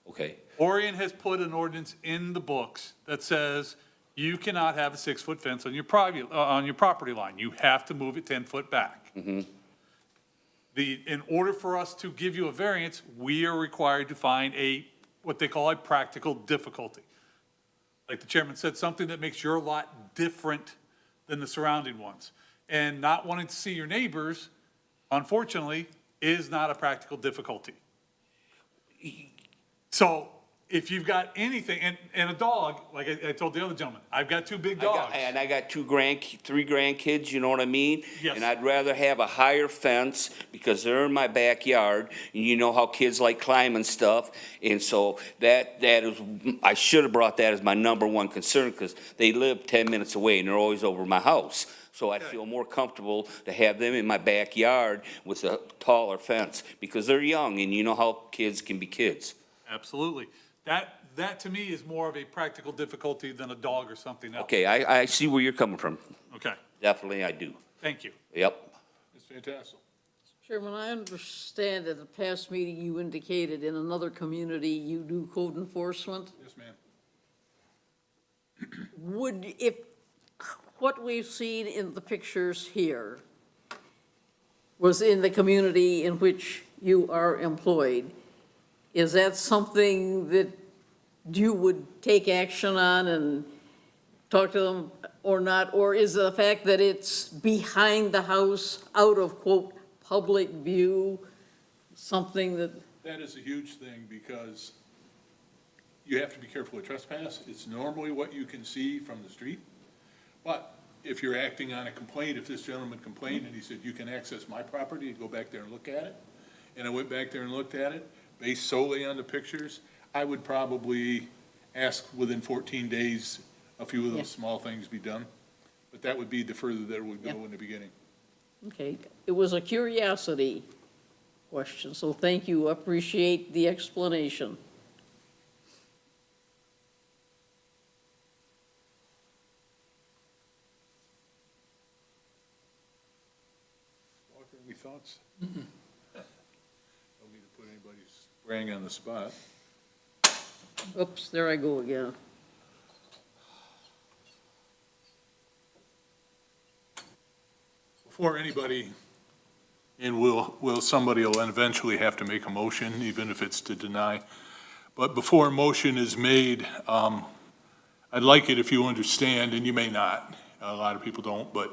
Okay. Orion has put an ordinance in the books that says you cannot have a 6-foot fence on your property line. You have to move it 10 foot back. Mm-hmm. In order for us to give you a variance, we are required to find what they call a practical difficulty. Like the chairman said, something that makes your lot different than the surrounding ones. And not wanting to see your neighbors, unfortunately, is not a practical difficulty. So if you've got anything, and a dog, like I told the other gentleman, I've got 2 big dogs. I got 3 grandkids, you know what I mean? Yes. And I'd rather have a higher fence because they're in my backyard, and you know how kids like climbing stuff. And so that is, I should have brought that as my number 1 concern because they live 10 minutes away and they're always over my house. So I'd feel more comfortable to have them in my backyard with a taller fence because they're young and you know how kids can be kids. Absolutely. That to me is more of a practical difficulty than a dog or something else. Okay, I see where you're coming from. Okay, Definitely I do. thank you. Yep. It's fantastic. Chairman, I understand at the past meeting you indicated in another community you do code enforcement. Yes, ma'am. Would, if, what we've seen in the pictures here was in the community in which you are employed, is that something that you would take action on and talk to them or not? Or is the fact that it's behind the house, out of, quote, public view, something that, That is a huge thing because you have to be careful with trespass. It's normally what you can see from the street. But if you're acting on a complaint, if this gentleman complained and he said, you can access my property, go back there and look at it. And I went back there and looked at it, based solely on the pictures, I would probably ask within 14 days, a few of Yeah. those small things be done. But that would be the further that it would go in the beginning. okay, it was a curiosity question, so thank you, appreciate the explanation. Walker, any thoughts? Don't need to put anybody's spraying on the spot. Oops, there I go again. Before anybody, and somebody will eventually have to make a motion, even if it's to deny. But before a motion is made, I'd like it if you understand, and you may not, a lot of people don't, but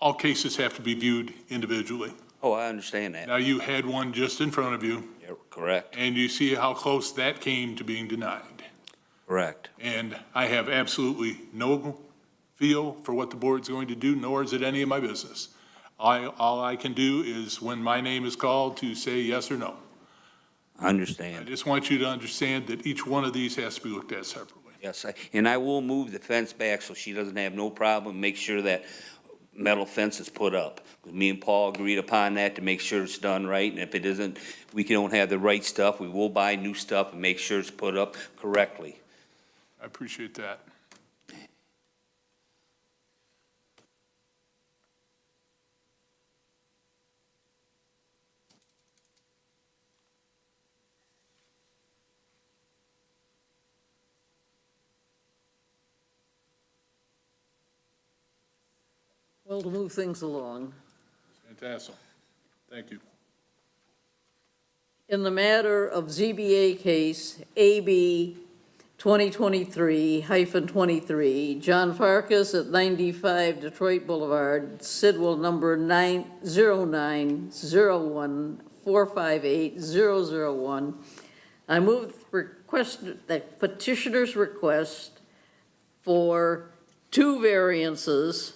all cases have to be viewed individually. Oh, I understand that. Now, you had one just in front of you, Yeah, correct, and you see how close that came to being denied. correct. And I have absolutely no feel for what the board's going to do, nor is it any of my business. All I can do is, when my name is called, to say yes or no. I I understand. just want you to understand that each one of these has to be looked at separately. Yes, and I will move the fence back so she doesn't have no problem, make sure that metal fence is put up. Me and Paul agreed upon that to make sure it's done right, and if it isn't, we don't have the right stuff, we will buy new stuff and make sure it's put up correctly. I appreciate that. Well, to move things along, Fantastic. Thank you. in the matter of ZBA case AB 2023-23, John Farkas at 95 Detroit Boulevard, Sidwell number 90901458001. I move that petitioner's request for two variances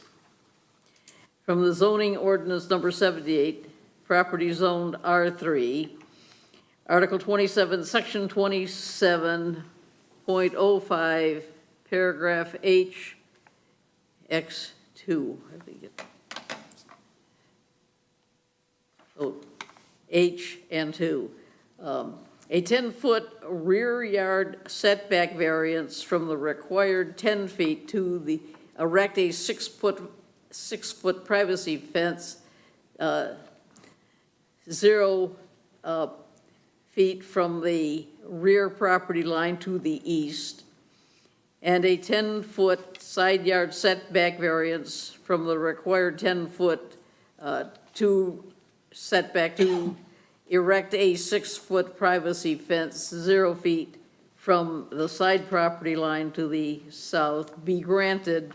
from the zoning ordinance number 78, property zoned R3, Article 27, Section 27.05, paragraph H, X2, I think it. Oh, H and 2. A 10-foot rear yard setback variance from the required 10 feet to the erect a 6-foot privacy fence, 0 feet from the rear property line to the east, and a 10-foot side yard setback variance from the required 10-foot to setback to erect a 6-foot privacy fence, 0 feet from the side property line to the south, be granted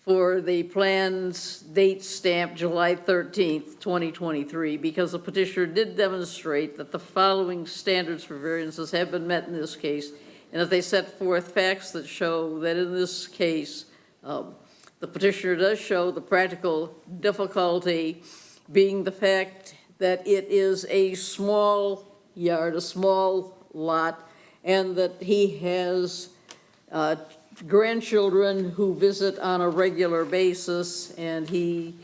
for the plan's date stamped July 13th, 2023, because the petitioner did demonstrate that the following standards for variances have been met in this case, and that they set forth facts that show that in this case, the petitioner does show the practical difficulty being the fact that it is a small yard, a small lot, and that he has grandchildren who visit on a regular basis, and he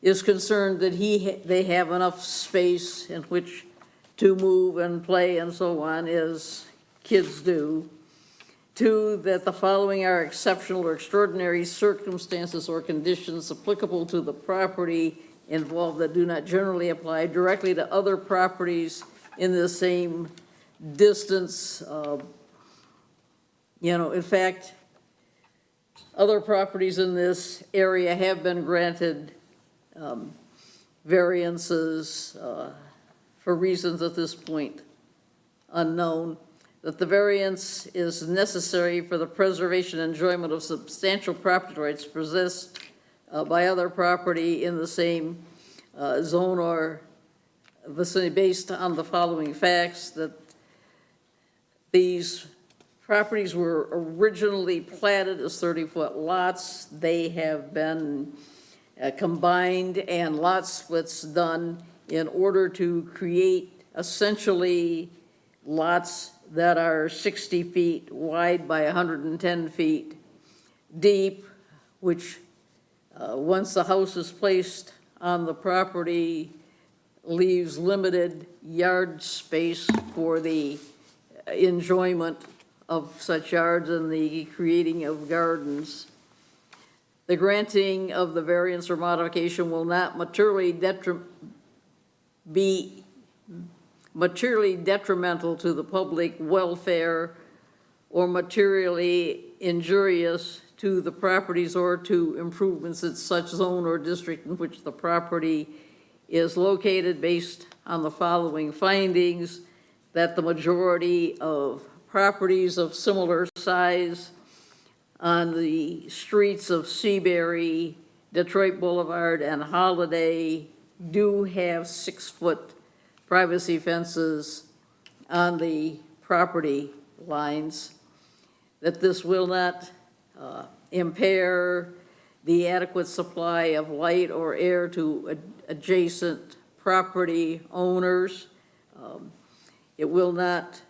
is concerned that they have enough space in which to move and play and so on, as kids do. Two, that the following are exceptional or extraordinary circumstances or conditions applicable to the property involved that do not generally apply directly to other properties in the same distance. In fact, other properties in this area have been granted variances for reasons at this point unknown, that the variance is necessary for the preservation and enjoyment of substantial property rights possessed by other property in the same zone or vicinity, based on the following facts: that these properties were originally platted as 30-foot lots. They have been combined and lot splits done in order to create essentially lots that are 60 feet wide by 110 feet deep, which once the house is placed on the property, leaves limited yard space for the enjoyment of such yards and the creating of gardens. The granting of the variance or modification will not be materially detrimental to the public welfare or materially injurious to the properties or to improvements in such zone or district in which the property is located, based on the following findings: that the majority of properties of similar size on the streets of Seabury, Detroit Boulevard, and Holiday do have 6-foot privacy fences on the property lines, that this will not impair the adequate supply of light or air to adjacent property owners. It will not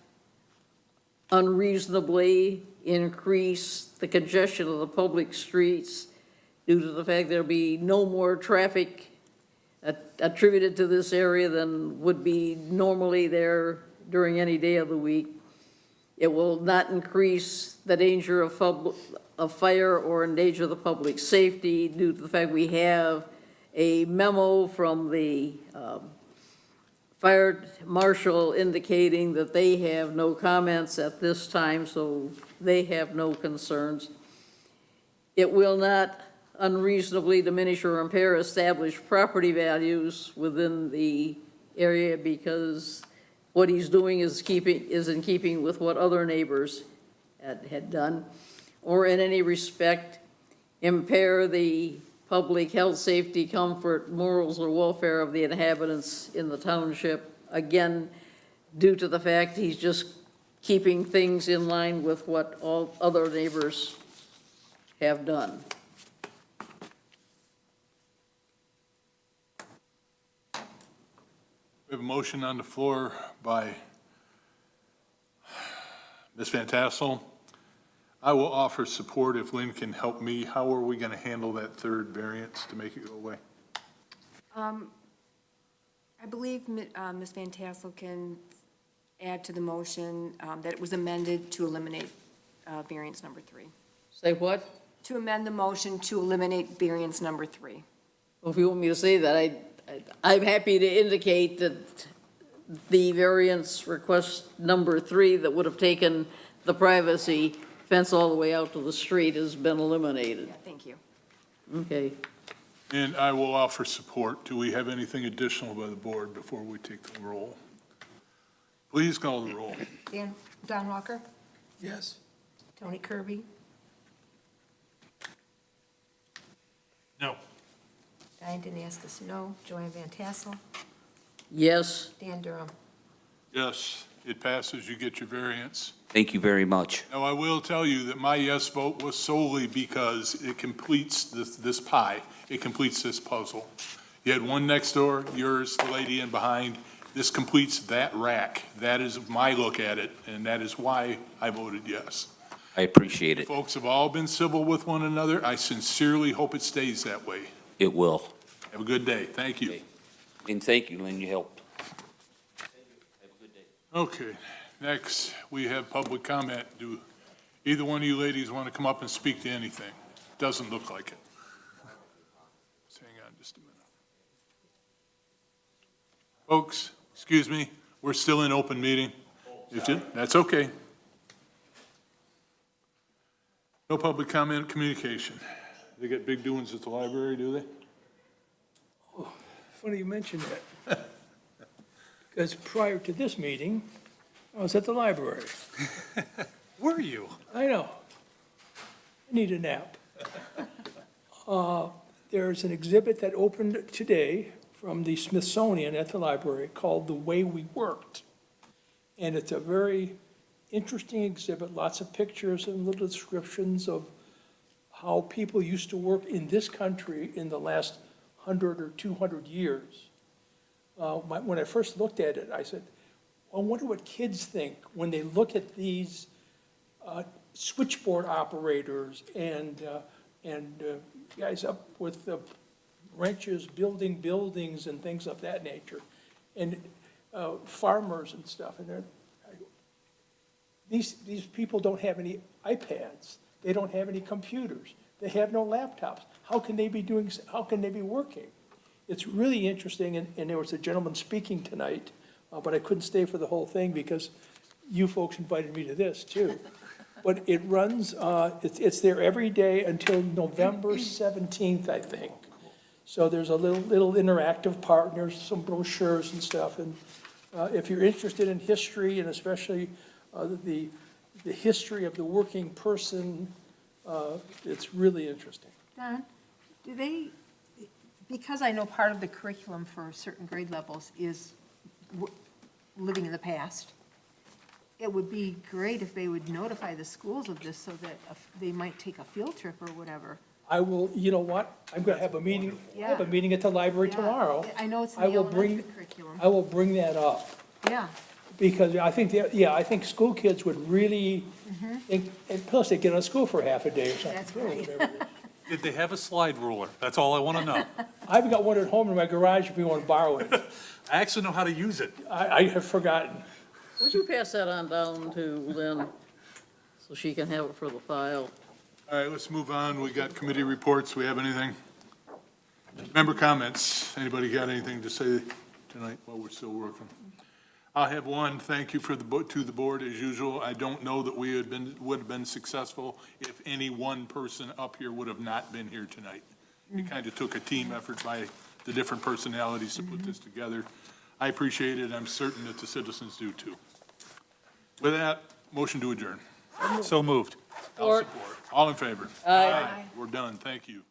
unreasonably increase the congestion of the public streets due to the fact there'll be no more traffic attributed to this area than would be normally there during any day of the week. It will not increase the danger of fire or endanger the public safety due to the fact we have a memo from the fire marshal indicating that they have no comments at this time, so they have no concerns. It will not unreasonably diminish or impair established property values within the area, because what he's doing is in keeping with what other neighbors had done, or in any respect impair the public health, safety, comfort, morals, or welfare of the inhabitants in the township, again, due to the fact he's just keeping things in line with what all other neighbors have done. We have a motion on the floor by Ms. Van Tassel. I will offer support if Lynn can help me. How are we going to handle that third variance to make it go away? I believe Ms. Van Tassel can add to the motion that it was amended to eliminate variance number 3. Say what? To amend the motion to eliminate variance number 3. Well, if you want me to say that, I'm happy to indicate that the variance request number 3 that would have taken the privacy fence all the way out to the street has been eliminated. Yeah, thank you. Okay. And I will offer support. Do we have anything additional by the board before we take the roll? Please call the roll. Don Walker, Yes. Tony Kirby, No. Diane Denaskus, no. Joanne Van Tassel, Yes. Dan Durham. Yes, it passes. You get your variance. Thank you very much. Now, I will tell you that my yes vote was solely because it completes this pie. It completes this puzzle. You had one next door, yours, the lady in behind. This completes that rack. That is my look at it, and that is why I voted yes. I appreciate it. Folks have all been civil with one another. I sincerely hope it stays that way. It will. Have a good day. Thank you. And thank you, Lynn, you helped. Have a good day. Okay, next, we have public comment. Do either one of you ladies want to come up and speak to anything? Doesn't look like it. Let's hang on just a minute. Folks, excuse me, we're still in open meeting. That's okay. No public comment, communication. They got big doings at the library, do they? Funny you mention that. Because prior to this meeting, I was at the library. Were you? I know. I need a nap. There's an exhibit that opened today from the Smithsonian at the library called The Way We Worked. And it's a very interesting exhibit, lots of pictures and little descriptions of how people used to work in this country in the last 100 or 200 years. When I first looked at it, I said, I wonder what kids think when they look at these switchboard operators and guys up with wrenches building buildings and things of that nature, and farmers and stuff. And these people don't have any iPads. They don't have any computers. They have no laptops. How can they be working? It's really interesting, and there was a gentleman speaking tonight, but I couldn't stay for the whole thing because you folks invited me to this too. But it runs, it's there every day until November 17th, I think. So there's a little interactive part, and there's some brochures and stuff. And if you're interested in history, and especially the history of the working person, it's really interesting. Don, do they, because I know part of the curriculum for certain grade levels is living in the past, it would be great if they would notify the schools of this so that they might take a field trip or whatever. I will, you know what, I'm gonna have a meeting, I have a meeting at the library Yeah, tomorrow. I know it's in I the will bring- elementary curriculum. I will bring that up, Yeah, because I think, I think school kids would really, and plus they get out of school for half a day or something. That's or right. whatever it is. Did they have a slide ruler? That's all I want to know. I've got one at home in my garage if you want to borrow it. I actually know how to use it. I have forgotten. Would you pass that on down to Lynn so she can have it for the file? All right, let's move on. We got committee reports. We have anything? Member comments. Anybody got anything to say tonight while we're still working? I have one. Thank you to the board as usual. I don't know that we would have been successful if any one person up here would have not been here tonight. It kind of took a team effort by the different personalities to put this together. I appreciate it. I'm certain that the citizens do too. With that, motion to adjourn. So moved. I'll support. All in favor? Aye. We're done. Thank you.